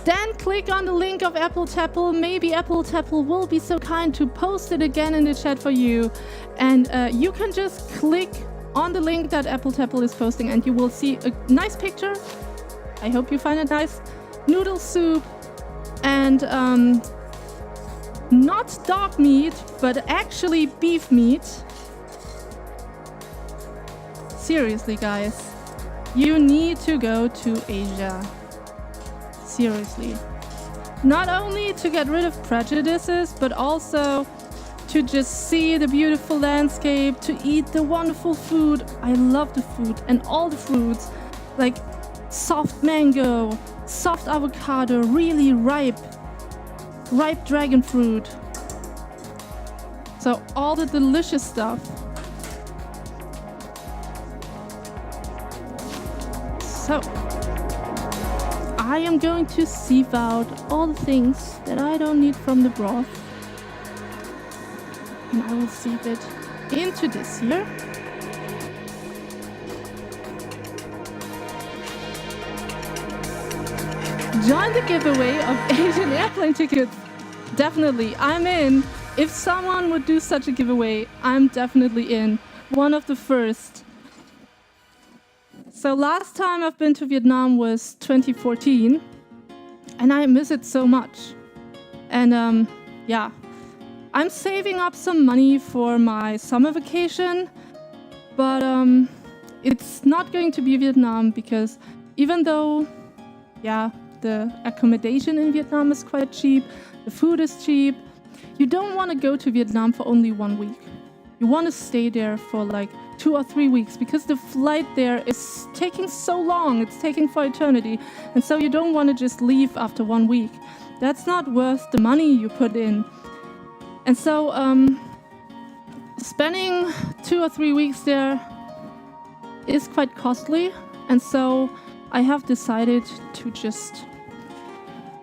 Speaker 1: Then click on the link of Apple Tapple. Maybe Apple Tapple will be so kind to post it again in the chat for you. And you can just click on the link that Apple Tapple is posting and you will see a nice picture. I hope you find it nice. Noodle soup and Not dog meat, but actually beef meat. Seriously, guys, you need to go to Asia. Seriously. Not only to get rid of prejudices, but also to just see the beautiful landscape, to eat the wonderful food. I love the food and all the fruits, like soft mango, soft avocado, really ripe dragon fruit. So all the delicious stuff. So I am going to sieve out all the things that I don't need from the broth. And I will sieve it into this here. Join the giveaway of Asian airplane tickets. Definitely, I'm in. If someone would do such a giveaway, I'm definitely in. One of the first. So last time I've been to Vietnam was 2014, and I miss it so much. And yeah, I'm saving up some money for my summer vacation, but it's not going to be Vietnam because even though, yeah, the accommodation in Vietnam is quite cheap, the food is cheap, you don't want to go to Vietnam for only 1 week. You want to stay there for like 2 or 3 weeks because the flight there is taking so long, it's taking for eternity. And so you don't want to just leave after 1 week. That's not worth the money you put in. And so spending 2 or 3 weeks there is quite costly. And so I have decided to just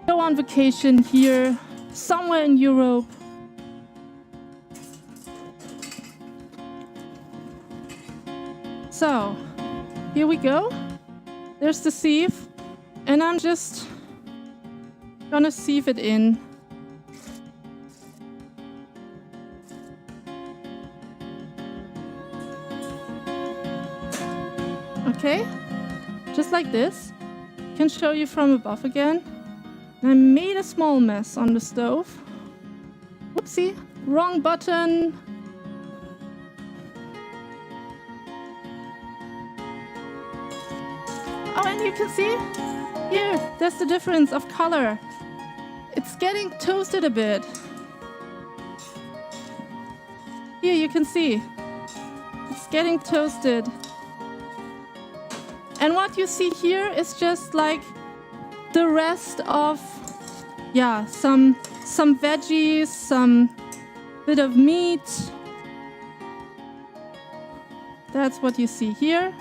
Speaker 1: go on vacation here, somewhere in Europe. So, here we go. There's the sieve, and I'm just gonna sieve it in. Okay, just like this. Can show you from above again. And I made a small mess on the stove. Whoopsie, wrong button. Oh, and you can see here, there's the difference of color. It's getting toasted a bit. Here you can see, it's getting toasted. And what you see here is just like the rest of, yeah, some veggies, some bit of meat. That's what you see here.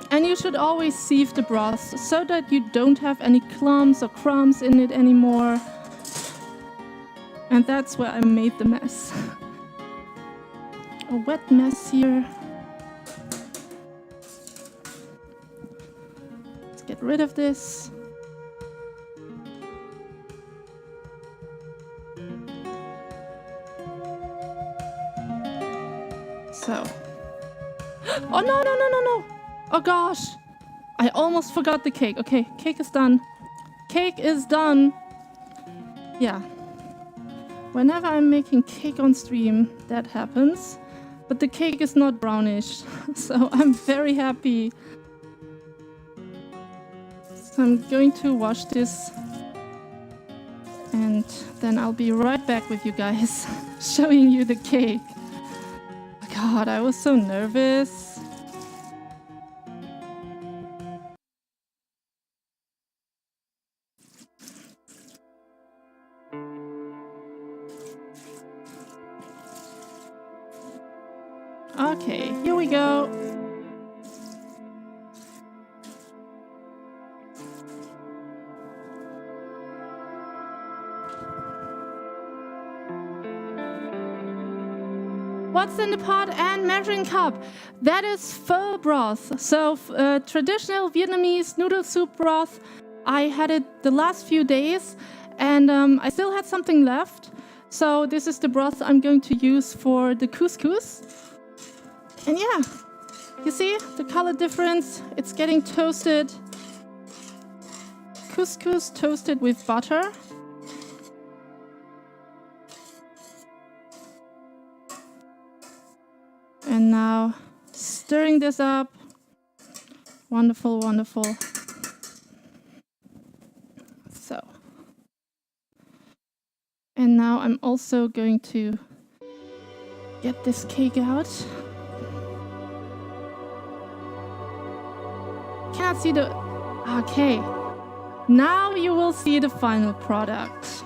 Speaker 1: And you should always sieve the broth so that you don't have any clumps or crumbs in it anymore. And that's where I made the mess. A wet mess here. Let's get rid of this. So. Oh, no. Oh gosh, I almost forgot the cake. Okay, cake is done. Cake is done. Yeah. Whenever I'm making cake on stream, that happens. But the cake is not brownish, so I'm very happy. So I'm going to wash this. And then I'll be right back with you guys, showing you the cake. Oh God, I was so nervous. Okay, here we go. What's in the pot and measuring cup? That is pho broth. So traditional Vietnamese noodle soup broth. I had it the last few days and I still had something left. So this is the broth I'm going to use for the couscous. And yeah, you see the color difference? It's getting toasted. Couscous toasted with butter. And now stirring this up. Wonderful, wonderful. So. And now I'm also going to get this cake out. Cannot see the... Okay. Now you will see the final product.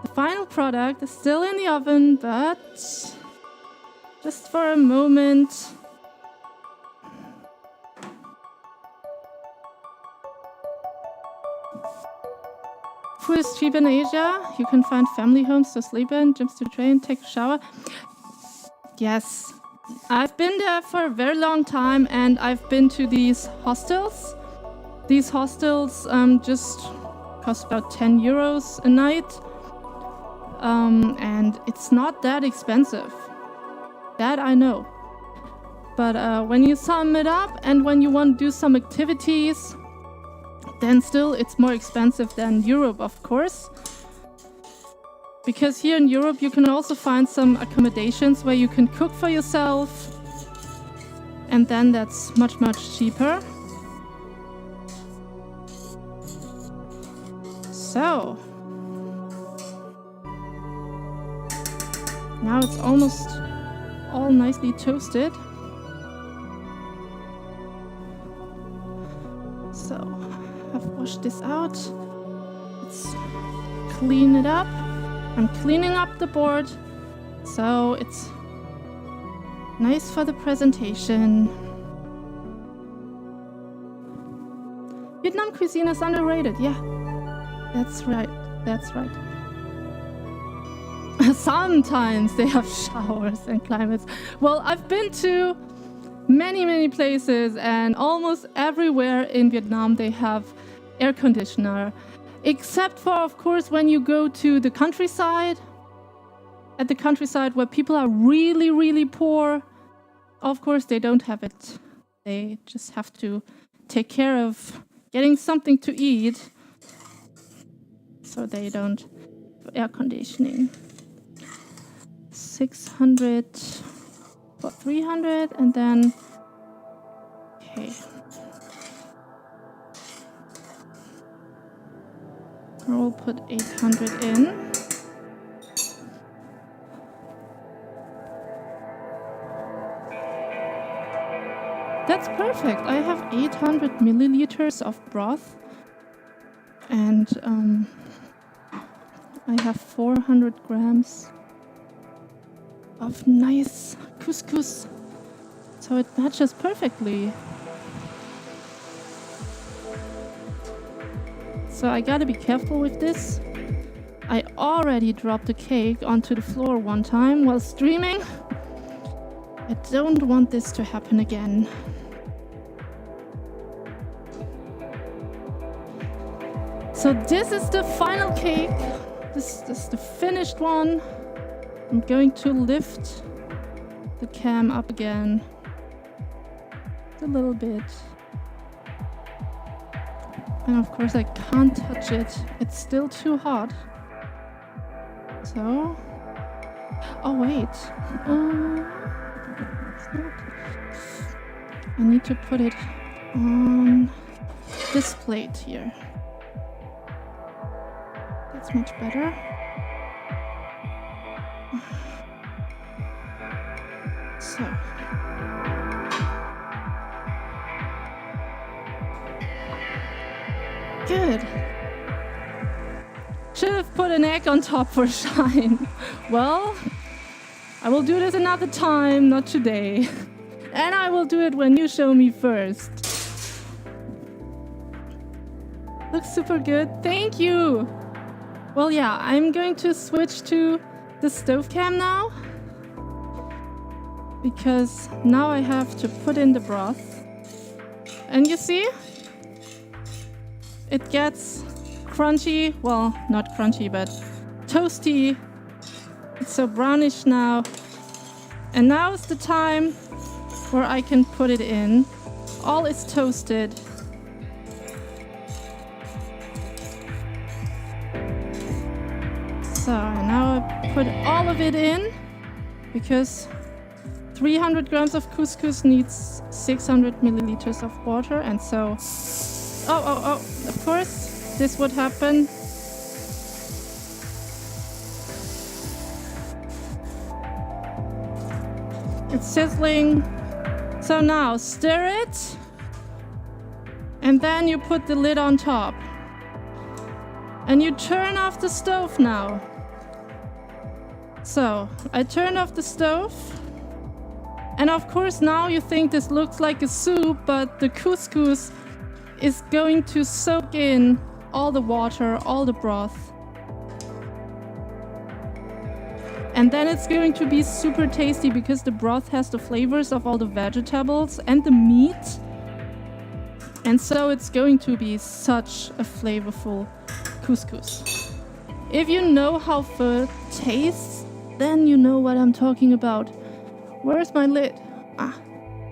Speaker 1: The final product is still in the oven, but just for a moment. Food is cheap in Asia. You can find family homes to sleep in, gyms to train, take a shower. Yes, I've been there for a very long time, and I've been to these hostels. These hostels just cost about 10 euros a night. And it's not that expensive. That I know. But when you sum it up and when you want to do some activities, then still it's more expensive than Europe, of course. Because here in Europe you can also find some accommodations where you can cook for yourself. And then that's much, much cheaper. So, now it's almost all nicely toasted. So, I've washed this out. Let's clean it up. I'm cleaning up the board so it's nice for the presentation. Vietnam cuisine is underrated, yeah. That's right, that's right. Sometimes they have showers and climates. Well, I've been to many, many places, and almost everywhere in Vietnam they have air conditioner. Except for, of course, when you go to the countryside. At the countryside where people are really, really poor. Of course, they don't have it. They just have to take care of getting something to eat. So they don't have air conditioning. 600 for 300 and then... Okay. I'll put 800 in. That's perfect. I have 800 milliliters of broth. And I have 400 grams of nice couscous. So it matches perfectly. So I gotta be careful with this. I already dropped the cake onto the floor one time while streaming. I don't want this to happen again. So this is the final cake. This is the finished one. I'm going to lift the cam up again. A little bit. And of course I can't touch it. It's still too hot. So... Oh wait. It's not. I need to put it on this plate here. That's much better. So. Good. Should have put an egg on top for shine. Well, I will do this another time, not today. And I will do it when you show me first. Looks super good. Thank you. Well, yeah, I'm going to switch to the stove cam now. Because now I have to put in the broth. And you see? It gets crunchy. Well, not crunchy, but toasty. It's so brownish now. And now is the time where I can put it in. All is toasted. So now I put all of it in because 300 grams of couscous needs 600 milliliters of water, and so... Oh, of course, this would happen. It's sizzling. So now, stir it. And then you put the lid on top. And you turn off the stove now. So, I turned off the stove. And of course now you think this looks like a soup, but the couscous is going to soak in all the water, all the broth. And then it's going to be super tasty because the broth has the flavors of all the vegetables and the meat. And so it's going to be such a flavorful couscous. If you know how food tastes, then you know what I'm talking about. Where's my lid? Ah,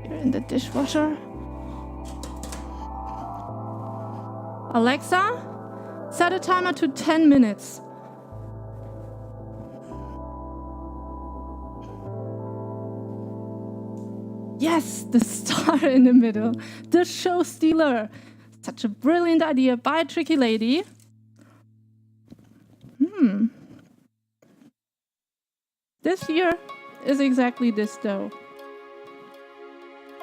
Speaker 1: you're in the dishwasher. Alexa, set a timer to 10 minutes. Yes, the star in the middle. The show stealer. Such a brilliant idea by Tricky Lady. This here is exactly this dough.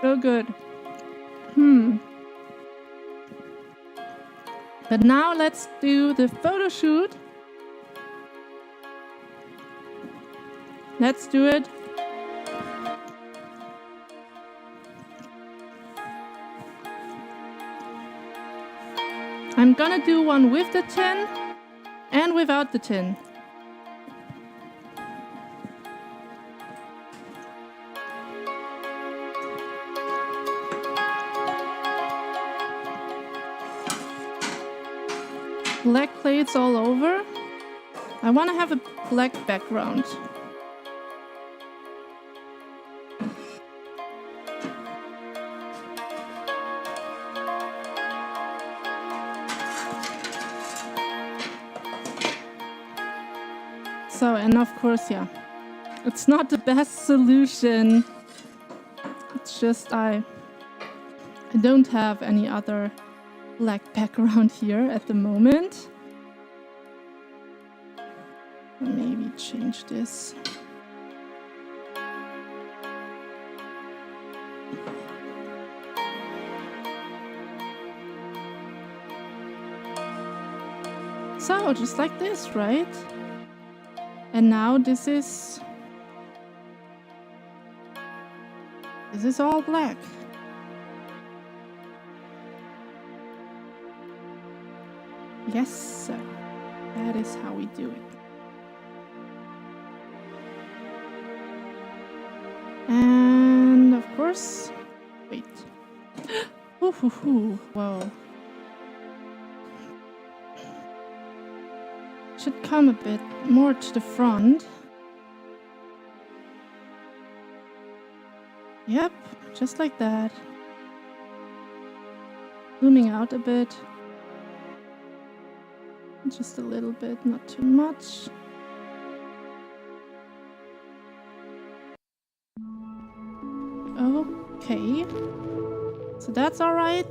Speaker 1: So good. But now let's do the photo shoot. Let's do it. I'm gonna do one with the tin and without the tin. Black plates all over. I want to have a black background. So, and of course, yeah, it's not the best solution. It's just I don't have any other black background here at the moment. Maybe change this. So, just like this, right? And now this is all black. Yes, sir. That is how we do it. And of course, wait. Whoa. Should come a bit more to the front. Yep, just like that. Zooming out a bit. Just a little bit, not too much. Okay. So that's all right.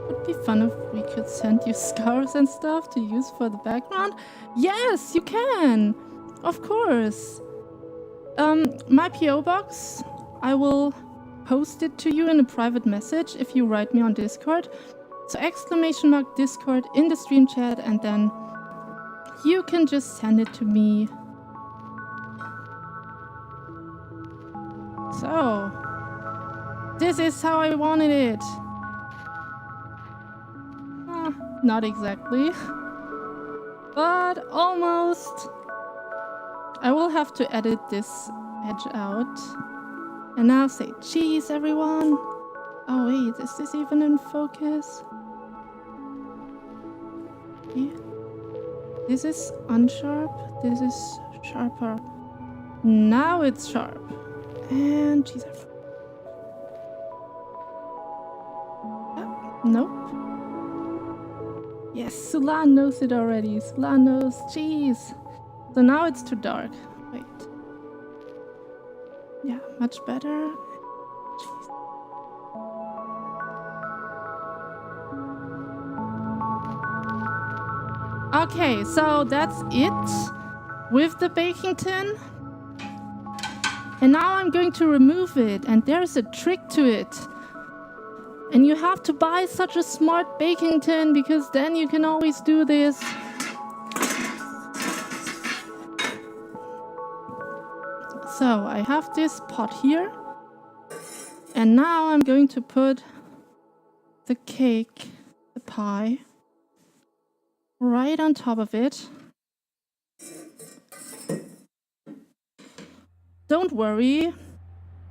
Speaker 1: Would be fun if we could send you scarves and stuff to use for the background. Yes, you can. Of course. My PO box, I will post it to you in a private message if you write me on Discord. So !Discord in the stream chat, and then you can just send it to me. So, this is how I wanted it. Not exactly, but almost. I will have to edit this edge out. And now say cheese, everyone. Oh wait, is this even in focus? Yeah. This is unsharp, this is sharper. Now it's sharp. And cheese. Nope. Yes, Sulan knows it already. Sulan knows cheese. So now it's too dark. Wait. Yeah, much better. Jeez. Okay, so that's it with the baking tin. And now I'm going to remove it, and there's a trick to it. And you have to buy such a smart baking tin, because then you can always do this. So I have this pot here, and now I'm going to put the cake, the pie, right on top of it. Don't worry,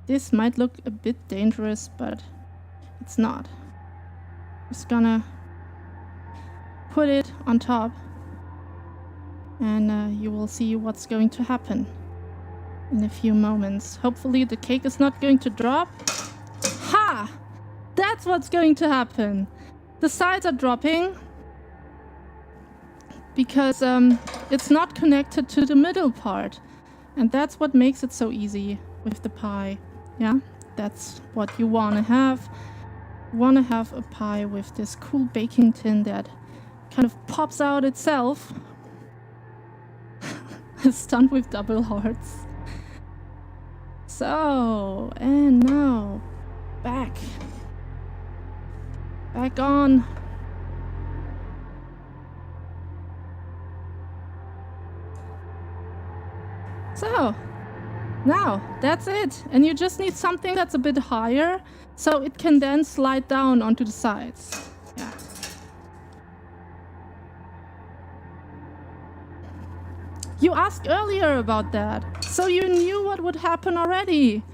Speaker 1: this might look a bit dangerous, but it's not. Just gonna put it on top, and you will see what's going to happen in a few moments. Hopefully the cake is not going to drop. Ha! That's what's going to happen. The sides are dropping because it's not connected to the middle part. And that's what makes it so easy with the pie. Yeah, that's what you want to have. You want to have a pie with this cool baking tin that kind of pops out itself. It's done with double hearts. So, and now back on. So, now that's it. And you just need something that's a bit higher so it can then slide down onto the sides. Yeah. You asked earlier about that, so you knew what would happen already.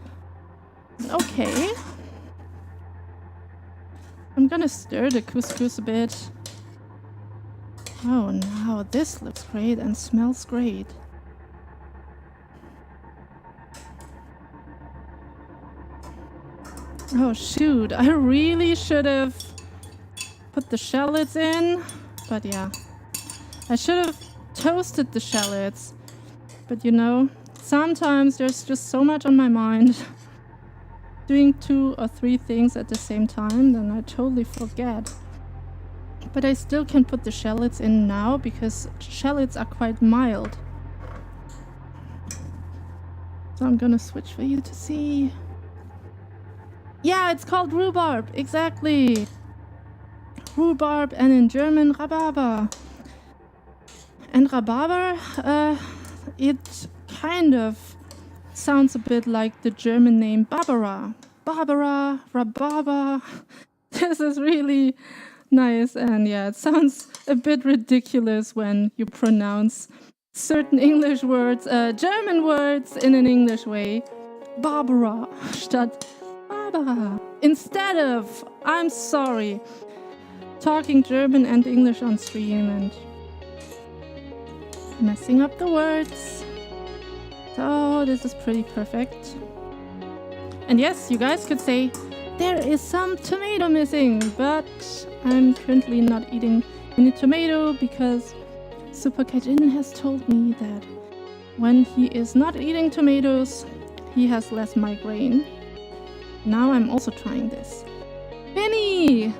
Speaker 1: Okay. I'm gonna stir the couscous a bit. Oh, now this looks great and smells great. Oh shoot, I really should have put the shallots in, but yeah. I should have toasted the shallots, but you know, sometimes there's just so much on my mind. Doing 2 or 3 things at the same time, then I totally forget. But I still can put the shallots in now because shallots are quite mild. So I'm gonna switch for you to see. Yeah, it's called rhubarb, exactly. Rhubarb, and in German, Rhabarber. And Rhabarber, it kind of sounds a bit like the German name Barbara. Barbara, Rhabarber. This is really nice, and yeah, it sounds a bit ridiculous when you pronounce certain English words, German words in an English way. Barbara statt Barbara. Instead of, I'm sorry, talking German and English on stream and messing up the words. So this is pretty perfect. And yes, you guys could say, there is some tomato missing, but I'm currently not eating any tomato because Super Kaijin has told me that when he is not eating tomatoes, he has less migraine. Now I'm also trying this. Binny!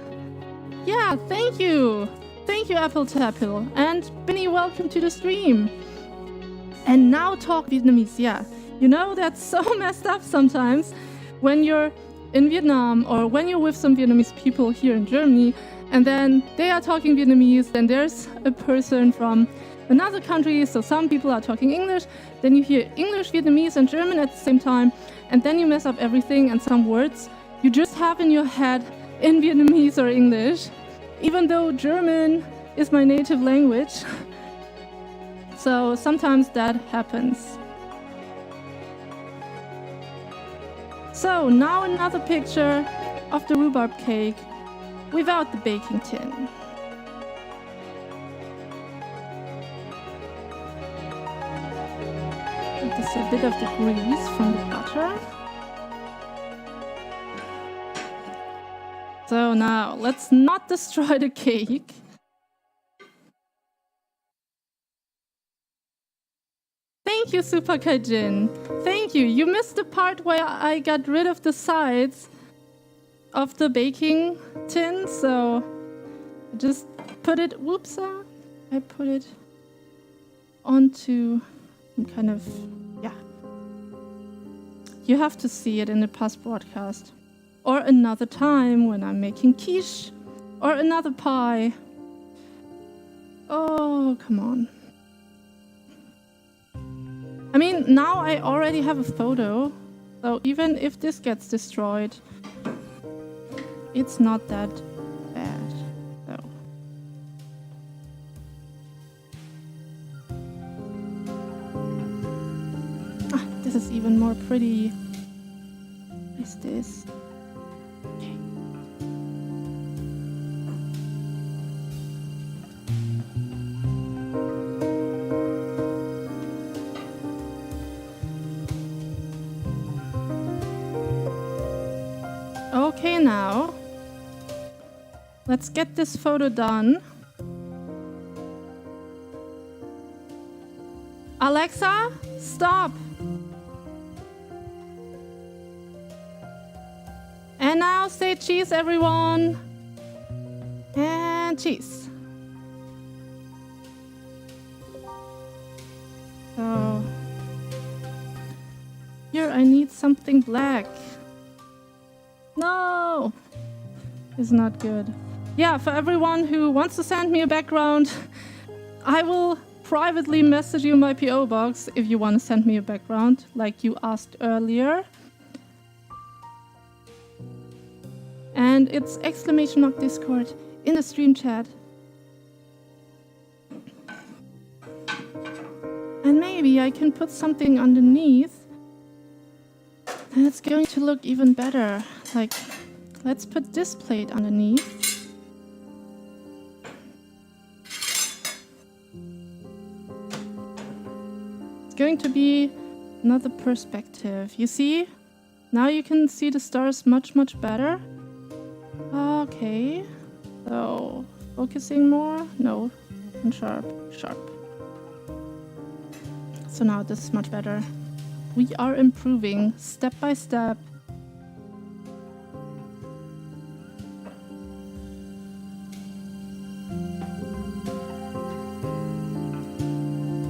Speaker 1: Yeah, thank you! Thank you, Apple Tapple. And Binny, welcome to the stream. And now talk Vietnamese, yeah. You know, that's so messed up sometimes when you're in Vietnam or when you're with some Vietnamese people here in Germany and then they are talking Vietnamese, then there's a person from another country, so some people are talking English, then you hear English, Vietnamese and German at the same time, and then you mess up everything and some words you just have in your head in Vietnamese or English, even though German is my native language. So sometimes that happens. So now another picture of the rhubarb cake without the baking tin. Just a bit of the grease from the butter. So now let's not destroy the cake. Thank you, Super Kaijin. Thank you. You missed the part where I got rid of the sides of the baking tin, so I just put it, I put it onto some kind of, yeah. You have to see it in the past broadcast. Or another time when I'm making quiche. Or another pie. Oh, come on. I mean, now I already have a photo. So even if this gets destroyed, it's not that bad. So. Ah, this is even more pretty. What is this? Okay. Okay, now let's get this photo done. Alexa, stop. And now say cheese, everyone. And cheese. So here I need something black. No, it's not good. Yeah, for everyone who wants to send me a background, I will privately message you my PO box if you want to send me a background, like you asked earlier. And it's !Discord in the stream chat. And maybe I can put something underneath. And it's going to look even better. Like, let's put this plate underneath. It's going to be another perspective. You see? Now you can see the stars much, much better. Okay. So, focusing more? No. And sharp. Sharp. So now this is much better. We are improving step by step.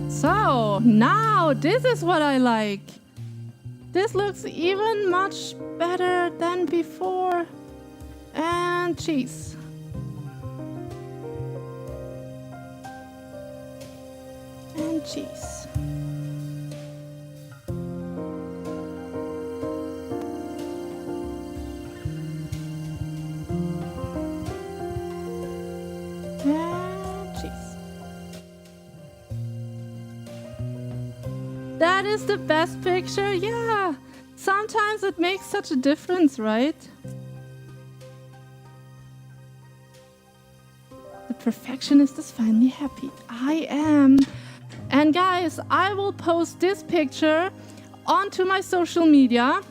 Speaker 1: So now this is what I like. This looks even much better than before. And cheese. And cheese. That is the best picture, yeah. Sometimes it makes such a difference, right? The perfectionist is finally happy. I am. And guys, I will post this picture onto my social media,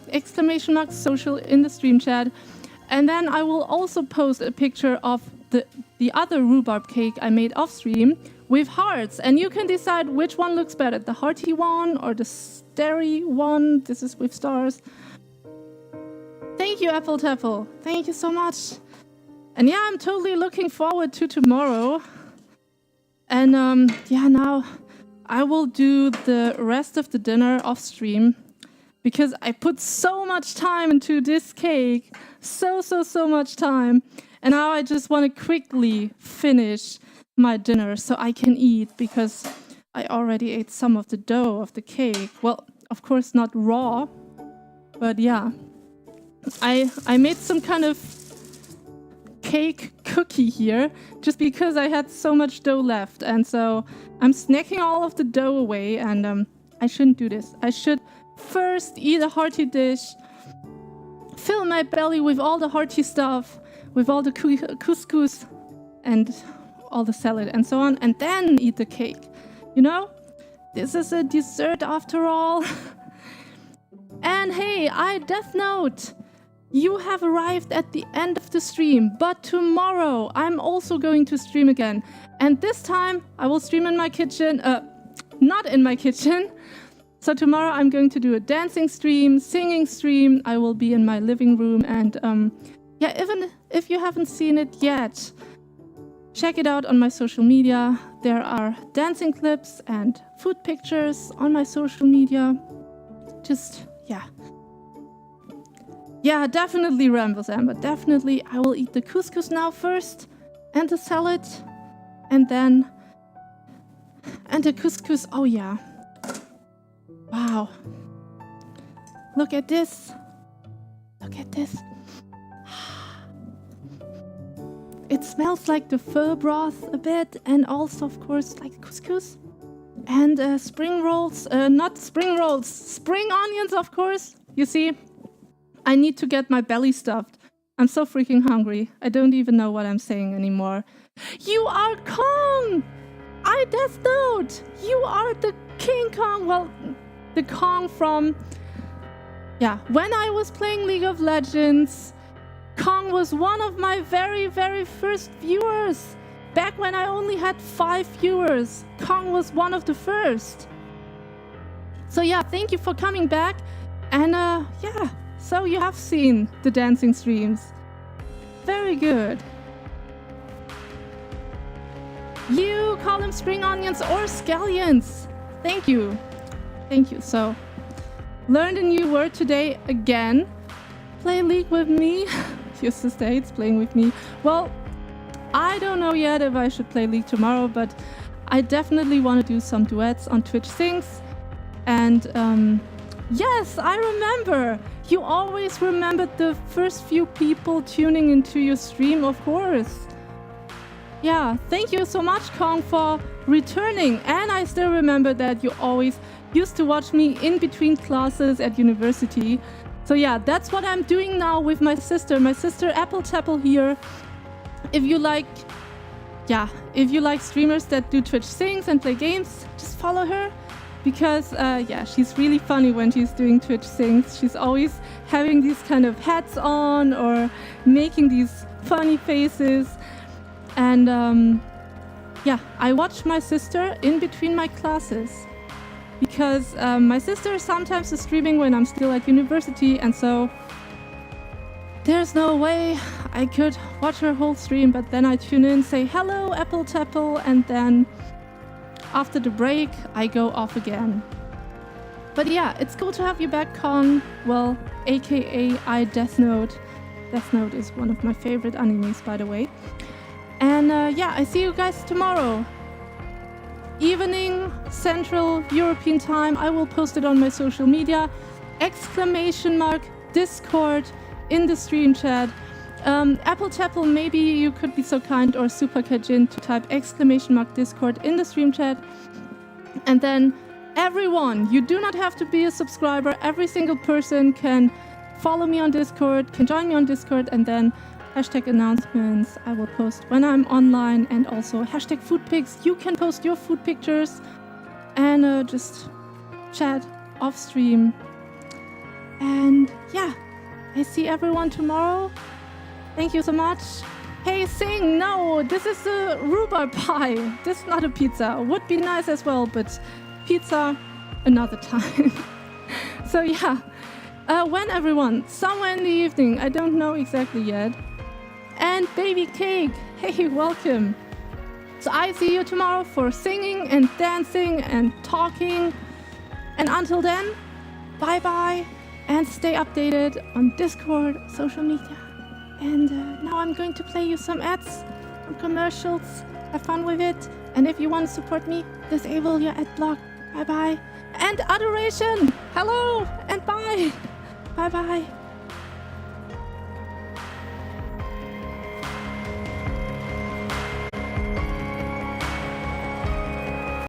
Speaker 1: !social in the stream chat. And then I will also post a picture of the other rhubarb cake I made off stream with hearts, and you can decide which one looks better, the hearty one or the starry one. This is with stars. Thank you, Apple Tapple. Thank you so much. And yeah, I'm totally looking forward to tomorrow. And yeah, now I will do the rest of the dinner off stream because I put so much time into this cake. So much time. And now I just want to quickly finish my dinner so I can eat because I already ate some of the dough of the cake. Well, of course not raw, but yeah. I made some kind of cake cookie here just because I had so much dough left, and so I'm snacking all of the dough away, and I shouldn't do this. I should first eat a hearty dish, fill my belly with all the hearty stuff, with all the couscous and all the salad and so on, and then eat the cake. You know? This is a dessert after all. And hey, Death Note! You have arrived at the end of the stream, but tomorrow I'm also going to stream again. And this time I will stream in my kitchen. not in my kitchen. So tomorrow I'm going to do a dancing stream, singing stream. I will be in my living room, and yeah, even if you haven't seen it yet, check it out on my social media. There are dancing clips and food pictures on my social media. Just, yeah. Yeah, definitely Rambles Amber, definitely. I will eat the couscous now first, and the salad, and the couscous, oh yeah. Wow. Look at this. Look at this. It smells like the pho broth a bit, and also, of course, like couscous. And spring rolls, not spring rolls, spring onions, of course. You see, I need to get my belly stuffed. I'm so freaking hungry. I don't even know what I'm saying anymore. You are Kong! I Death Note! You are the King Kong. Well, the Kong from, yeah, when I was playing League of Legends, Kong was one of my very, very first viewers. Back when I only had 5 viewers, Kong was one of the first. So yeah, thank you for coming back. And yeah, so you have seen the dancing streams. Very good. You call them spring onions or scallions. Thank you. Thank you. So, learned a new word today again. Play League with me. Your sister hates playing with me. Well, I don't know yet if I should play League tomorrow, but I definitely want to do some duets on Twitch Sings. And yes, I remember. You always remembered the first few people tuning into your stream, of course. Yeah, thank you so much, Kong, for returning. And I still remember that you always used to watch me in between classes at university. So yeah, that's what I'm doing now with my sister Apple Tapple here. If you like streamers that do Twitch Sings and play games, just follow her. Because yeah, she's really funny when she's doing Twitch Sings. She's always having these kind of hats on or making these funny faces. And yeah, I watch my sister in between my classes. Because my sister sometimes is streaming when I'm still at university, and so there's no way I could watch her whole stream, but then I tune in, say hello, Apple Tapple, and then after the break, I go off again. But yeah, it's cool to have you back, Kong. Well, aka I Death Note. Death Note is one of my favorite animes, by the way. And yeah, I see you guys tomorrow. Evening, Central European time. I will post it on my social media. ! Discord in the stream chat. Apple Tapple, maybe you could be so kind, or Super Kajin, to type ! Discord in the stream chat. And then everyone, you do not have to be a subscriber. Every single person can follow me on Discord, can join me on Discord, and then #announcements I will post when I'm online, and also #foodpics. You can post your food pictures and just chat off stream. And yeah, I see everyone tomorrow. Thank you so much. Hey, Sing, no, this is a rhubarb pie. This is not a pizza. Would be nice as well, but pizza another time. So yeah, when everyone? Somewhere in the evening. I don't know exactly yet. And Baby Cake, hey, welcome. So I see you tomorrow for singing and dancing and talking. And until then, bye-bye, and stay updated on Discord, social media. And now I'm going to play you some ads, some commercials. Have fun with it. And if you want to support me, disable your ad block. Bye-bye. And adoration, hello and bye. Bye-bye.